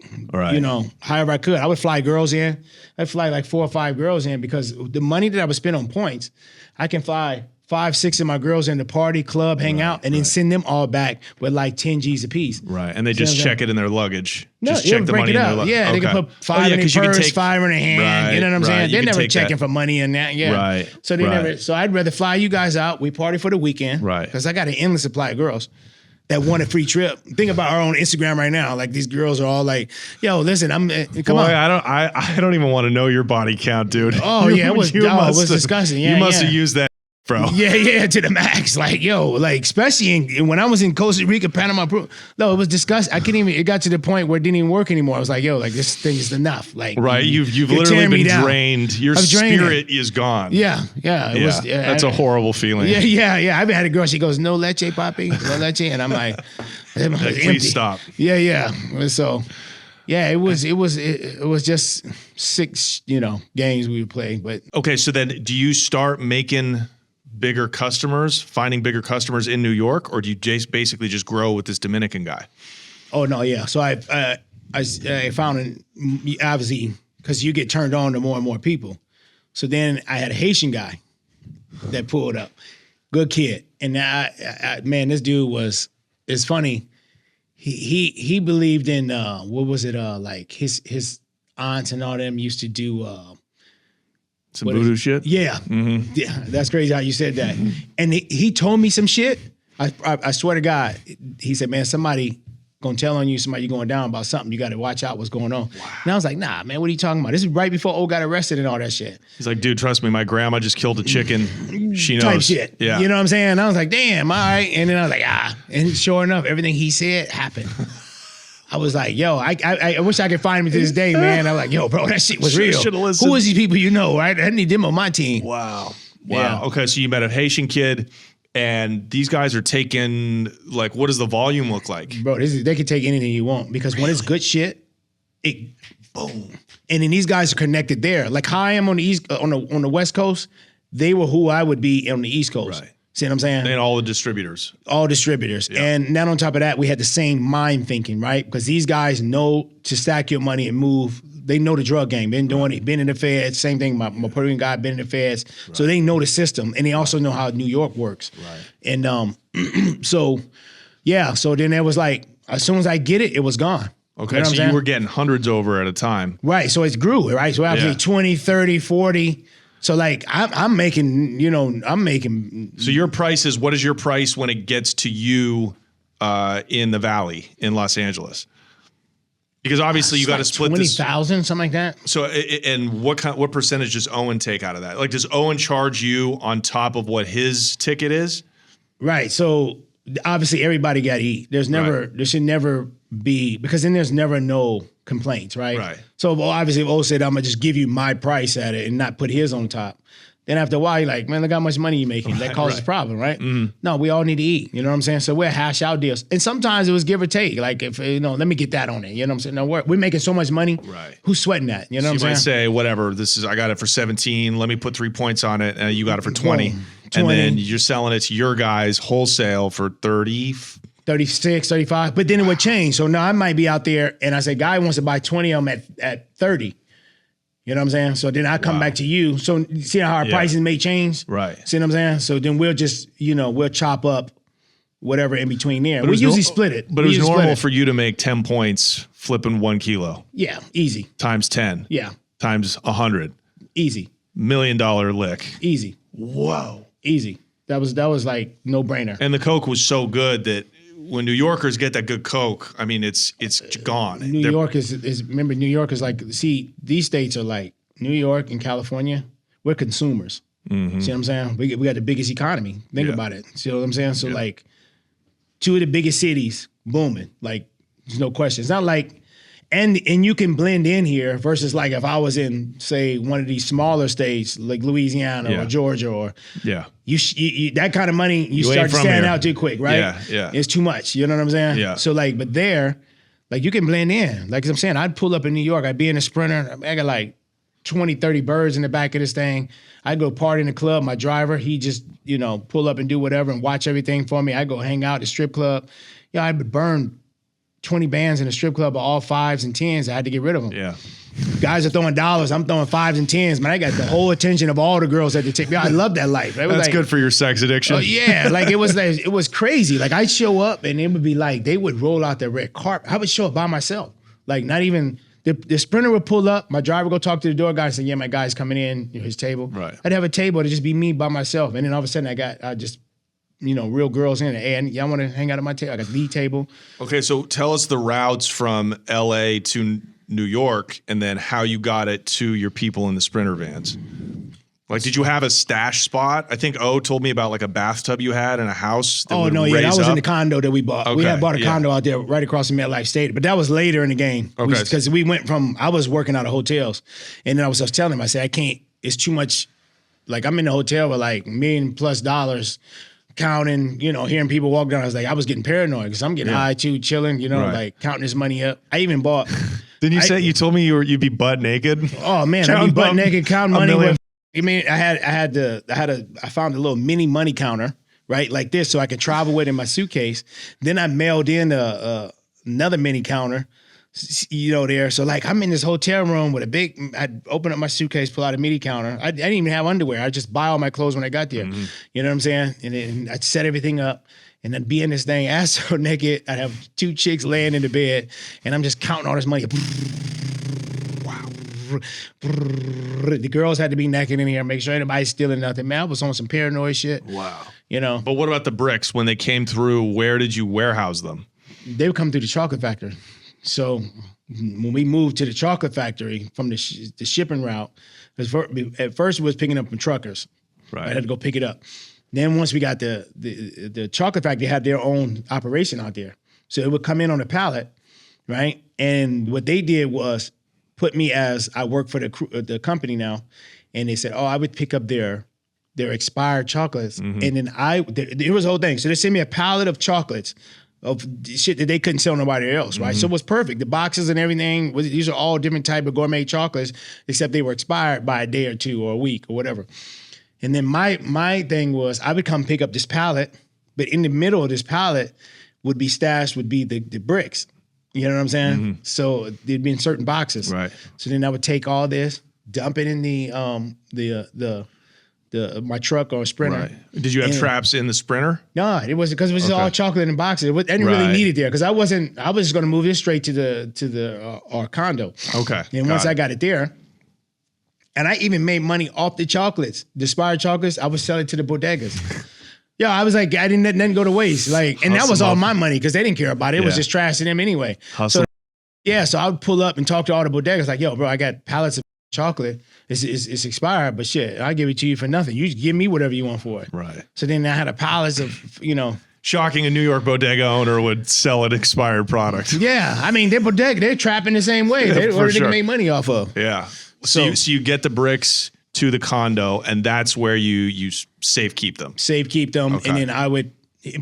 you know, however I could. I would fly girls in. I'd fly like 4 or 5 girls in because the money that I would spend on points, I can fly 5, 6 of my girls in the party, club, hang out, and then send them all back with like 10 G's a piece. Right. And they just check it in their luggage. No, just check the money in their luggage. Yeah, they can put 5 in their purse, 5 in their hand. Right, you know what I'm saying? They're never checking that. for money in that. Yeah. Right. So they never. So I'd rather fly you guys out. We party for the weekend. Right. Because I got an endless supply of girls that want a free trip. Think about our own Instagram right now. Like these girls are all like, "Yo, listen, come on." I don't even want to know your body count, dude. Oh yeah, it was disgusting. Yeah, you must have used that, bro. Yeah, to the max. Like, yo, like especially when I was in Costa Rica, Panama, Peru. No, it was disgusting. I couldn't even. It got to the point where it didn't even work anymore. I was like, yo, like this thing is enough. Like, right, you've literally been drained. Your spirit is gone. Yeah. It was. Yeah, that's a horrible feeling. Yeah. I've had a girl. She goes, "No leche, papi, no leche," and I'm like, please stop. Yeah. So. Yeah, it was just 6, games we would play. But okay, so then do you start making bigger customers, finding bigger customers in New York, or do you basically just grow with this Dominican guy? Oh no, yeah. So I found obviously because you get turned on to more and more people. So then I had a Haitian guy that pulled up, good kid, and man, this dude it's funny. He believed in what was it like his aunts and all them used to do some voodoo shit. Yeah, that's crazy how you said that. And he told me some shit. I swear to God, he said, "Man, somebody gonna tell on you. Somebody going down about something. You got to watch out what's going on." Wow. And I was like, "Nah, man, what are you talking about? This is right before O got arrested and all that shit." He's like, "Dude, trust me, my grandma just killed a chicken. She knows." Type shit. Yeah. You know what I'm saying? I was like, "Damn, all right." And then I was like, And sure enough, everything he said happened. I was like, "Yo, I wish I could find him to this day, man." I was like, "Yo, bro, that shit was real. Who is these people you know, right? I need them on my team." Wow. Yeah. Okay, so you met a Haitian kid. And these guys are taking, like, what does the volume look like? Bro, they can take anything you want because when it's good shit, it boom. And then these guys are connected there. Like how I am on the East, on the West Coast, they were who I would be on the East Coast. Right. See what I'm saying? And all the distributors. All distributors. Yeah. And not on top of that, we had the same mind thinking, right? Because these guys know to stack your money and move. They know the drug game. Been doing it. Been in the feds. Same thing. My Peruvian guy been in the feds. Right. So they know the system, and they also know how New York works. Right. And so then it was like, as soon as I get it, it was gone. Okay, you know so you were getting hundreds over at a time. Right. So it grew. Right. So obviously 20, 30, 40. So like I'm making. So your price is, what is your price when it gets to you in the Valley in Los Angeles? Because obviously you got to split 20,000, something like that. So and what percentage does Owen take out of that? Like, does Owen charge you on top of what his ticket is? Right. So obviously everybody got to eat. There should never be, because then there's never no complaints, right? Right. So obviously if O said, "I'm gonna just give you my price at it and not put his on top," then after a while you're like, "Man, look how much money you're making." That causes a problem, right? Mm-hmm. No, we all need to eat. You know what I'm saying? So we'll hash out deals. And sometimes it was give or take. Like if, let me get that on it. You know what I'm saying? No, we're making so much money. Right. Who's sweating that? You know what I'm saying? You might say, whatever, I got it for 17. Let me put 3 points on it. And you got it for 20. Boom, 20. And then you're selling it to your guys wholesale for 30. 36, 35. But then it would change. So now I might be out there and I say, guy wants to buy 20 of them at 30. You know what I'm saying? So then I come back to you. So see how our prices may change? Right. See what I'm saying? So then we'll just, we'll chop up whatever in between there. We usually split it. But it was normal for you to make 10 points flipping 1 kilo. Yeah, easy. Times 10. Yeah. Times 100. Easy. $1 million lick. Easy. Whoa. Easy. That was like no brainer. And the Coke was so good that when New Yorkers get that good Coke, I mean, it's gone. New York is remember, New York is like, see, these states are like New York and California, we're consumers. Mm-hmm. See what I'm saying? We got the biggest economy. Think about it. See what I'm saying? So like 2 of the biggest cities booming. Like there's no question. It's not like And you can blend in here versus like if I was in, say, one of these smaller states like Louisiana or Georgia or you that kind of money, you start to stand out too quick, right? Yeah. It's too much. You know what I'm saying? Yeah. So like, but there, like you can blend in. Like I'm saying, I'd pull up in New York, I'd be in a Sprinter, I got like 20, 30 birds in the back of this thing. I'd go party in the club. My driver, he just, pull up and do whatever and watch everything for me. I'd go hang out at the strip club. Yeah, I would burn 20 bands in a strip club, all 5s and 10s. I had to get rid of them. Yeah. Guys are throwing dollars. I'm throwing 5s and 10s. Man, I got the whole attention of all the girls at the table. Yeah, I love that life. That's good for your sex addiction. Oh, yeah. Like it was crazy. Like I'd show up and it would be like, they would roll out the red carpet. I would show up by myself. Like not even, the Sprinter would pull up. My driver would go talk to the door guy and say, yeah, my guy's coming in, his table. Right. I'd have a table to just be me by myself. And then all of a sudden I just real girls in it. And y'all want to hang out at my table? I got the table. Okay, so tell us the routes from LA to New York and then how you got it to your people in the Sprinter vans. Like, did you have a stash spot? I think O told me about like a bathtub you had in a house. That that was in the condo that we bought. Okay, we had bought a condo out there right across from MetLife Stadium, but that was later in the game. Okay. Because we went from, I was working out of hotels, and then I was telling him, I said, I can't, it's too much. Like, I'm in the hotel with like $1 million+ counting, hearing people walk down. I was getting paranoid because I'm getting high too, chilling, like counting this money up. I even bought. Didn't you say, you told me you'd be butt naked? Oh man, I'd be butt naked counting money. I found a little mini money counter, right? Like this, so I could travel with in my suitcase. Then I mailed in another mini counter, there. So like I'm in this hotel room with I'd open up my suitcase, pull out a mini counter. I didn't even have underwear. I'd just buy all my clothes when I got there. Mm-hmm. You know what I'm saying? And then I'd set everything up and then be in this thing, ass so naked. I'd have 2 chicks laying in the bed and I'm just counting all this money. Wow. The girls had to be naked in here, make sure anybody's stealing nothing. Man, I was on some paranoid shit. Wow. But what about the bricks? When they came through, where did you warehouse them? They would come through the chocolate factory. So when we moved to the chocolate factory from the shipping route, at first it was picking up from truckers. Right. I had to go pick it up. Then once we got the chocolate factory had their own operation out there. So it would come in on a pallet, right? And what they did was put me as I work for the company now, and they said, I would pick up their expired chocolates, and then it was a whole thing. So they sent me a pallet of chocolates of shit that they couldn't sell nobody else, right? So it was perfect. The boxes and everything, these are all different type of gourmet chocolates, except they were expired by a day or two or a week or whatever. And then my thing was I would come pick up this pallet, but in the middle of this pallet would be the bricks. You know what I'm saying? Mm-hmm. So they'd be in certain boxes. Right. So then I would take all this, dump it in my truck or Sprinter. Right. Did you have traps in the Sprinter? No, it wasn't, because it was all chocolate in boxes. I didn't really need it there because I was just going to move this straight to our condo. Okay. And once I got it there, and I even made money off the chocolates, the expired chocolates, I would sell it to the bodegas. Yeah, I was like, I didn't let nothing go to waste. Like, and that was all my money because they didn't care about it. It was just trash to them anyway. Hustle. So I would pull up and talk to all the bodegas like, yo, bro, I got pallets of chocolate. It's expired, but shit, I'll give it to you for nothing. You give me whatever you want for it. Right. So then I had a pallets of, Shocking, a New York bodega owner would sell an expired product. Yeah, I mean, they're trapping the same way. They can make money off of. Yeah. So you get the bricks to the condo, and that's where you safe keep them. Okay. And then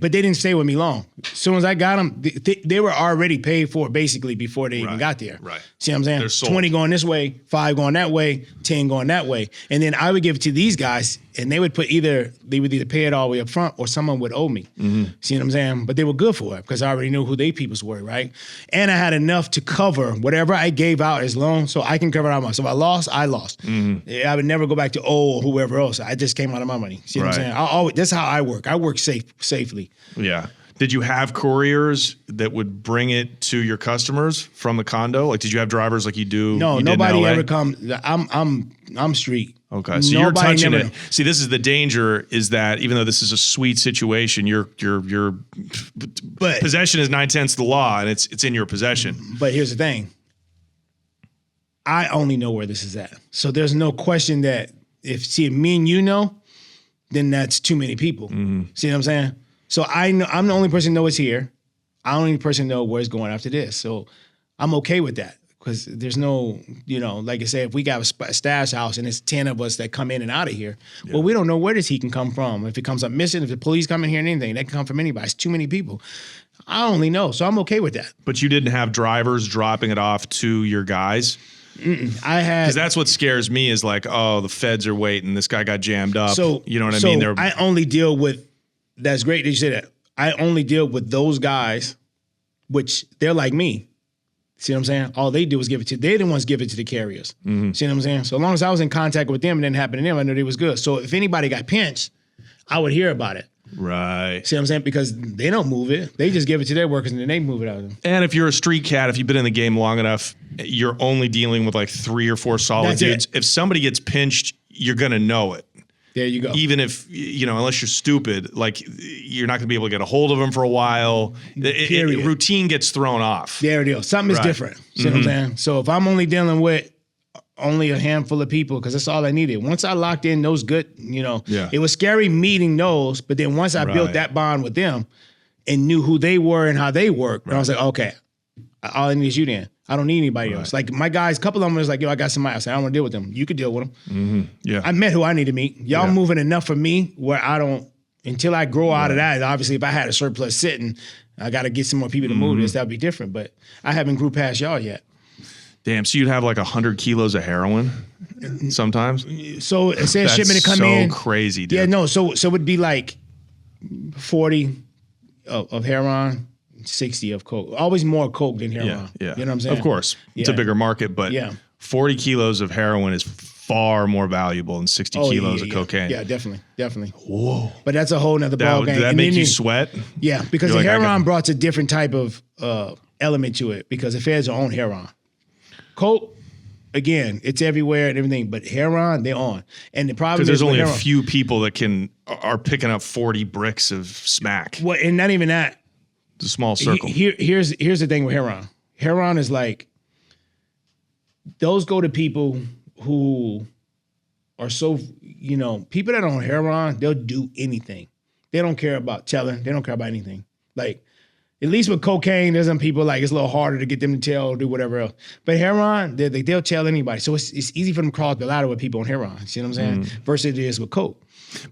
but they didn't stay with me long. As soon as I got them, they were already paid for basically before they even got there. Right. See what I'm saying? They're sold. 20 going this way, 5 going that way, 10 going that way. And then I would give it to these guys, and they would pay it all the way up front, or someone would owe me. Mm-hmm. See what I'm saying? But they were good for it because I already knew who they peoples were, right? And I had enough to cover whatever I gave out as loan, so I can cover it out myself. If I lost. Mm-hmm. I would never go back to or whoever else. I just came out of my money. See what I'm saying? That's how I work. I work safely. Yeah. Did you have couriers that would bring it to your customers from the condo? Like, did you have drivers like you do? No, nobody ever come. I'm street. Okay, so you're touching it. See, this is the danger: is that even though this is a sweet situation, your possession is 9/10 the law, and it's in your possession. But here's the thing: I only know where this is at, so there's no question that if me and you know, then that's too many people. Mm-hmm. See what I'm saying? So I know I'm the only person who knows it's here. I'm the only person who knows where it's going after this. So I'm okay with that. because there's no, like I said, if we got a stash house and it's 10 of us that come in and out of here, well, we don't know where this heat can come from. If it comes up missing, if the police come in here and anything, that can come from anybody. It's too many people. I only know, so I'm okay with that. But you didn't have drivers dropping it off to your guys? I had, because that's what scares me is like, oh, the feds are waiting. This guy got jammed up. So you know what I mean? I only deal with. That's great that you say that. I only deal with those guys, which they're like me. See what I'm saying? All they do is give it to. They're the ones give it to the carriers. See what I'm saying? So as long as I was in contact with them and it didn't happen to them, I knew they was good. So if anybody got pinched, I would hear about it. Right. See what I'm saying? Because they don't move it. They just give it to their workers and then they move it out of them. And if you're a street cat, if you've been in the game long enough, you're only dealing with like 3 or 4 solid That's dudes. it. If somebody gets pinched, you're going to know it. There you go. Even if, unless you're stupid, like you're not going to be able to get a hold of them for a while. Routine gets thrown off. There it is. Something is different. See what I'm saying? So if I'm only dealing with only a handful of people, because that's all I needed. Once I locked in those good, it was scary meeting those, but then once I built that bond with them and knew who they were and how they worked, I was like, okay, all I need is you then. I don't need anybody else. Like my guys, a couple of them was like, yo, I got somebody else. I don't want to deal with them. You could deal with them. Yeah. I met who I need to meet. Y'all moving enough for me where I don't, until I grow out of that, obviously if I had a surplus sitting, I got to get some more people to move this. That'd be different. But I haven't grew past y'all yet. Damn, so you'd have like 100 kilos of heroin sometimes? So it says shipment to come so in. So crazy, dude. Yeah, no, so it'd be like 40 of heroin, 60 of coke. Always more coke than heroin. Yeah. You know what I'm saying? Of course. It's a bigger market, but 40 kilos of heroin is far more valuable than 60 kilos of cocaine. Yeah, definitely. Whoa. But that's a whole nother ball game. Did that make you sweat? Yeah, because the heroin brought a different type of element to it because the feds are on heroin. Coke, again, it's everywhere and everything, but heroin, they're on. And the problem is because there's only heroin, a few people that are picking up 40 bricks of smack. Well, and not even that. It's a small circle. Here's the thing with heroin. Heroin is like, those go to people who are so, people that are on heroin, they'll do anything. They don't care about telling. They don't care about anything. Like, at least with cocaine, there's some people like it's a little harder to get them to tell or do whatever else. But heroin, they'll tell anybody. So it's easy for them to crawl up the ladder with people on heroin. See what I'm saying? Versus it is with coke.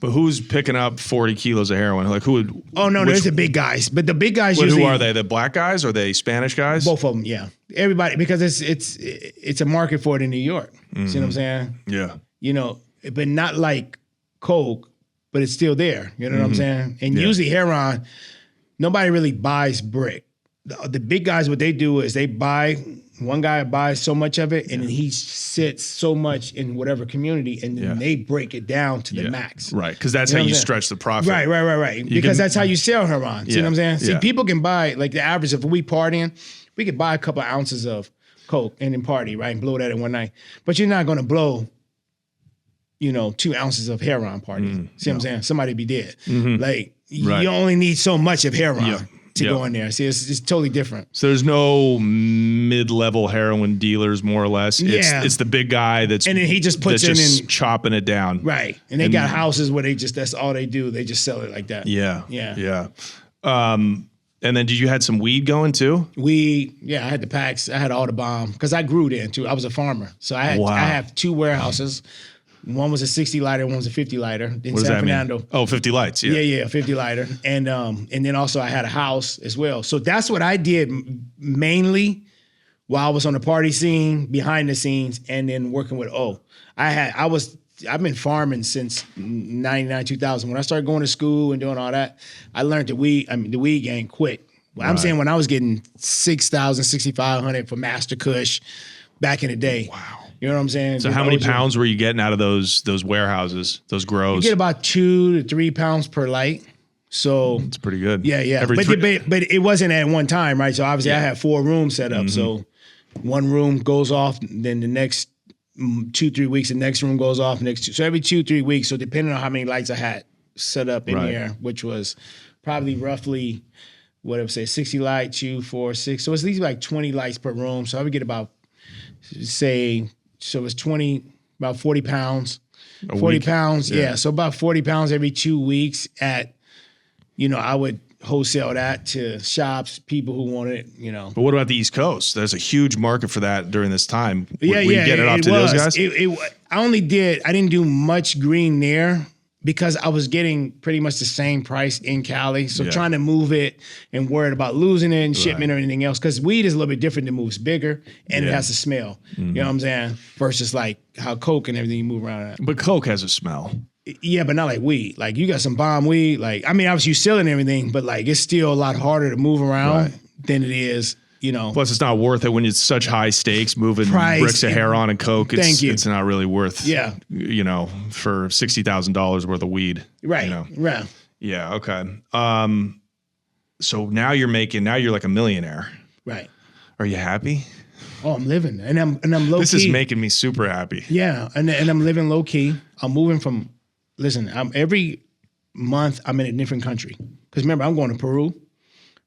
But who's picking up 40 kilos of heroin? Like who would? Oh no, there's the big guys. But the big guys usually. Who are they? The black guys or they Spanish guys? Both of them, yeah. Everybody, because it's a market for it in New York. See what I'm saying? Yeah. But not like coke, but it's still there. You know what I'm saying? And usually heroin. Nobody really buys brick. The big guys, what they do is one guy buys so much of it and then he sits so much in whatever community and then they break it down to the max. Right, because that's how you stretch the profit. Right. Because that's how you sell heroin. See what I'm saying? See, people can buy, like the average, if we partying, we could buy a couple of ounces of coke and then party, right, and blow that in one night. But you're not going to blow 2 ounces of heroin party. See what I'm saying? Somebody be dead. Like, you only need so much of heroin to go in there. See, it's totally different. So there's no mid-level heroin dealers, more or less. It's the big guy and then he just puts it in chopping it down. Right. And they got houses where that's all they do. They just sell it like that. Yeah. And then did you had some weed going too? Weed, I had the packs. I had all the bomb because I grew then too. I was a farmer. So I have 2 warehouses. One was a 60 lighter, one was a 50 lighter in San Fernando. Oh, 50 lights, yeah. Yeah, 50 lighter. And then also I had a house as well. So that's what I did mainly while I was on the party scene, behind the scenes, and then working with I've been farming since 99, 2000. When I started going to school and doing all that, I learned the weed game quick. Well, I'm saying when I was getting 6,000, 6,500 for Master Kush back in the day. Wow. You know what I'm saying? So how many pounds were you getting out of those warehouses, those grows? You get about 2 to 3 pounds per light. So it's pretty good. Yeah. But it wasn't at one time, right? So obviously I had 4 rooms set up. So one room goes off, then the next 2-3 weeks, the next room goes off, so every 2-3 weeks. So depending on how many lights I had set up in here, which was probably roughly, 60 lights, 2, 4, 6. So it's at least like 20 lights per room. So I would get about, so it's about 40 pounds. 40 pounds, So about 40 pounds every 2 weeks I would wholesale that to shops, people who wanted it, you know. But what about the East Coast? There's a huge market for that during this time. Yeah, Would you get it off to those guys? I didn't do much green there because I was getting pretty much the same price in Cali. So trying to move it and worried about losing it and shipment or anything else. Because weed is a little bit different than moves bigger and it has a smell. You know what I'm saying? Versus like how Coke and everything you move around at. But Coke has a smell. Yeah, but not like weed. Like you got some bomb weed. Like, I mean, obviously you selling everything, but like it's still a lot harder to move around than it is, you know. Plus, it's not worth it when it's such high stakes moving bricks of heroin and Coke. It's not really worth, you know, for $60,000 worth of weed. Right. You know? Right. Yeah. Okay. So now you're like a millionaire. Right. Are you happy? Oh, I'm living, and I'm low key. This is making me super happy. Yeah, and I'm living low key. I'm moving from. Listen, every month I'm in a different country. Because remember, I'm going to Peru,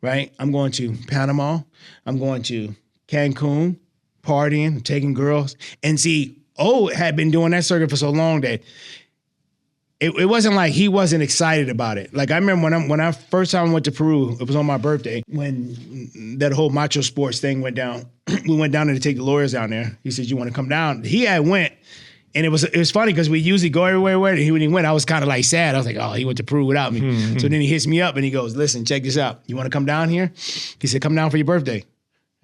right? I'm going to Panama. I'm going to Cancun, partying, taking girls. And see, had been doing that circuit for so long that it wasn't like he wasn't excited about it. Like I remember when I first time went to Peru, it was on my birthday, when that whole macho sports thing went down. We went down there to take the lawyers down there. He said, "You want to come down?" He had went. And it was funny because we usually go everywhere. And when he went, I was kind of like sad. I was like, oh, he went to Peru without me. Mm-hmm. So then he hits me up and he goes, "Listen, check this out. You want to come down here?" He said, "Come down for your birthday."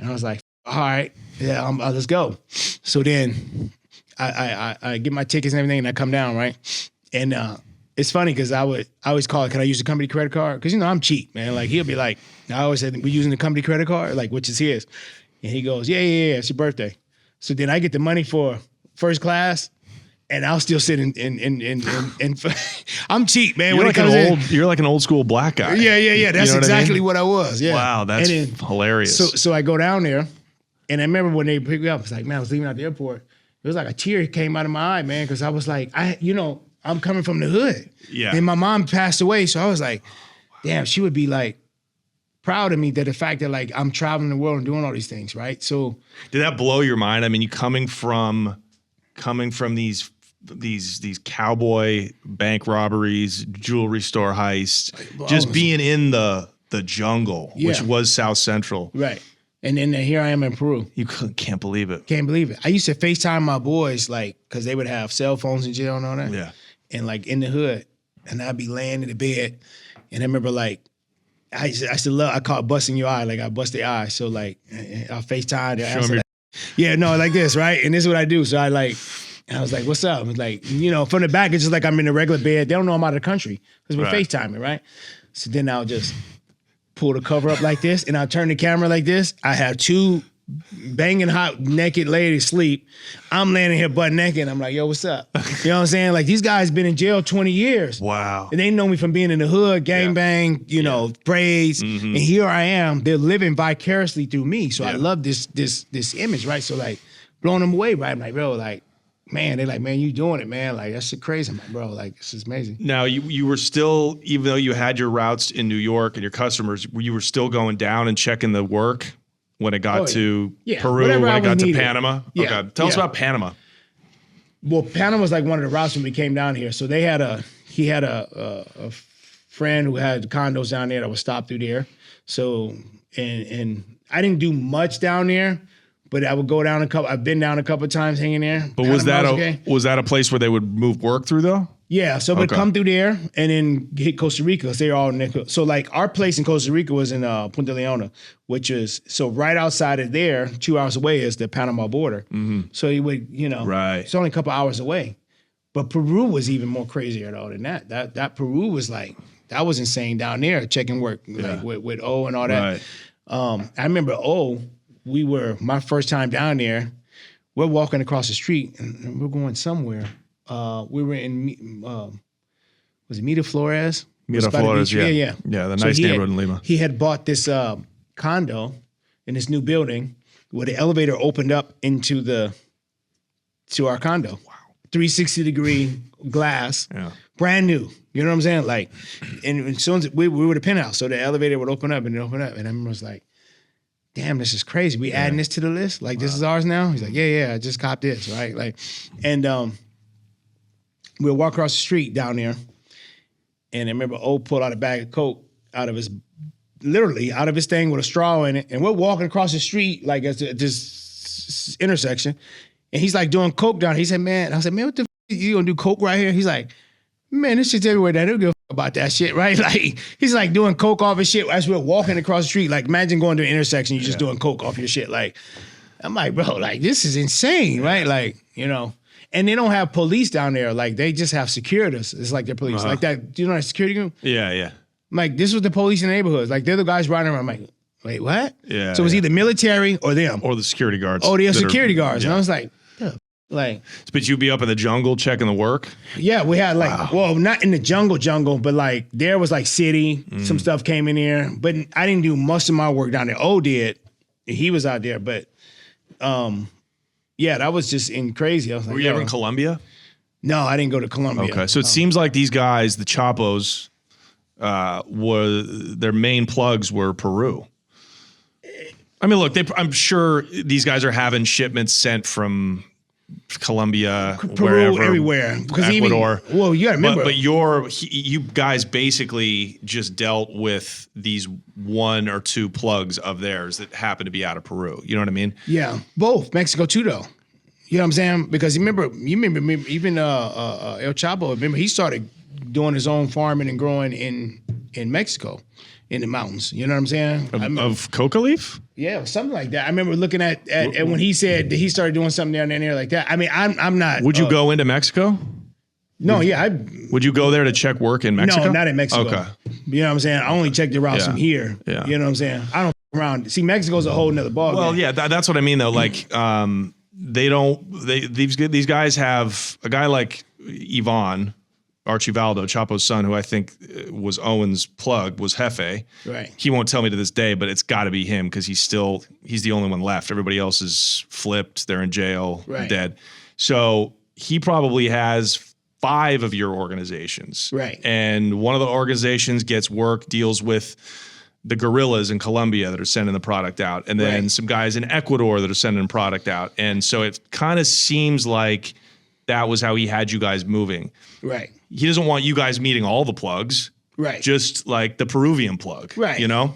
And I was like, all right, yeah, let's go. So then I get my tickets and everything and I come down, right? And it's funny because I always call it, "Can I use the company credit card?" Because, you know, I'm cheap, man. Like he'll be like, I always said, "We're using the company credit card," like, which is his. And he goes, yeah, it's your birthday. So then I get the money for first class. And I'll still sit in I'm cheap, man. You're like an old school black guy. Yeah. That's exactly what I was. Yeah. Wow, that's hilarious. So I go down there, and I remember when they picked me up, it's like, man, I was leaving out the airport. It was like a tear came out of my eye, man, because I was like, I'm coming from the hood. Yeah. And my mom passed away, so I was like, damn, she would be like proud of me that the fact that like I'm traveling the world and doing all these things, right? So did that blow your mind? I mean, you coming from these cowboy bank robberies, jewelry store heists, just being in the jungle, which was South Central. Right. And then here I am in Peru. You can't believe it. Can't believe it. I used to FaceTime my boys, like, because they would have cell phones in jail and all that. Yeah. And like in the hood. And I'd be laying in the bed. And I remember like, I call it busting your eye. Like I bust the eye. So like, I'll FaceTime. Show me. Yeah, no, like this, right? And this is what I do. So I was like, "What's up?" It's like, you know, from the back, it's just like I'm in a regular bed. They don't know I'm out of the country because we're FaceTiming, right? So then I'll just pull the cover up like this, and I'll turn the camera like this. I have two banging hot naked ladies sleep. I'm laying in here butt naked, and I'm like, "Yo, what's up?" You know what I'm saying? Like these guys been in jail 20 years. Wow. And they know me from being in the hood, gangbang, you know, braids, and here I am. They're living vicariously through me. So I love this image, right? So like blowing them away, right? I'm like, bro, like. Man, they're like, "Man, you doing it, man. Like, that shit crazy." I'm like, "Bro, like, this is amazing." Now, you were still, even though you had your routes in New York and your customers, you were still going down and checking the work when it got to Peru, when it got to Panama? Yeah. Okay, tell us about Panama. Well, Panama was like one of the routes when we came down here. So he had a friend who had condos down there that would stop through there. So, and I didn't do much down there. But I would go down I've been down a couple of times hanging there. But was that a place where they would move work through though? Yeah, so we'd come through there and then hit Costa Rica because they're all so like our place in Costa Rica was in Punta Leona, which is so right outside of there, 2 hours away is the Panama border. Mm-hmm. So you would, you know, it's only a couple hours away. But Peru was even more crazier though than that. That Peru was like, that was insane down there checking work like with O and all that. Right. I remember my first time down there, we're walking across the street and we're going somewhere. We were in, was it Miraflores? Miraflores, yeah. Yeah, the nice neighborhood in Lima. He had bought this condo in this new building where the elevator opened up to our condo. Wow. 360-degree glass, brand new. You know what I'm saying? Like, and as soon as we were the penthouse, so the elevator would open up. And I remember I was like, damn, this is crazy. We adding this to the list? Like, this is ours now? He's like, yeah, I just copped this, right? Like, and we'll walk across the street down there, and I remember pulled out a bag of Coke out of his thing with a straw in it, and we're walking across the street like at this intersection, and he's like doing coke down. He said, "Man," I said, "Man, what the you gonna do coke right here?" He's like, "Man, this shit's everywhere. They don't give a about that shit, right?" Like he's like doing coke off his shit as we're walking across the street. Like imagine going to an intersection, you're just doing coke off your shit. Like I'm like, bro, like this is insane, right? Like and they don't have police down there. Like they just have securities. It's like their police, like that. Do you know that security group? Yeah. I'm like this was the police in the neighborhoods. Like they're the guys riding around. I'm like, wait, what? Yeah. So it's either military or them or the security guards. Oh, they're security guards, and I was like. Like, but you'd be up in the jungle checking the work? Yeah, we had like, well, not in the jungle, but like there was like city, some stuff came in there, but I didn't do most of my work down there. O did, he was out there, but yeah, that was just crazy. I was like, were you ever in Colombia? No, I didn't go to Colombia. Okay, so it seems like these guys, the Chapos, their main plugs were Peru. I mean, look, I'm sure these guys are having shipments sent from Colombia, Peru, wherever, everywhere. Because Ecuador. Well, you gotta remember. But you guys basically just dealt with these one or two plugs of theirs that happen to be out of Peru. You know what I mean? Yeah, both. Mexico too, though. You know what I'm saying? Because you remember even El Chapo. Remember he started doing his own farming and growing in Mexico, in the mountains. You know what I'm saying? Of coca leaf? Yeah, something like that. I remember looking at when he said that he started doing something down there like that. I mean, I'm not. Would you go into Mexico? No, would you go there to check work in Mexico? No, not in Mexico. Okay. You know what I'm saying? I only check the routes from here. Yeah. You know what I'm saying? I don't around. See, Mexico's a whole nother ballgame. Well, yeah, that's what I mean though. Like, these guys have a guy like Ivan Archivaldo, Chapo's son, who I think was Owen's plug, was Jefe. Right. He won't tell me to this day, but it's got to be him because he's the only one left. Everybody else is flipped. They're in jail, dead. So he probably has 5 of your organizations. Right. And one of the organizations gets work, deals with the guerrillas in Colombia that are sending the product out. And then some guys in Ecuador that are sending product out. And so it kind of seems like that was how he had you guys moving. Right. He doesn't want you guys meeting all the plugs. Right. Just like the Peruvian plug. Right. You know?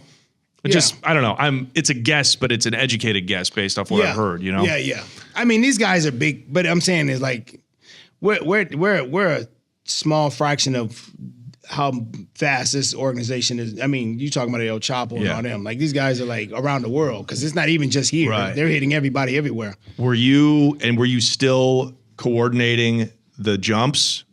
Just, I don't know. It's a guess, but it's an educated guess based off what I've heard, you know? Yeah. I mean, these guys are big, but I'm saying is like, we're a small fraction of how fast this organization is. I mean, you talking about El Chapo and all them. Like these guys are like around the world because it's not even just here. Right. They're hitting everybody everywhere. Were you still coordinating the jumps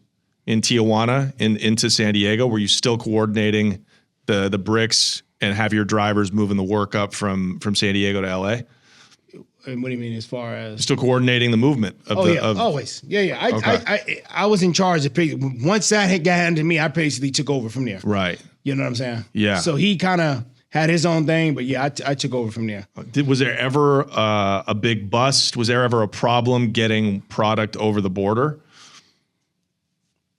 in Tijuana into San Diego? Were you still coordinating the bricks and have your drivers moving the work up from San Diego to LA? And what do you mean as far as? Still coordinating the movement of always. Yeah. I was in charge of once that had got into me, I basically took over from there. Right. You know what I'm saying? Yeah. So he kind of had his own thing, but yeah, I took over from there. Was there ever a big bust? Was there ever a problem getting product over the border?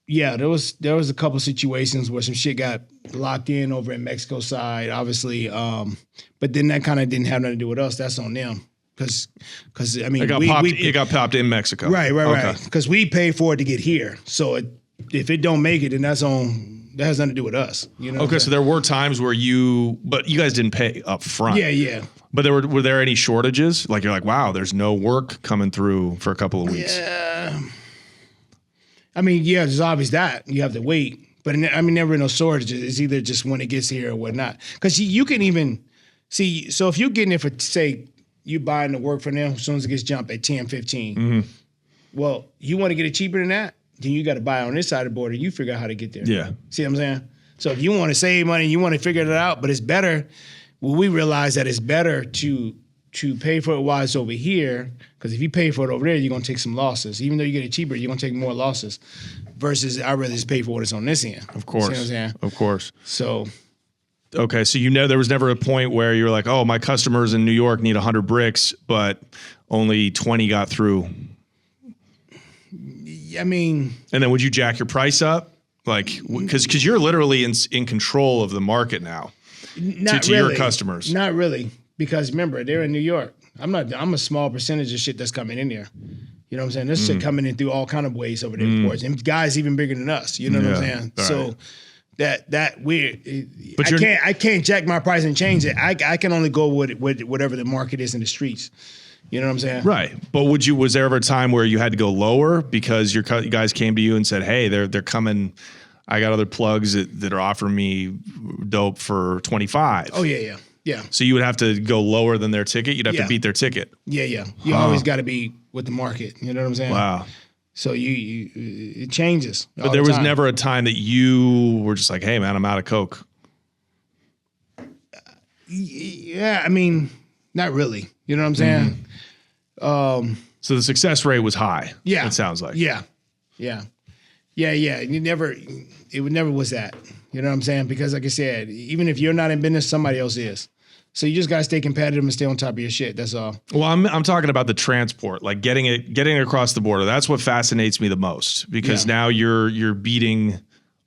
Yeah, there was a couple situations where some shit got locked in over in Mexico side, obviously. But then that kind of didn't have nothing to do with us. That's on them. Because I mean, it got popped in Mexico. Right. Because we paid for it to get here. So if it don't make it, then that has nothing to do with us. You know. Okay, so there were times where but you guys didn't pay up front. Yeah. But were there any shortages? Like you're like, wow, there's no work coming through for a couple of weeks. Yeah. I mean, yeah, there's obvious that you have to wait. But I mean, never no shortages. It's either just when it gets here or whatnot. Because you can even see. So if you're getting it for, say, you buying the work from them as soon as it gets jumped at 10, 15. Mm-hmm. Well, you want to get it cheaper than that, then you got to buy on this side of the border. You figure out how to get there. Yeah. See what I'm saying? So if you want to save money, you want to figure it out, but it's better. Well, we realize that it's better to pay for it while it's over here, because if you pay for it over there, you're going to take some losses. Even though you get it cheaper, you're going to take more losses versus I'd rather just pay for what is on this end. Of course. See what I'm saying? Of course. So. Okay, so there was never a point where you're like, oh, my customers in New York need 100 bricks, but only 20 got through. I mean. And then would you jack your price up? Like, because you're literally in control of the market now. To your customers. Not really. Because remember, they're in New York. I'm a small percentage of shit that's coming in there. You know what I'm saying? There's shit coming in through all kind of ways over there, ports. And guys even bigger than us. You know what I'm saying? Right. So that weird. But I can't jack my price and change it. I can only go with whatever the market is in the streets. You know what I'm saying? Right. But was there ever a time where you had to go lower because you guys came to you and said, hey, they're coming, I got other plugs that are offering me dope for 25. Oh yeah. So you would have to go lower than their ticket. You'd have to beat their ticket. Yeah. You always got to be with the market. You know what I'm saying? Wow. So it changes. But there was never a time that you were just like, hey man, I'm out of coke. Yeah, I mean, not really. You know what I'm saying? So the success rate was high. Yeah. It sounds like. Yeah. It never was that. You know what I'm saying? Because like I said, even if you're not in business, somebody else is. So you just gotta stay competitive and stay on top of your shit. That's all. Well, I'm talking about the transport, like getting it across the border. That's what fascinates me the most because now you're beating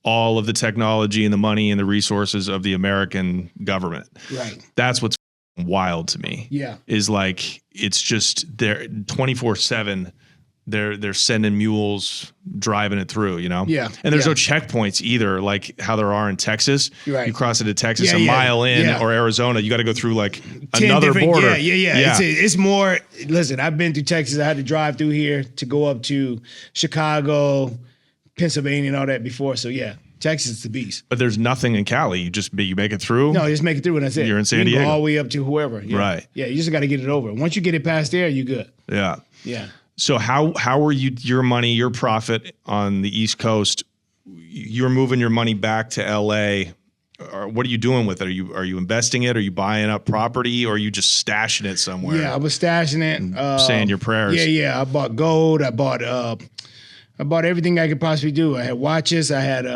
all of the technology and the money and the resources of the American government. Right. That's what's wild to me. Yeah. Is like it's just they're 24/7. They're sending mules driving it through, you know? Yeah. And there's no checkpoints either, like how there are in Texas. Right. You cross into Texas, a mile in, or Arizona, you got to go through like another border. Yeah. It's more, listen, I've been through Texas. I had to drive through here to go up to Chicago, Pennsylvania and all that before. So yeah, Texas is the beast. But there's nothing in Cali. You make it through? No, just make it through and that's it. You're in San you can Diego. go all the way up to whoever. Yeah. Right. Yeah, you just got to get it over. Once you get it past there, you good. Yeah. Yeah. So how were your money, your profit on the East Coast? You're moving your money back to LA. Or what are you doing with it? Are you investing it? Are you buying up property? Or are you just stashing it somewhere? Yeah, I was stashing it. Saying your prayers. Yeah. I bought gold. I bought everything I could possibly do. I had watches. I had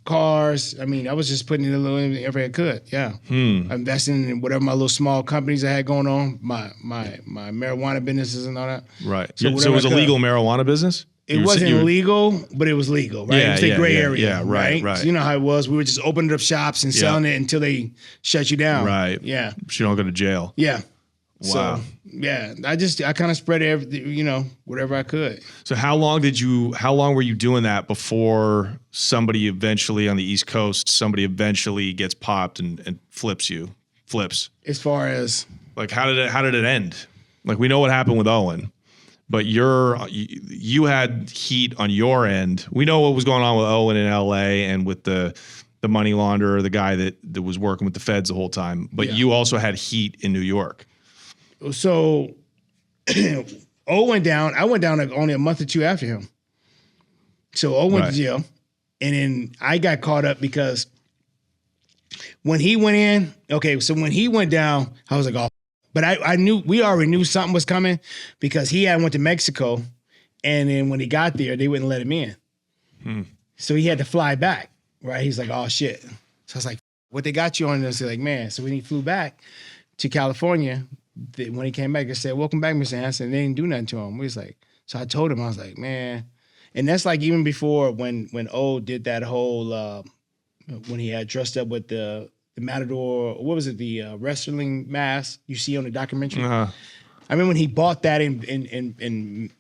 cars. I mean, I was just putting in a little everything I could. Yeah. I invested in whatever my little small companies I had going on, my marijuana businesses and all that. Right. So it was a legal marijuana business? It wasn't legal, but it was legal, right? It was a gray area. Yeah, right. So you know how it was. We were just opening up shops and selling it until they shut you down. Right. Yeah. So you don't go to jail. Yeah. Wow. So, yeah, I kind of spread everything, whatever I could. So how long were you doing that before somebody eventually on the East Coast, somebody eventually gets popped and flips? As far as like, how did it end? Like, we know what happened with Owen, but you had heat on your end. We know what was going on with Owen in LA and with the money launderer, the guy that was working with the feds the whole time, but you also had heat in New York. So O went down. I went down only a month or two after him. So O went to jail. And then I got caught up because when he went in, when he went down, I was like, oh. But we already knew something was coming because he had went to Mexico. And then when he got there, they wouldn't let him in. So he had to fly back, right? He's like, oh, shit. So I was like, what they got you on? And I was like, man. So when he flew back to California, when he came back, they said, welcome back, Mr. Hanson. They didn't do nothing to him. We was like, so I told him, I was like, man. And that's like even before when O did that whole, when he had dressed up with the Matador, what was it, the wrestling mask you see on the documentary? I remember when he bought that in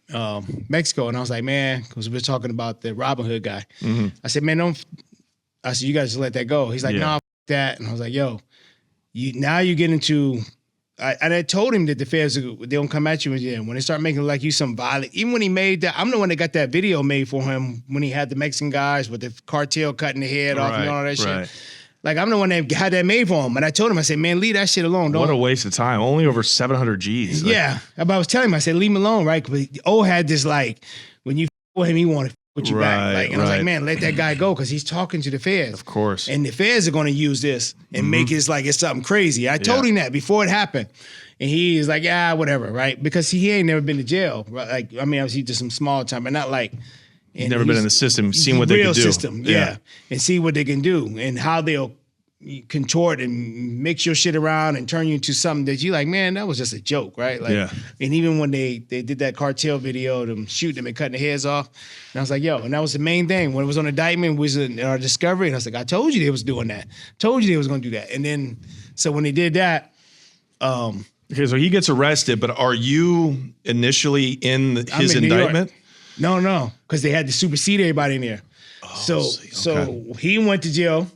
Mexico, and I was like, man, because we were talking about the Robin Hood guy. I said, man, I said, you guys just let that go. He's like, no, f that. And I was like, yo, now you get into... And I told him that the feds, they don't come at you when they start making it like you some violent. Even when he made that, I'm the one that got that video made for him when he had the Mexican guys with the cartel cutting the head off and all that shit. Like, I'm the one that had that made for him. And I told him, I said, man, leave that shit alone. What a waste of time. Only over 700 G's. Yeah. But I was telling him, I said, leave him alone, right? But O had this, like, when you with him, he wanted to with you back. Like, and I was like, man, let that guy go because he's talking to the feds. Of course. And the feds are going to use this and make it like it's something crazy. I told him that before it happened. And he is like, yeah, whatever, right? Because he ain't never been to jail. Right? Like, I mean, obviously just some small time, but not like... Never been in the system, seen what they can do. Real system, yeah. And see what they can do and how they'll contort and mix your shit around and turn you into something that you like, man, that was just a joke, right? Like, and even when they did that cartel video, them shooting them and cutting their heads off, and I was like, yo, and that was the main thing. When it was on Indictment, was in our discovery, and I was like, I told you they was doing that. Told you they was going to do that. And then, so when they did that, okay, so he gets arrested, but are you initially in his indictment? No, because they had to supersede everybody in there. So he went to jail.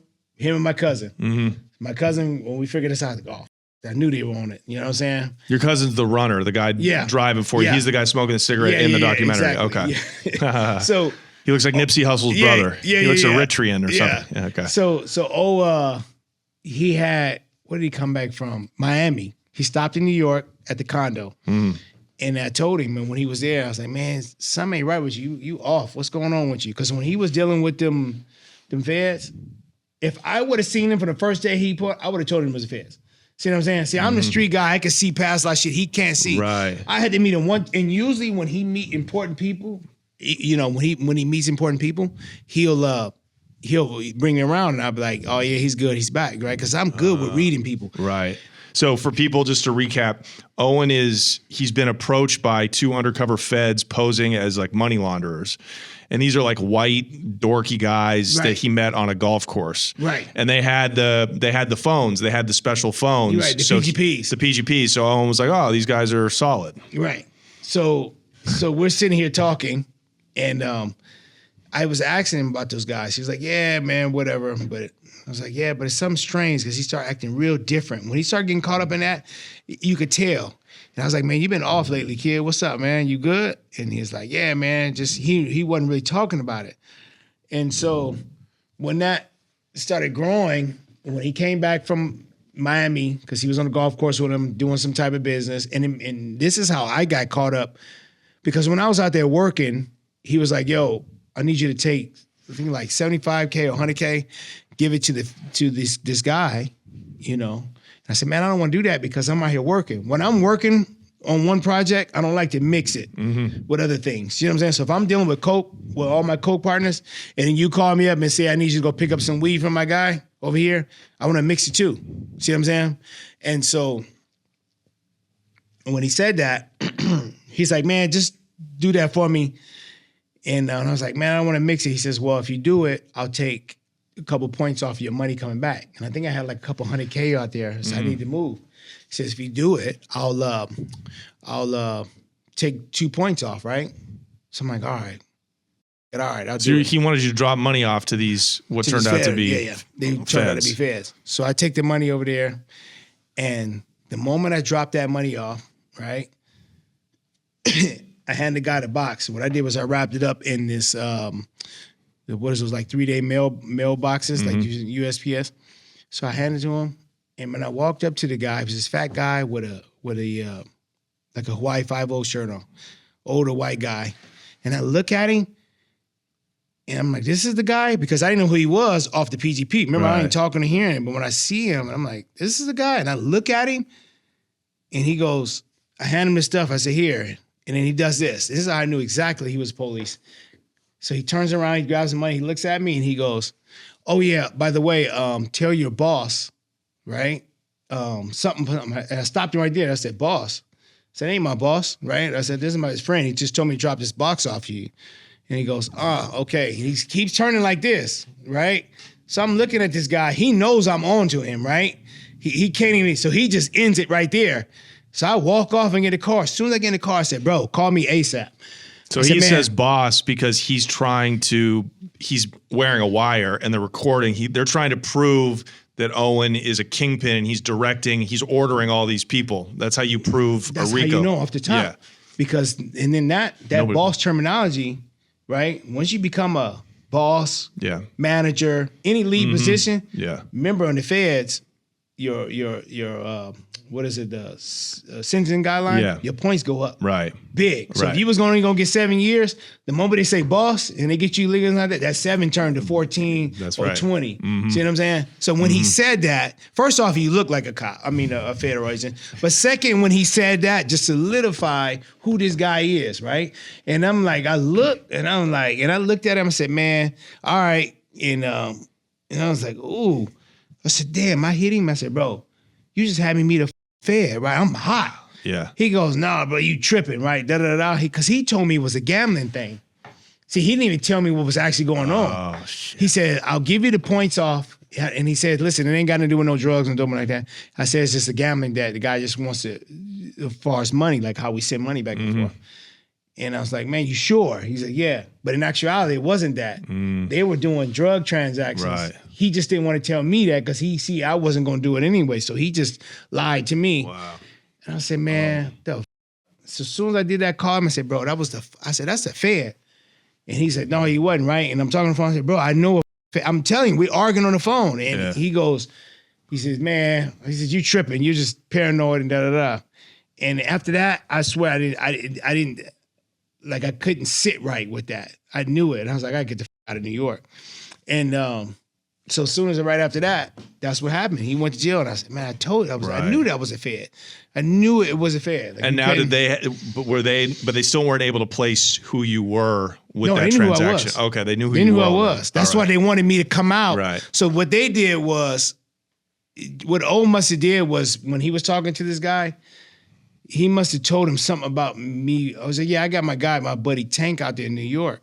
him and my cousin. My cousin, when we figured this out, I was like, oh, I knew they were on it. You know what I'm saying? Your cousin's the runner, the guy driving for you. He's the guy smoking a cigarette in the documentary. Exactly. Okay. Yeah. So he looks like Nipsey Hussle's brother. He looks Eritrean or something. Yeah, okay. So he had, where did he come back from? Miami. He stopped in New York at the condo. And I told him, and when he was there, I was like, man, something ain't right with you. You off. What's going on with you? Because when he was dealing with them feds, if I would have seen him for the first day he put, I would have told him it was the feds. See what I'm saying? See, I'm the street guy. I can see past that shit. He can't see. Right. I had to meet him once. And usually when he meet important people, you know, when he meets important people, he'll bring me around and I'll be like, oh yeah, he's good. He's back, right? Because I'm good with reading people. Right. So for people, just to recap, Owen he's been approached by 2 undercover feds posing as like money launderers. And these are like white, dorky guys that he met on a golf course. Right. And they had the phones. They had the special phones. Right, the PGPs. The PGPs. So Owen was like, oh, these guys are solid. Right. So we're sitting here talking, and I was asking him about those guys. He was like, yeah, man, whatever. But I was like, yeah, but it's something strange because he started acting real different. When he started getting caught up in that, you could tell. And I was like, man, you been off lately, kid. What's up, man? You good? And he was like, yeah, man. Just he wasn't really talking about it. And so when that started growing, when he came back from Miami, because he was on the golf course with him doing some type of business, and this is how I got caught up. Because when I was out there working, he was like, yo, I need you to take, I think like $75K or $100K, give it to this guy, you know. And I said, man, I don't want to do that because I'm out here working. When I'm working on one project, I don't like to mix it with other things. You know what I'm saying? So if I'm dealing with coke, with all my coke partners, and then you call me up and say, I need you to go pick up some weed from my guy over here, I want to mix it too. See what I'm saying? And so when he said that, he's like, man, just do that for me. And I was like, man, I don't want to mix it. He says, well, if you do it, I'll take a couple points off your money coming back. And I think I had like a couple $100K out there, so I need to move. He says, if you do it, I'll take 2 points off, right? So I'm like, all right, I'll do it. He wanted you to drop money off to these, what turned out to be they turned out to be feds. So I take the money over there, and the moment I drop that money off, right, I hand the guy the box. What I did was I wrapped it up in this, what is those, like 3-day mail boxes, like using USPS. So I handed it to him, and when I walked up to the guy, it was this fat guy with a like a Hawaii 5-0 shirt on, older white guy. And I look at him, and I'm like, this is the guy? Because I didn't know who he was off the PGP. Remember, I ain't talking to hearing him, but when I see him, I'm like, this is the guy. And I look at him, and he goes, I hand him the stuff. I say, here. And then he does this. This is how I knew exactly he was police. So he turns around, he grabs the money, he looks at me, and he goes, oh yeah, by the way, tell your boss, right? Something. And I stopped him right there. I said, boss. I said, ain't my boss, right? I said, this is my friend. He just told me to drop this box off you. And he goes, okay. He keeps turning like this, right? So I'm looking at this guy. He knows I'm on to him, right? He can't even, so he just ends it right there. So I walk off and get in the car. As soon as I get in the car, I said, bro, call me ASAP. So he says boss because he's wearing a wire, and the recording, they're trying to prove that Owen is a kingpin, and he's ordering all these people. That's how you prove That's a RICO. How you know off the top. Yeah. Because, and then that boss terminology, right? Once you become a boss, manager, any lead position, remember on the feds, your what is it, the sentencing guideline, your points go up. Right. Big. So if you was only going to get 7 years, the moment they say boss and they get you legal like that 7 turned to 14 or 20. See what I'm saying? So when he said that, first off, he looked like a cop. I mean, a federal agent. But second, when he said that, just solidified who this guy is, right? And I'm like, I looked at him and said, man, all right. And I was like, ooh. I said, damn, I hit him. I said, bro, you just had me meet a fed, right? I'm hot. Yeah. He goes, nah, bro, you tripping, right? Da-da-da-da. Because he told me it was a gambling thing. See, he didn't even tell me what was actually going on. Oh, shit. He said, I'll give you the points off. And he said, listen, it ain't got to do with no drugs and doing like that. I said, it's just a gambling that the guy just wants to, as far as money, like how we send money back and forth. And I was like, man, you sure? He said, yeah. But in actuality, it wasn't that. They were doing drug transactions he just didn't want to tell me that because I wasn't going to do it anyway. So he just lied to me. Wow. And I said, man, so as soon as I did that call, I said, bro, I said, that's the Fed. And he said, no, he wasn't, right? And I'm talking on the phone. I said, bro, I know. I'm telling you, we're arguing on the phone. And he says, man, you tripping. You're just paranoid and da-da-da. And after that, I swear I didn't, like, I couldn't sit right with that. I knew it. I was like, I gotta get the out of New York. And so as soon as right after that, that's what happened. He went to jail, and I said, man, I told you, I knew that was a Fed. I knew it was a Fed. Like, and now but they still weren't able to place who you were with that transaction. Okay, they knew who you were. I was. That's why they wanted me to come out. Right. So what they did was, what O must have did was, when he was talking to this guy, he must have told him something about me. I was like, yeah, I got my buddy Tanc out there in New York.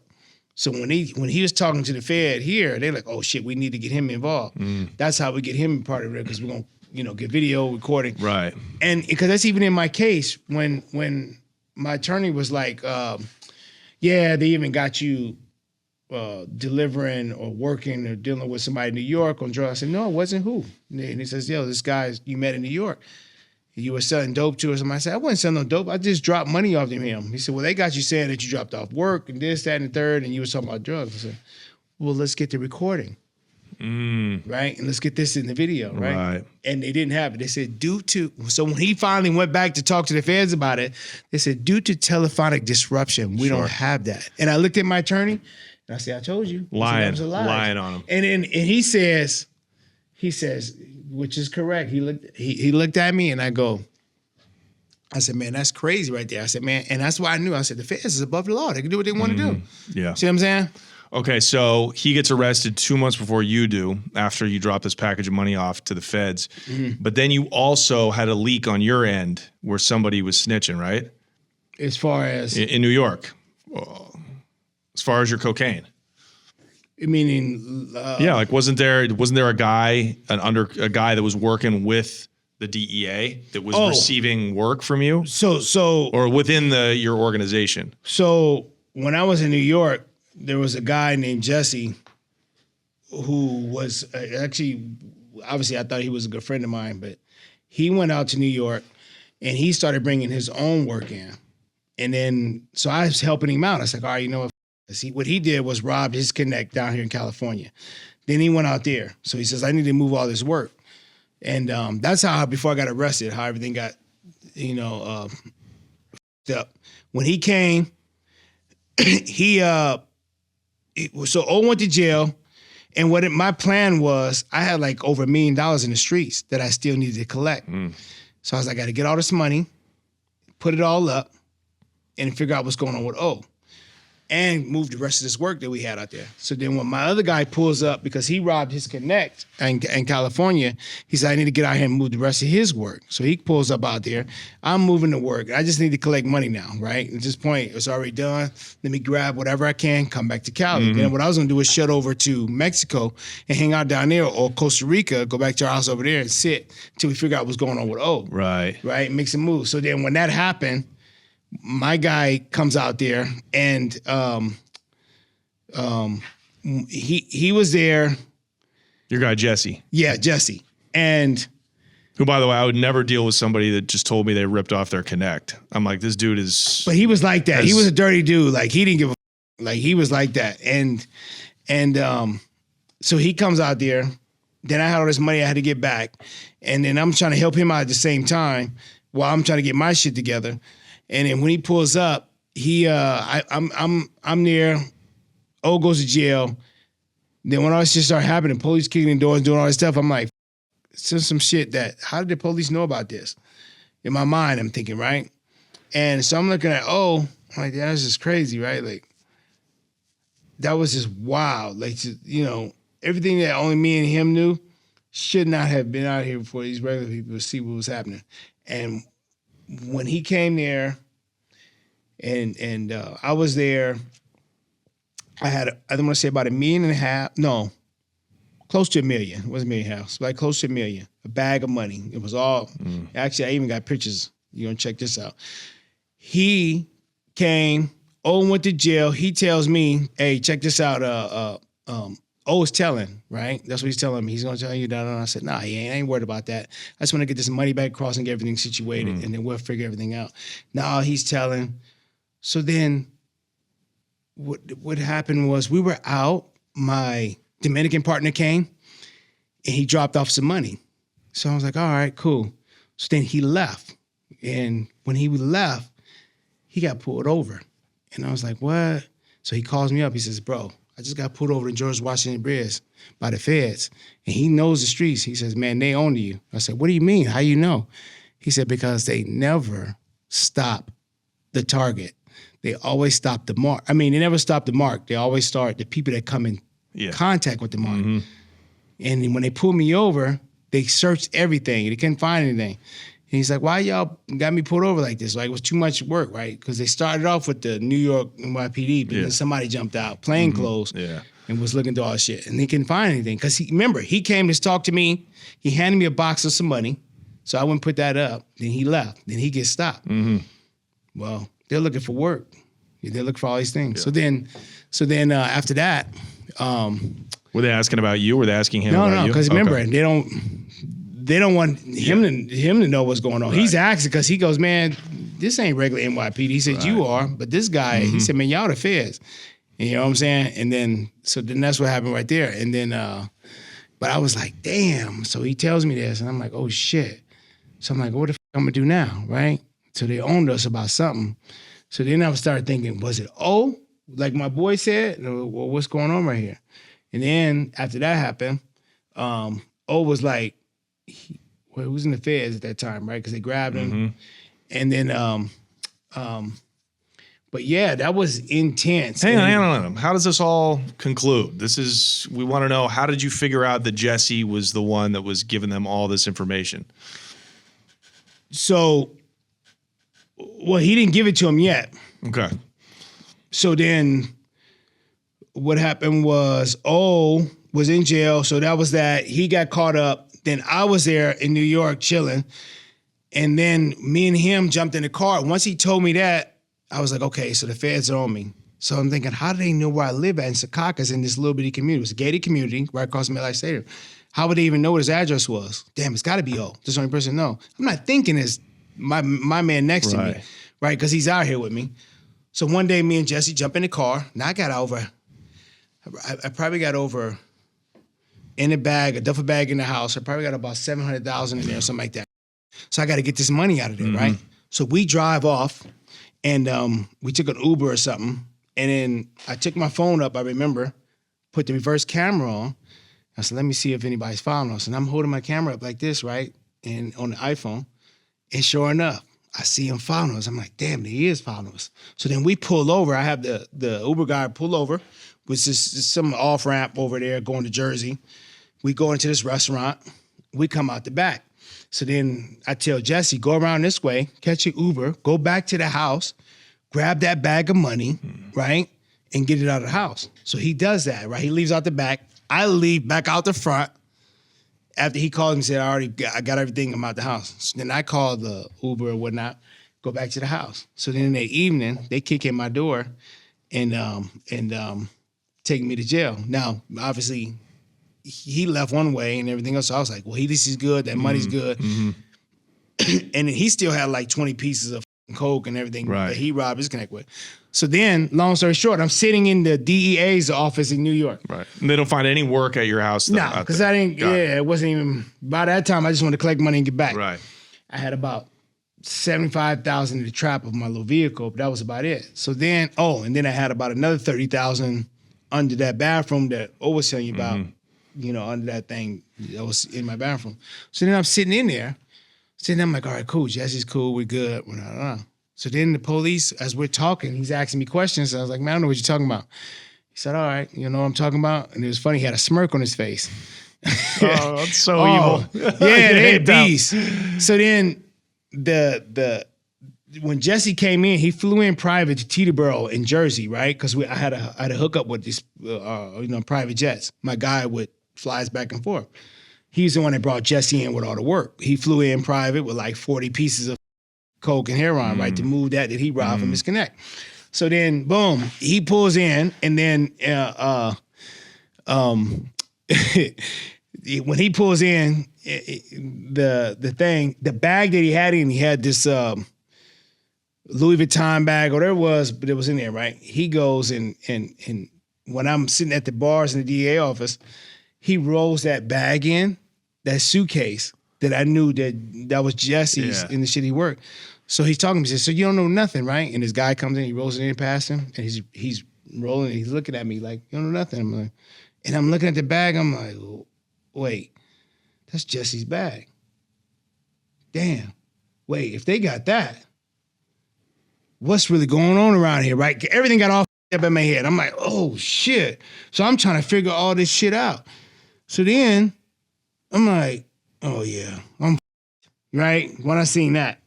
So when he was talking to the Fed here, they're like, oh shit, we need to get him involved. That's how we get him part of it, because we're gonna get video recording. Right. And because that's even in my case, when my attorney was like, yeah, they even got you delivering or working or dealing with somebody in New York on drugs. I said, no, it wasn't who. And he says, yo, this guy you met in New York. You were selling dope to us. And I said, I wasn't selling no dope. I just dropped money off to him. He said, well, they got you saying that you dropped off work and this, that, and the third, and you were talking about drugs. I said, well, let's get the recording. Right? And let's get this in the video, right? And they didn't have it. They said, so when he finally went back to talk to the feds about it, they said, due to telephonic disruption, we don't have that. And I looked at my attorney, and I said, I told you. Lying on him. And he says, which is correct. He looked at me, and I said, man, that's crazy right there. I said, man, and that's why I knew. I said, the feds is above the law. They can do what they want to do. Yeah. See what I'm saying? Okay, so he gets arrested 2 months before you do, after you drop this package of money off to the feds. But then you also had a leak on your end where somebody was snitching, right? As far as in New York, as far as your cocaine. Meaning, yeah, like wasn't there a guy that was working with the DEA that was receiving work from you? Or within your organization. So when I was in New York, there was a guy named Jesse who was actually, obviously I thought he was a good friend of mine, but he went out to New York and he started bringing his own work in. And then, so I was helping him out. I was like, all right, you know what? What he did was rob his connect down here in California. Then he went out there. So he says, I need to move all this work. And that's how, before I got arrested, how everything got, up. When he came, so O went to jail. And my plan was, I had like over $1 million in the streets that I still needed to collect. So I was like, I got to get all this money, put it all up, and figure out what's going on with O. And move the rest of this work that we had out there. So then when my other guy pulls up, because he robbed his connect in California, he said, I need to get out here and move the rest of his work. So he pulls up out there. I'm moving the work. I just need to collect money now, right? At this point, it's already done. Let me grab whatever I can, come back to Cali. Then what I was gonna do is shut over to Mexico and hang out down there, or Costa Rica, go back to our house over there and sit until we figure out what's going on with O. Right? Make some moves. So then when that happened, my guy comes out there, and he was there. Your guy Jesse. Yeah, Jesse. And who, by the way, I would never deal with somebody that just told me they ripped off their connect. I'm like, this dude is. But he was like that. He was a dirty dude. Like, he didn't give a like, he was like that. And so he comes out there. Then I had all this money I had to get back, and then I'm trying to help him out at the same time while I'm trying to get my shit together. And then when he pulls up, I'm there. O goes to jail. Then when all this shit started happening, police kicking in doors, doing all this stuff, I'm like, it's some shit that, how did the police know about this? In my mind, I'm thinking, right? And so I'm looking at O, I'm like, that's just crazy, right? Like, that was just wild. Like, everything that only me and him knew should not have been out here for these regular people to see what was happening. And when he came there, and I was there, I don't want to say about $1.5 million. No, close to $1 million. It wasn't $1.5 million. It's like close to $1 million. A bag of money. It was all. Actually, I even got pictures. You're gonna check this out. He came. O went to jail. He tells me, "Hey, check this out. was telling, right? That's what he's telling me. He's gonna tell you that. And I said, nah, he ain't. I ain't worried about that. I just want to get this money back across and get everything situated, and then we'll figure everything out. Now he's telling. So then what happened was we were out. My Dominican partner came, and he dropped off some money. So I was like, all right, cool. So then he left. And when he left, he got pulled over. And I was like, what? So he calls me up. He says, bro, I just got pulled over in George Washington Bridge by the feds. And he knows the streets. He says, man, they own you. I said, what do you mean? How you know? He said, because they never stop the target. They always stop the mark. I mean, they never stop the mark. They always start the people that come in contact with the mark. Mm-hmm. And when they pulled me over, they searched everything. They couldn't find anything. And he's like, why y'all got me pulled over like this? Like, it was too much work, right? Because they started off with the New York NYPD, but then somebody jumped out, plain clothes, and was looking through all this shit. And they couldn't find anything. Because he came to talk to me. He handed me a box of some money. So I went and put that up. Then he left. Then he gets stopped. Mm-hmm. Well, they're looking for work. They're looking for all these things. Yeah. So then after that, were they asking about you? Were they asking him about you? No, because remember, they don't want him to know what's going on. Right. He's asking because he goes, man, this ain't regular NYPD. He said, you are, but this guy, he said, man, y'all the feds. You know what I'm saying? And then that's what happened right there. And then, but I was like, damn. So he tells me this, and I'm like, oh shit. So I'm like, what the fuck I'm gonna do now, right? So they owned us about something. So then I started thinking, was it O? Like my boy said, well, what's going on right here? And then after that happened, O was like, he was in the feds at that time, right? Because they grabbed him. And then, but yeah, that was intense. Hang on. How does this all conclude? We want to know, how did you figure out that Jesse was the one that was giving them all this information? So, well, he didn't give it to him yet. Okay. So then what happened was O was in jail. So that was that. He got caught up. Then I was there in New York chilling. And then me and him jumped in the car. Once he told me that, I was like, okay, so the feds are on me. So I'm thinking, how do they know where I live at in Secaucus in this little bitty community? It was a gated community right across from MetLife Stadium. How would they even know what his address was? Damn, it's got to be O. This the only person know. I'm not thinking it's my man next to me, right? Because he's out here with me. So one day, me and Jesse jump in the car. Now I got over, I probably got over in a bag, a duffel bag in the house. I probably got about $700,000 in there or something like that. So I got to get this money out of there, right? So we drive off, and we took an Uber or something. And then I took my phone up, I remember, put the reverse camera on. I said, let me see if anybody's following us. And I'm holding my camera up like this, right? And on the iPhone. And sure enough, I see him following us. I'm like, damn, he is following us. So then we pull over. I have the Uber guy pull over, which is some off-ramp over there going to Jersey. We go into this restaurant. We come out the back. So then I tell Jesse, go around this way, catch your Uber, go back to the house, grab that bag of money, right, and get it out of the house. So he does that, right? He leaves out the back. I leave back out the front. After he called and said, I got everything, I'm out the house. So then I call the Uber or whatnot, go back to the house. So then in the evening, they kick in my door and take me to jail. Now, obviously, he left one way and everything else. So I was like, well, this is good. That money's good. And then he still had like 20 pieces of coke and everything that he robbed his connect with. So then, long story short, I'm sitting in the DEA's office in New York. Right. And they don't find any work at your house? No, because I didn't, it wasn't even, by that time, I just wanted to collect money and get back. Right. I had about $75,000 in the trap of my little vehicle, but that was about it. So then, and then I had about another $30,000 under that bathroom that O was telling you about, under that thing that was in my bathroom. So then I'm sitting in there, I'm like, all right, cool, Jesse's cool, we're good. So then the police, as we're talking, he's asking me questions. I was like, man, I don't know what you're talking about. He said, all right, you know what I'm talking about? And it was funny, he had a smirk on his face. Oh, that's so evil. Yeah, they're beasts. So then when Jesse came in, he flew in private to Teterboro in Jersey, right? Because I had a hookup with these private jets. My guy flies back and forth. He's the one that brought Jesse in with all the work. He flew in private with like 40 pieces of coke and heroin, right, to move that he robbed from his connect. So then, boom, he pulls in, and then when he pulls in the bag that he had in, he had this Louis Vuitton bag, or whatever it was, but it was in there, right? He goes and when I'm sitting at the bars in the DA office, he rolls that bag in, that suitcase that I knew that was Jesse's in the shit he worked. So he's talking to me, he says, so you don't know nothing, right? And this guy comes in, he rolls it in past him, and he's rolling, and he's looking at me like, you don't know nothing. I'm like, and I'm looking at the bag, I'm like, wait, that's Jesse's bag. Damn. Wait, if they got that, what's really going on around here, right? Everything got all up in my head. I'm like, oh, shit. So I'm trying to figure all this shit out. So then I'm like, oh, yeah, I'm right? When I seen that.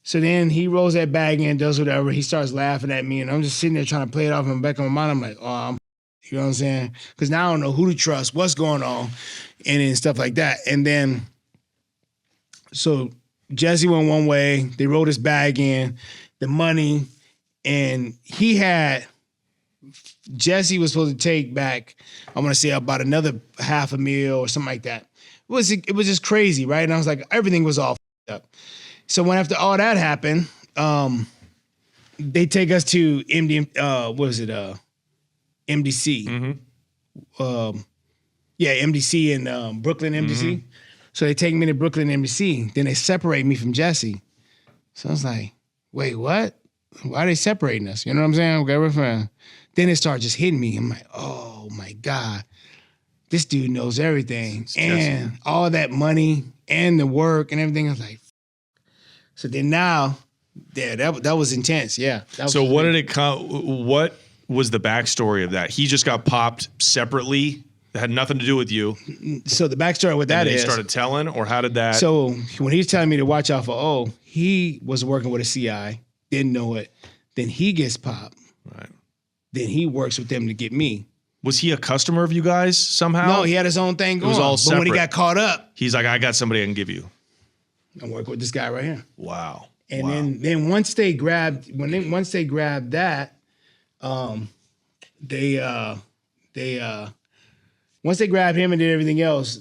So then he rolls that bag in, does whatever. He starts laughing at me, and I'm just sitting there trying to play it off in the back of my mind. I'm like, oh, you know what I'm saying? Because now I don't know who to trust, what's going on, and stuff like that. And then, so Jesse went one way. They rolled his bag in, the money, and Jesse was supposed to take back, I want to say about another $500,000 or something like that. It was just crazy, right? And I was like, everything was all up. So when after all that happened, they take us to MDC. Mm-hmm. MDC in Brooklyn, MDC. Mm-hmm. So they take me to Brooklyn, MDC. Then they separate me from Jesse. So I was like, wait, what? Why are they separating us? You know what I'm saying? Okay, we're fine. Then it started just hitting me. I'm like, oh my God, this dude knows everything. And all that money and the work and everything. I was like, so then now, that was intense. Yeah. So what did it come? What was the backstory of that? He just got popped separately. That had nothing to do with you. So the backstory with that is, he started telling, or how did that? So when he was telling me to watch out for O, he was working with a CI, didn't know it. Then he gets popped. Right. Then he works with them to get me. Was he a customer of you guys somehow? No, he had his own thing going. It was all separate. But when he got caught up, he's like, I got somebody I can give you. I'm working with this guy right here. Wow. And then once they grabbed that, once they grabbed him and did everything else,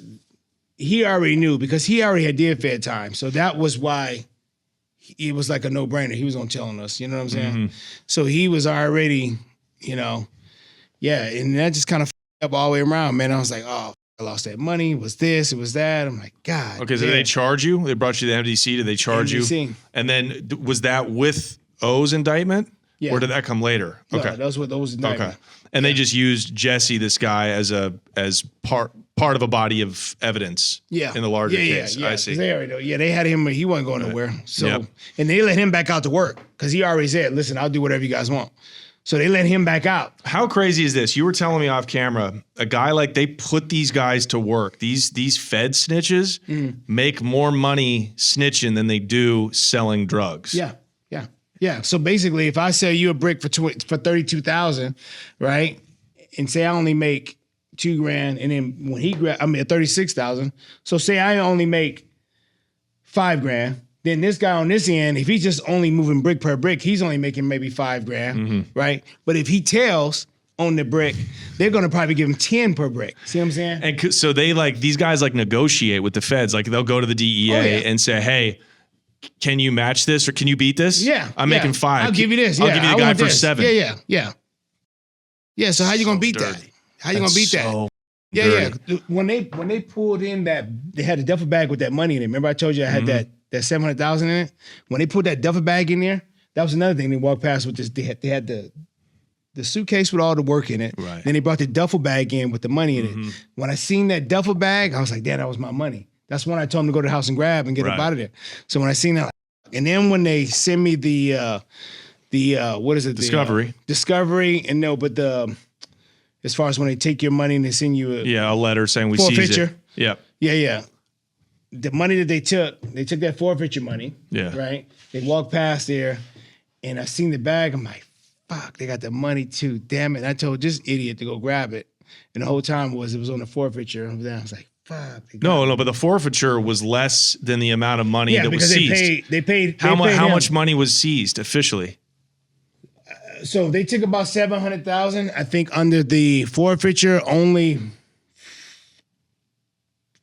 he already knew because he already had did Fed time. So that was why it was like a no-brainer. He was on telling us, you know what I'm saying? Mm-hmm. So he was already, and that just kind of up all the way around, man. I was like, oh, I lost that money. It was this, it was that. I'm like, God. Okay, so did they charge you? They brought you to the MDC. Did they charge you? And then was that with O's indictment? Yeah. Or did that come later? No, okay. Those were those indictment. Okay. And they just used Jesse, this guy, as part of a body of evidence in the larger case. Yeah. I see. They had him, he wasn't going nowhere. So and they let him back out to work because he already said, listen, I'll do whatever you guys want. So they let him back out. How crazy is this? You were telling me off camera, a guy like they put these guys to work. These Fed snitches make more money snitching than they do selling drugs. Yeah. So basically, if I sell you a brick for $32,000, right, and say I only make $2,000, and then when he grab, I mean $36,000. So say I only make $5,000. Then this guy on this end, if he's just only moving brick per brick, he's only making maybe $5,000, right? But if he tells on the brick, they're gonna probably give him 10 per brick. See what I'm saying? And so they these guys negotiate with the feds. Like they'll go to the DEA and say, hey, can you match this or can you beat this? Yeah. I'm making 5. I'll give you this. I'll give you the guy for 7. Yeah. So how you gonna beat that? How you gonna beat that? Yeah. When they pulled in they had a duffel bag with that money in it. Remember I told you I had that $700,000 in it? When they put that duffel bag in there, that was another thing. They walked past with this. They had the suitcase with all the work in it. Right. Then they brought the duffel bag in with the money in it. When I seen that duffel bag, I was like, damn, that was my money. That's when I told him to go to the house and grab and get up out of there. So when I seen that, and then when they send me the what is it? Discovery. Discovery, and no, but as far as when they take your money and they send you a letter saying we seized it. Yeah. The money that they took that forfeiture money. Yeah. Right? They walked past there and I seen the bag. I'm like, fuck, they got the money too. Damn it. And I told this idiot to go grab it. And the whole time it was on the forfeiture. I was like, fuck. No, but the forfeiture was less than the amount of money that was seized. They paid how much money was seized officially? So they took about 700,000. I think under the forfeiture, only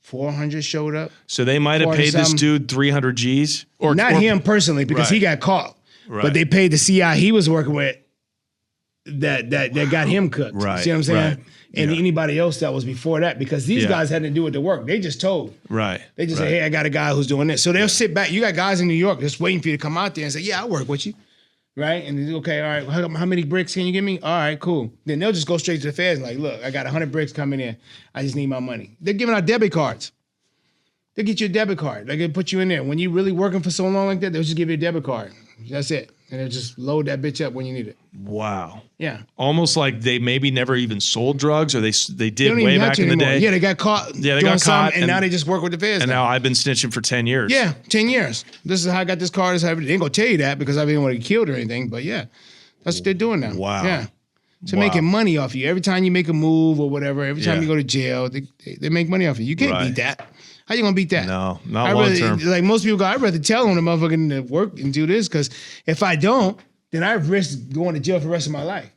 400 showed up. So they might have paid this dude 300 G's, or not him personally because he got caught. Right. But they paid the CI he was working with that got him cooked. Right. See what I'm saying? Right. And anybody else that was before that, because these guys had to do with the work. They just told. Right. They just say, hey, I got a guy who's doing this. So they'll sit back. You got guys in New York just waiting for you to come out there and say, yeah, I'll work with you. Right? And they okay, all right, how many bricks can you give me? All right, cool. Then they'll just go straight to the feds and like, look, I got 100 bricks coming in. I just need my money. They're giving out debit cards. They'll get you a debit card. They can put you in there. When you're really working for so long like that, they'll just give you a debit card. That's it. And they'll just load that bitch up when you need it. Wow. Yeah. Almost like they maybe never even sold drugs, or they did way back in the day. Yeah, they got caught. Yeah, they got caught, and now they just work with the feds. And now I've been snitching for 10 years. Yeah, 10 years. This is how I got this car. This is how they ain't gonna tell you that because I didn't want to get killed or anything. But yeah, that's what they're doing now. Wow. Yeah. So making money off you. Every time you make a move or whatever, every time Yeah. you go to jail, they make money off you. You can't beat that. How you gonna beat that? No, not long term. Like most people go, I'd rather tell them the motherfucking to work and do this because if I don't, then I risk going to jail for the rest of my life.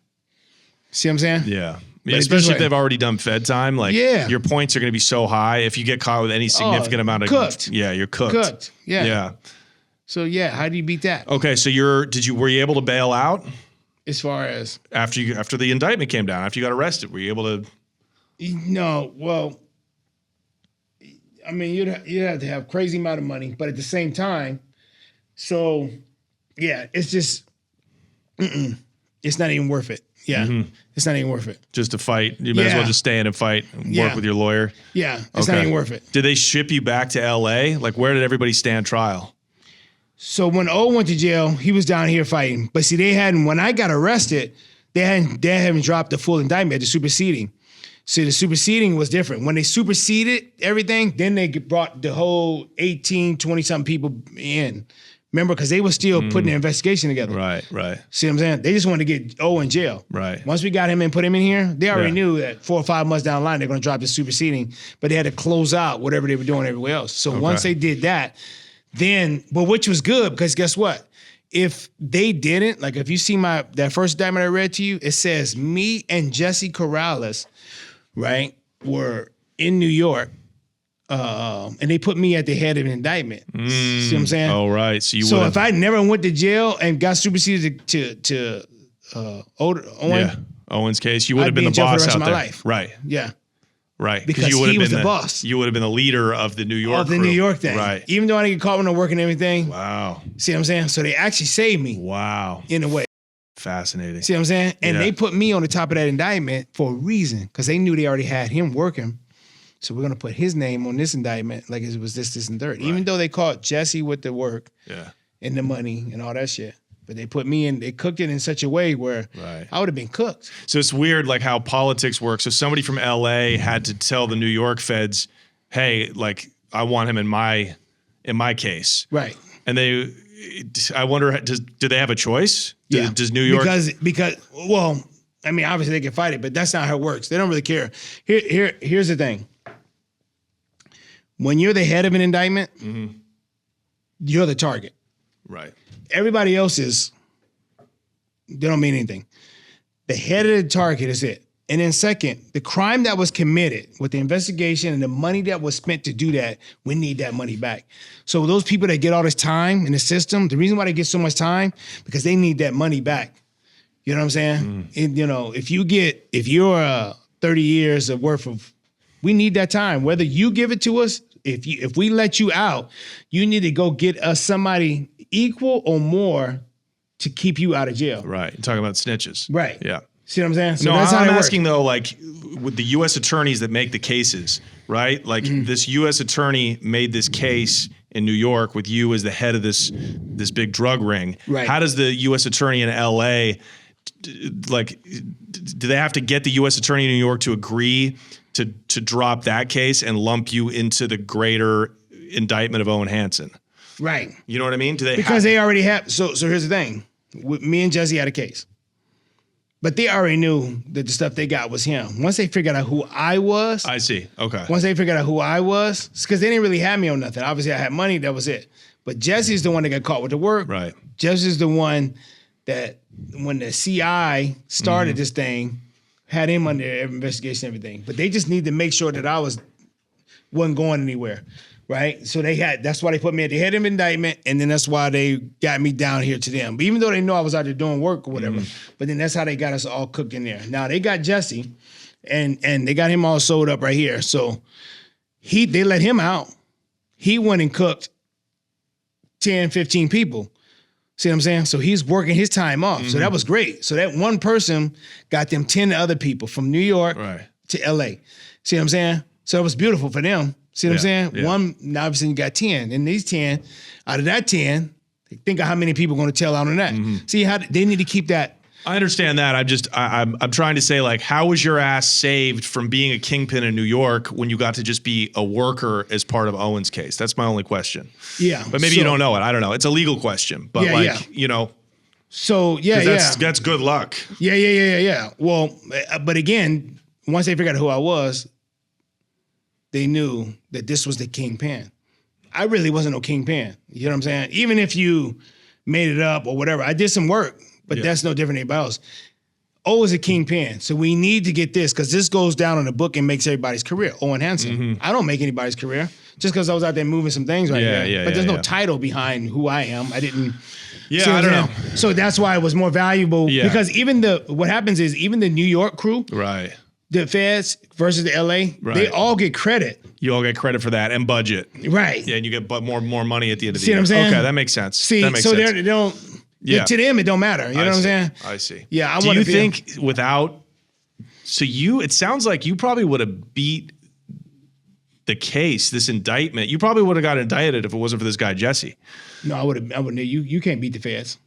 See what I'm saying? Yeah. But Especially if they've already done Fed time. Like, Yeah. your points are going to be so high. If you get caught with any significant amount of cooked. Yeah, you're cooked. Cooked. Yeah. Yeah. So yeah, how do you beat that? Okay, so were you able to bail out As far as after the indictment came down, after you got arrested? Were you able to? no, well, I mean, you'd have to have crazy amount of money, but at the same time, so yeah, it's just, it's not even worth it. Yeah, it's not even worth it. Just to fight, you might as well just stay in and fight and work with your lawyer. Yeah, it's not even worth it. Did they ship you back to LA? Like, where did everybody stand trial? So when O went to jail, he was down here fighting. But see, when I got arrested, they hadn't dropped the full indictment, the superseding. See, the superseding was different. When they superseded everything, then they brought the whole 18, 20-something people in. Remember, because they were still putting their investigation together. Right. See what I'm saying? They just wanted to get O in jail. Right. Once we got him and put him in here, they already knew that 4 or 5 months down the line, they're going to drop the superseding, but they had to close out whatever they were doing everywhere else. So once they did that, then, but which was good, because guess what? If they didn't, like if you see that first indictment I read to you, it says me and Jesse Corrales, right, were in New York, and they put me at the head of an indictment. See what I'm saying? Oh, right. So if I never went to jail and got superseded to Owen, Owen's case, you would have been be the in jail for boss the rest out of my there. life. Right. Yeah. Right. Because you would have he was been the boss. You would have been the leader of the New York Of the crew. New York thing. Right. Even though I didn't get caught when I work and everything. Wow. See what I'm saying? So they actually saved me. Wow. In a way. Fascinating. See what I'm saying? And Yeah. they put me on the top of that indictment for a reason, because they knew they already had him working. So we're going to put his name on this indictment like it was this, and third. Right. Even though they caught Jesse with the work and the money and all that shit. But they put me in, they cooked it in such a way where I would have been cooked. So it's weird like how politics works. So somebody from LA had to tell the New York feds, hey, like I want him in my case. Right. And I wonder, do they have a choice? Does New York? Because well, I mean, obviously they can fight it, but that's not how it works. They don't really care. Here's the thing. When you're the head of an indictment, you're the target. Right. Everybody else they don't mean anything. The head of the target is it. And then second, the crime that was committed with the investigation and the money that was spent to do that, we need that money back. So those people that get all this time in the system, the reason why they get so much time, because they need that money back. You know what I'm saying? And, you know, if you're 30 years of worth of, we need that time. Whether you give it to us, if we let you out, you need to go get us somebody equal or more to keep you out of jail. Right. You're talking about snitches. Right. Yeah. See what I'm saying? So no, that's I'm how asking though, like with the U.S. attorneys that make the cases, right? Like this U.S. attorney made this case in New York with you as the head of this big drug ring. Right. How does the U.S. attorney in L.A. like? Do they have to get the U.S. attorney in New York to agree to drop that case and lump you into the greater indictment of Owen Hansen? Right. You know what I mean? Do they? Because they already have. So here's the thing. Me and Jesse had a case. But they already knew that the stuff they got was him. Once they figured out who I was. I see. Okay. Once they figured out who I was, because they didn't really have me on nothing. Obviously, I had money. That was it. But Jesse's the one that got caught with the work. Right. Jesse's the one that when the CI started this thing, had him under investigation and everything. But they just need to make sure that I wasn't going anywhere, right? So that's why they put me at the head of indictment, and then that's why they got me down here to them. But even though they know I was out there doing work or whatever, but then that's how they got us all cooked in there. Now they got Jesse, and they got him all sewed up right here. So they let him out. He went and cooked 10, 15 people. See what I'm saying? So he's working his time off. So that was great. So that one person got them 10 other people from New York to LA. See what I'm saying? So it was beautiful for them. See what I'm saying? Yeah. One, now obviously you got 10. And these 10, out of that 10, think of how many people are going to tell out on that. See how they need to keep that. I understand that. I'm trying to say, like, how was your ass saved from being a kingpin in New York when you got to just be a worker as part of Owen's case? That's my only question. Yeah. But maybe you don't know it. I don't know. It's a legal question. But you know. So, That's good luck. Yeah. Well, but again, once they figured out who I was, they knew that this was the kingpin. I really wasn't no kingpin. You know what I'm saying? Even if you made it up or whatever, I did some work. But that's no different than anybody else. O is a kingpin. So we need to get this because this goes down in the book and makes everybody's career. Owen Hansen. I don't make anybody's career just because I was out there moving some things right there. But there's no title behind who I am. I didn't. Yeah, I don't know. So that's why it was more valuable because even what happens is even the New York crew, the feds versus the LA, they all get credit. You all get credit for that and budget. Right. Yeah, and you get more money at the end of the year. See what I'm saying? Okay, that makes sense. They don't. Yeah. To them, it don't matter. You know what I'm saying? I see. Yeah. Do you think it sounds like you probably would have beat the case, this indictment. You probably would have got indicted if it wasn't for this guy, Jesse. No, I wouldn't. You can't beat the feds.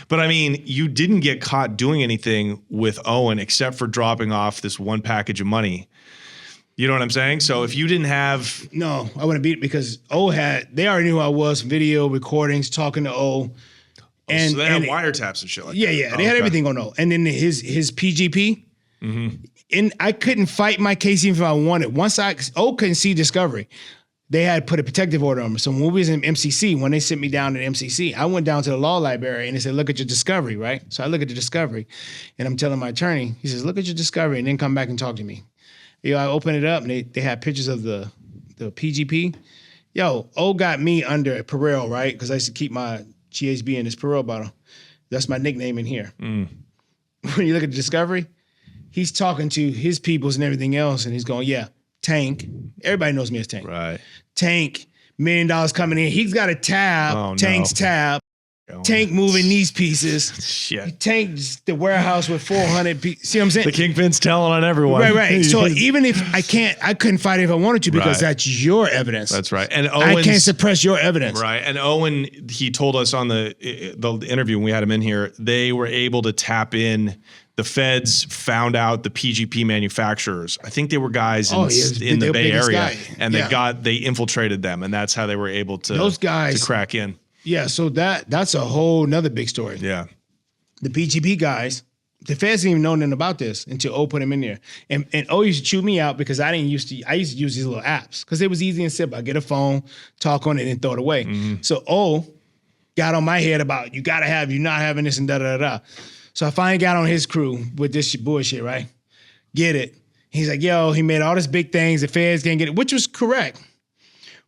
But I mean, you didn't get caught doing anything with Owen except for dropping off this one package of money. You know what I'm saying? So if you didn't have... No, I wouldn't beat it because they already knew who I was, video, recordings, talking to O. And, so they had wiretaps and shit like that. Yeah. They had everything on O. And then his PGP, and I couldn't fight my case even if I wanted. Once O couldn't see discovery, they had put a protective order on me. So when we was in MCC, when they sent me down to MCC, I went down to the law library and they said, look at your discovery, right? So I look at the discovery and I'm telling my attorney, he says, look at your discovery and then come back and talk to me. I open it up and they had pictures of the PGP. O got me under Perel, right? Because I used to keep my GHB in this Perel bottle. That's my nickname in here. When you look at the discovery, he's talking to his peoples and everything else, and he's going, Tanc. Everybody knows me as Tanc. Right. Tanc, $1 million coming in. He's got a tab, Tanc's tab. Tanc moving these pieces. Shit. Tanc the warehouse with 400 pieces. See what I'm saying? The Kingpin's telling on everyone. Right. So even if I couldn't fight it if I wanted to because that's your evidence. That's right. And I can't suppress your evidence. Right. And Owen, he told us on the interview when we had him in here, they were able to tap in. The feds found out the PGP manufacturers. I think they were guys in the Bay Area, and they infiltrated them, and that's how they were able to those guys to crack in. Yeah, so that's a whole nother big story. Yeah, the PGP guys, the feds didn't even know nothing about this until O put him in there, and O used to chew me out because I used to use these little apps because it was easy and simple. I get a phone, talk on it, and throw it away. So O got on my head about you're not having this and da da da. So I finally got on his crew with this bullshit, right? Get it. He's like, he made all these big things. The feds can't get it, which was correct.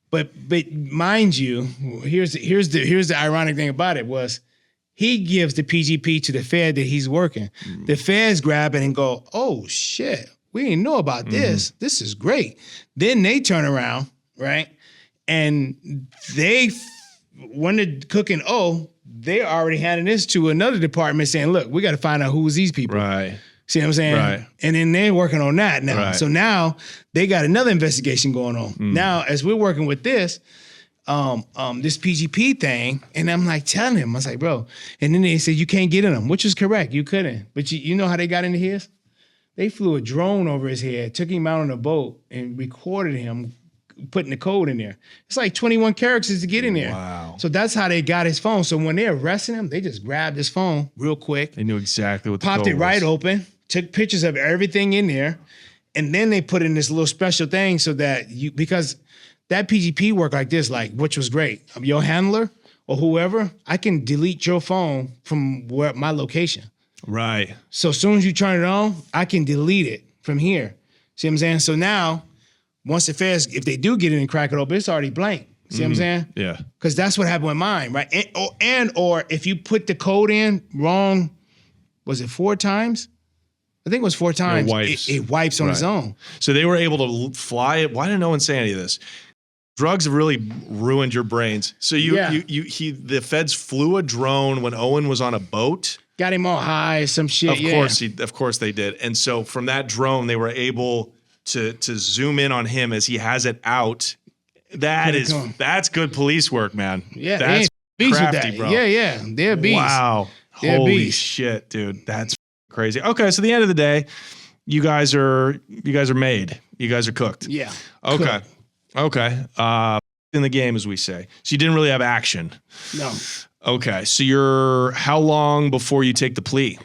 But mind you, here's the ironic thing about it was he gives the PGP to the Fed that he's working. The feds grab it and go, oh shit, we didn't know about this. This is great. Then they turn around, right? And when they're cooking they already handed this to another department saying, look, we got to find out who's these people. Right. See what I'm saying? Right. And then they're working on that now. Right. So now they got another investigation going on. Now, as we're working with this PGP thing, and I'm like telling him, I was like, bro, and then they said, you can't get in them, which is correct. You couldn't. But you know how they got into his? They flew a drone over his head, took him out on a boat, and recorded him putting the code in there. It's like 21 characters to get in there. Wow. So that's how they got his phone. So when they arrested him, they just grabbed his phone real quick. They knew exactly what the popped code it right was. open, took pictures of everything in there, and then they put in this little special thing so that because that PGP worked like this, which was great. Your handler or whoever, I can delete your phone from where my location. Right. So as soon as you turn it on, I can delete it from here. See what I'm saying? So now, once the feds, if they do get it and crack it open, it's already blank. See what I'm saying? Yeah. Because that's what happened with mine, right? Or if you put the code in wrong, was it 4 times? I think it was 4 times. It wipes on its own. So they were able to fly it. Why didn't no one say any of this? Drugs have really ruined your brains. So the feds flew a drone when Owen was on a boat. Got him all high, some shit. Of course they did. And so from that drone, they were able to zoom in on him as he has it out. That's good police work, man. Yeah, that's crafty, bro. Yeah, they're beasts. Wow, holy shit, dude, that's crazy. Okay, so at the end of the day, you guys are made. You guys are cooked. Yeah. Okay. In the game, as we say. So you didn't really have action. No. Okay, so how long before you take the plea?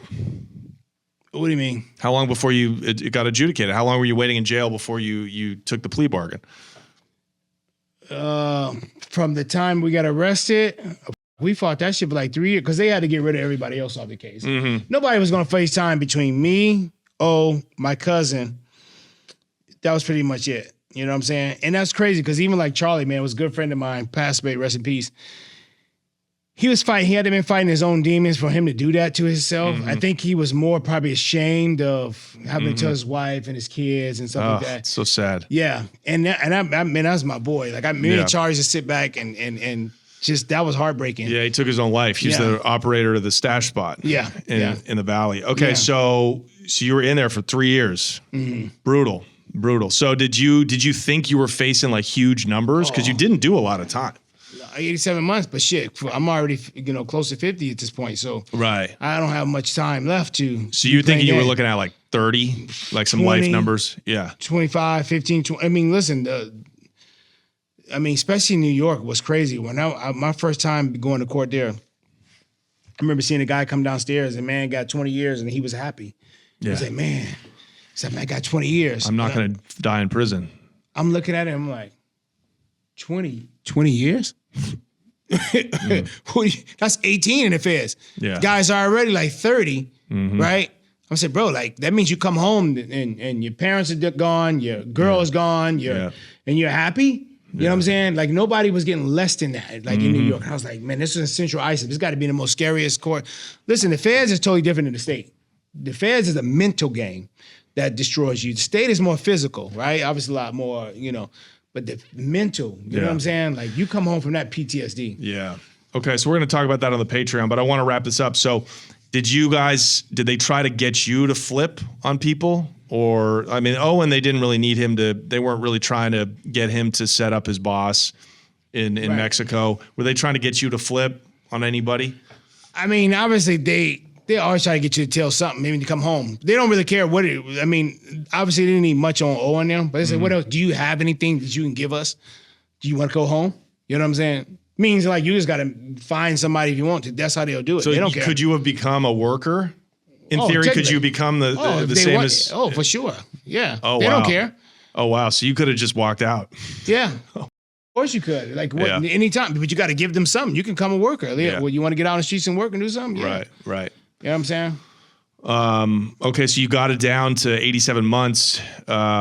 What do you mean? How long before it got adjudicated? How long were you waiting in jail before you took the plea bargain? From the time we got arrested, we fought that shit for like 3 years because they had to get rid of everybody else off the case. Mm-hmm. Nobody was going to face time between me, my cousin. That was pretty much it. You know what I'm saying? And that's crazy because even like Charlie, man, was a good friend of mine, passed away, rest in peace. He was fighting. He had to been fighting his own demons for him to do that to himself. Mm-hmm. I think he was more probably ashamed of having to tell his wife and his kids and stuff like that. It's so sad. Yeah, and that was my boy. Like me and Charlie just sit back and just that was heartbreaking. Yeah, he took his own life. He's the operator of the stash spot. Yeah, in the valley. Okay, so you were in there for 3 years. Mm-hmm. Brutal. So did you think you were facing like huge numbers because you didn't do a lot of time? 87 months, but shit, I'm already close to 50 at this point, so right. I don't have much time left to. So you're thinking you were looking at like 30, like some 20, life numbers, yeah, 25, 15, 20. I mean, listen, especially New York was crazy. When my first time going to court there, I remember seeing a guy come downstairs and man got 20 years and he was happy. Yeah. I was like, man, I got 20 years. I'm not going to die in prison. I'm looking at him like 20 years. That's 18 in the feds. Yeah. Guys are already like 30, right? I said, bro, like that means you come home and your parents are gone, your girl is gone, and you're happy. You know what I'm saying? Like nobody was getting less than that, like in New York. And I was like, man, this is Central Islip. This got to be the most scariest court. Listen, the feds is totally different than the state. The feds is a mental game that destroys you. The state is more physical, right? Obviously a lot more, but the mental, you know what I'm saying? Like you come home from that PTSD. Yeah. Okay, so we're going to talk about that on the Patreon, but I want to wrap this up. So did they try to get you to flip on people? Or, Owen, they didn't really need him they weren't really trying to get him to set up his boss in Mexico. Were they trying to get you to flip on anybody? Obviously they always try to get you to tell something, maybe to come home. They don't really care what it. Obviously they didn't need much on Owen them, but they said, what else? Do you have anything that you can give us? Do you want to go home? You know what I'm saying? Means like you just got to find somebody if you want to. That's how they'll do it. So they don't care. Could you have become a worker? In theory, could you become the same as? Oh, for sure. Yeah. Oh, they wow. don't care. Oh, wow. So you could have just walked out. Yeah. Of course you could. Like anytime, but you got to give them something. You can come and work early. Yeah. Well, you want to get out on the streets and work and do something? Yeah. Right. You know what I'm saying? Okay, so you got it down to 87 months,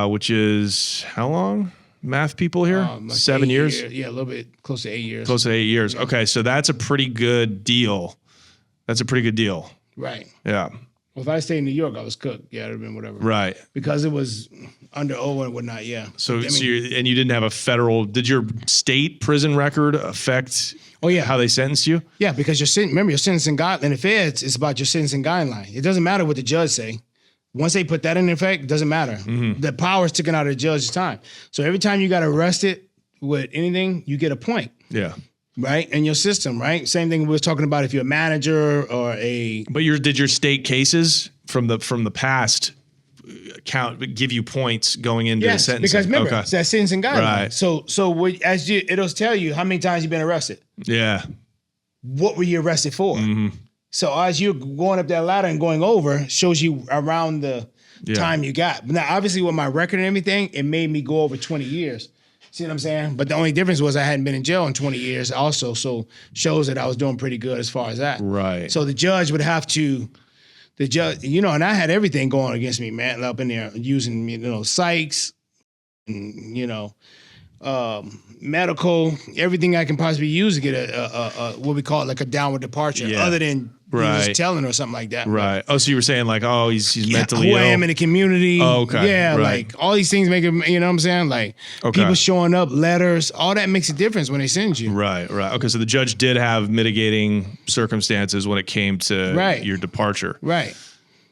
which is how long? Math people here? Like 7 years? Yeah, a little bit close to 8 years. Close to 8 years. Yeah. Okay, so that's a pretty good deal. Right. Yeah. Well, if I stayed in New York, I was cooked. Yeah, it would have been whatever. Right. Because it was under Owen and whatnot, yeah. So you didn't have a federal, did your state prison record affect how they sentenced you? Yeah, because your sentencing guideline, in the feds, it's about your sentencing guideline. It doesn't matter what the judge say. Once they put that in effect, it doesn't matter. Mm-hmm. The power is taken out of the judge's time. So every time you got arrested with anything, you get a point. Yeah. Right? In your system, right? Same thing we were talking about if you're a manager or a... But did your state cases from the past give you points going into the sentencing? Because remember, it's that sentencing guideline. Right. So it'll tell you how many times you've been arrested. Yeah. What were you arrested for? Mm-hmm. So as you're going up that ladder and going over, shows you around the time you got. But now, obviously, with my record and everything, it made me go over 20 years. See what I'm saying? But the only difference was I hadn't been in jail in 20 years also, so shows that I was doing pretty good as far as that. Right. So the judge would have to, and I had everything going against me, man, up in there using, psychs and, medical, everything I can possibly use to get a what we call it, like a downward departure, other than he was telling or something like that. Right. Oh, so you were saying like, oh, he's mentally ill. Who I am in the community. Oh, okay. Yeah, right. like all these things make it, you know what I'm saying? Like people showing up, letters, all that makes a difference when they send you. Right, right. Okay, so the judge did have mitigating circumstances when it came to your departure. Right.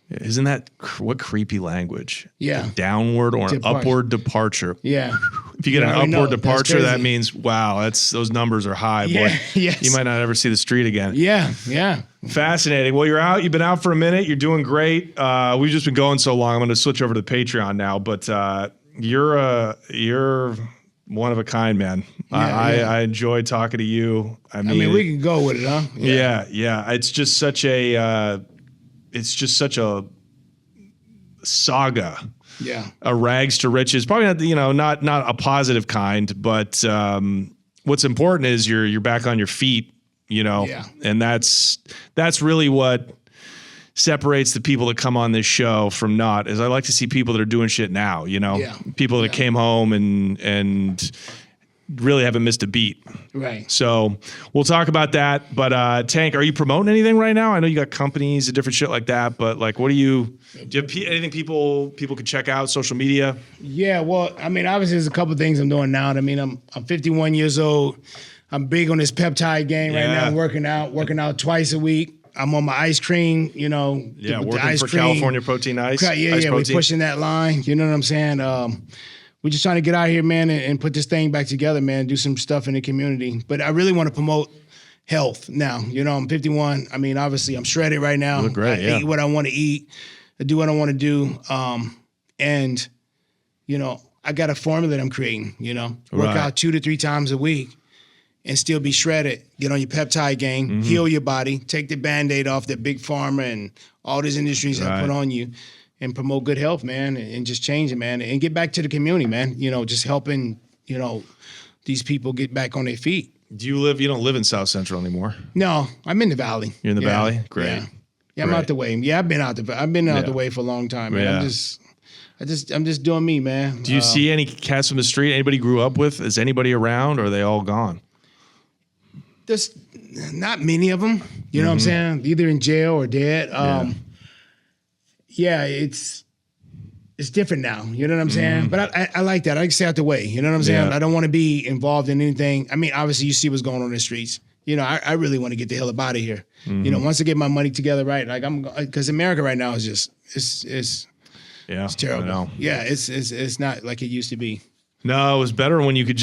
Isn't that what creepy language? Yeah. A downward or an upward departure. Yeah. If you get an upward departure, that means, wow, those numbers are high. Yeah. Boy, yes. You might not ever see the street again. Yeah. Yeah. Fascinating. Well, you've been out for a minute. You're doing great. We've just been going so long. I'm going to switch over to the Patreon now, but you're one of a kind, man. Yeah, I enjoy talking to you. I mean, we can go with it, huh? Yeah. It's just such a saga. Yeah. A rags to riches. Probably not, not a positive kind, but what's important is you're back on your feet, and that's really what separates the people that come on this show from not. Is I like to see people that are doing shit now, people that came home and really haven't missed a beat. Right. So we'll talk about that. But Tanc, are you promoting anything right now? I know you got companies and different shit like that, but like, do you have anything people can check out, social media? Yeah, well, I mean, obviously there's a couple of things I'm doing now. I mean, I'm 51 years old. I'm big on this peptide game right now. I'm working out twice a week. I'm on my ice cream, Yeah, working ice for cream. California Protein Ice. Yeah, we're pushing that line. You know what I'm saying? We're just trying to get out here, man, and put this thing back together, man, do some stuff in the community. But I really want to promote health now. I'm 51. I mean, obviously, I'm shredded right now. You look great, I eat what I want to eat. I do what I want to do. And, I got a formula that I'm creating, Work out 2 to 3 times a week and still be shredded. Get on your peptide game, heal your body, take the Band-Aid off that big pharma and all these industries have put on you. And promote good health, man, and just change it, man, and get back to the community, man. Just helping, these people get back on their feet. You don't live in South Central anymore? No, I'm in the Valley. You're in the Valley? Great. Yeah, I'm out the way. Yeah, I've been out the way for a long time, man. I'm just doing me, man. Do you see any cats from the street? Anybody grew up with? Is anybody around, or are they all gone? There's not many of them. You know what I'm saying? Either in jail or dead. Yeah, it's different now. You know what I'm saying? But I like that. I like to stay out the way. You know what I'm saying? I don't want to be involved in anything. I mean, obviously, you see what's going on in the streets. I really want to get the hell up out of here. Once I get my money together, right? Like because America right now is just it's terrible. I know. Yeah, it's not like it used to be. No, it was better when you could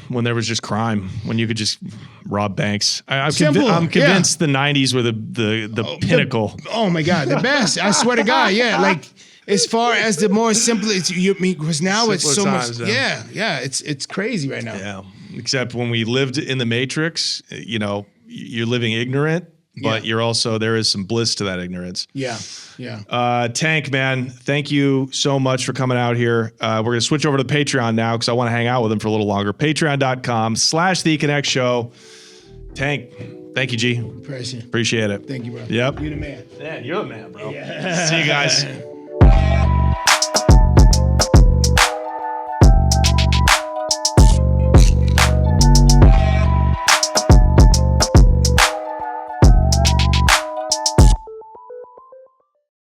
when there was just crime, when you could just rob banks. I'm convinced the 90s were the pinnacle. Oh my God, the best. I swear to God, yeah. Like as far as the more simple, because now it's so much. Yeah, it's crazy right now. Yeah, except when we lived in the Matrix, you're living ignorant, but you're also, there is some bliss to that ignorance. Yeah. Tanc, man, thank you so much for coming out here. We're going to switch over to the Patreon now because I want to hang out with him for a little longer. Patreon.com/The Connect Show. Tanc, thank you, G. Appreciate it. Thank you, bro. Yep. You're the man. Yeah, you're the man, bro. Yeah. See you guys.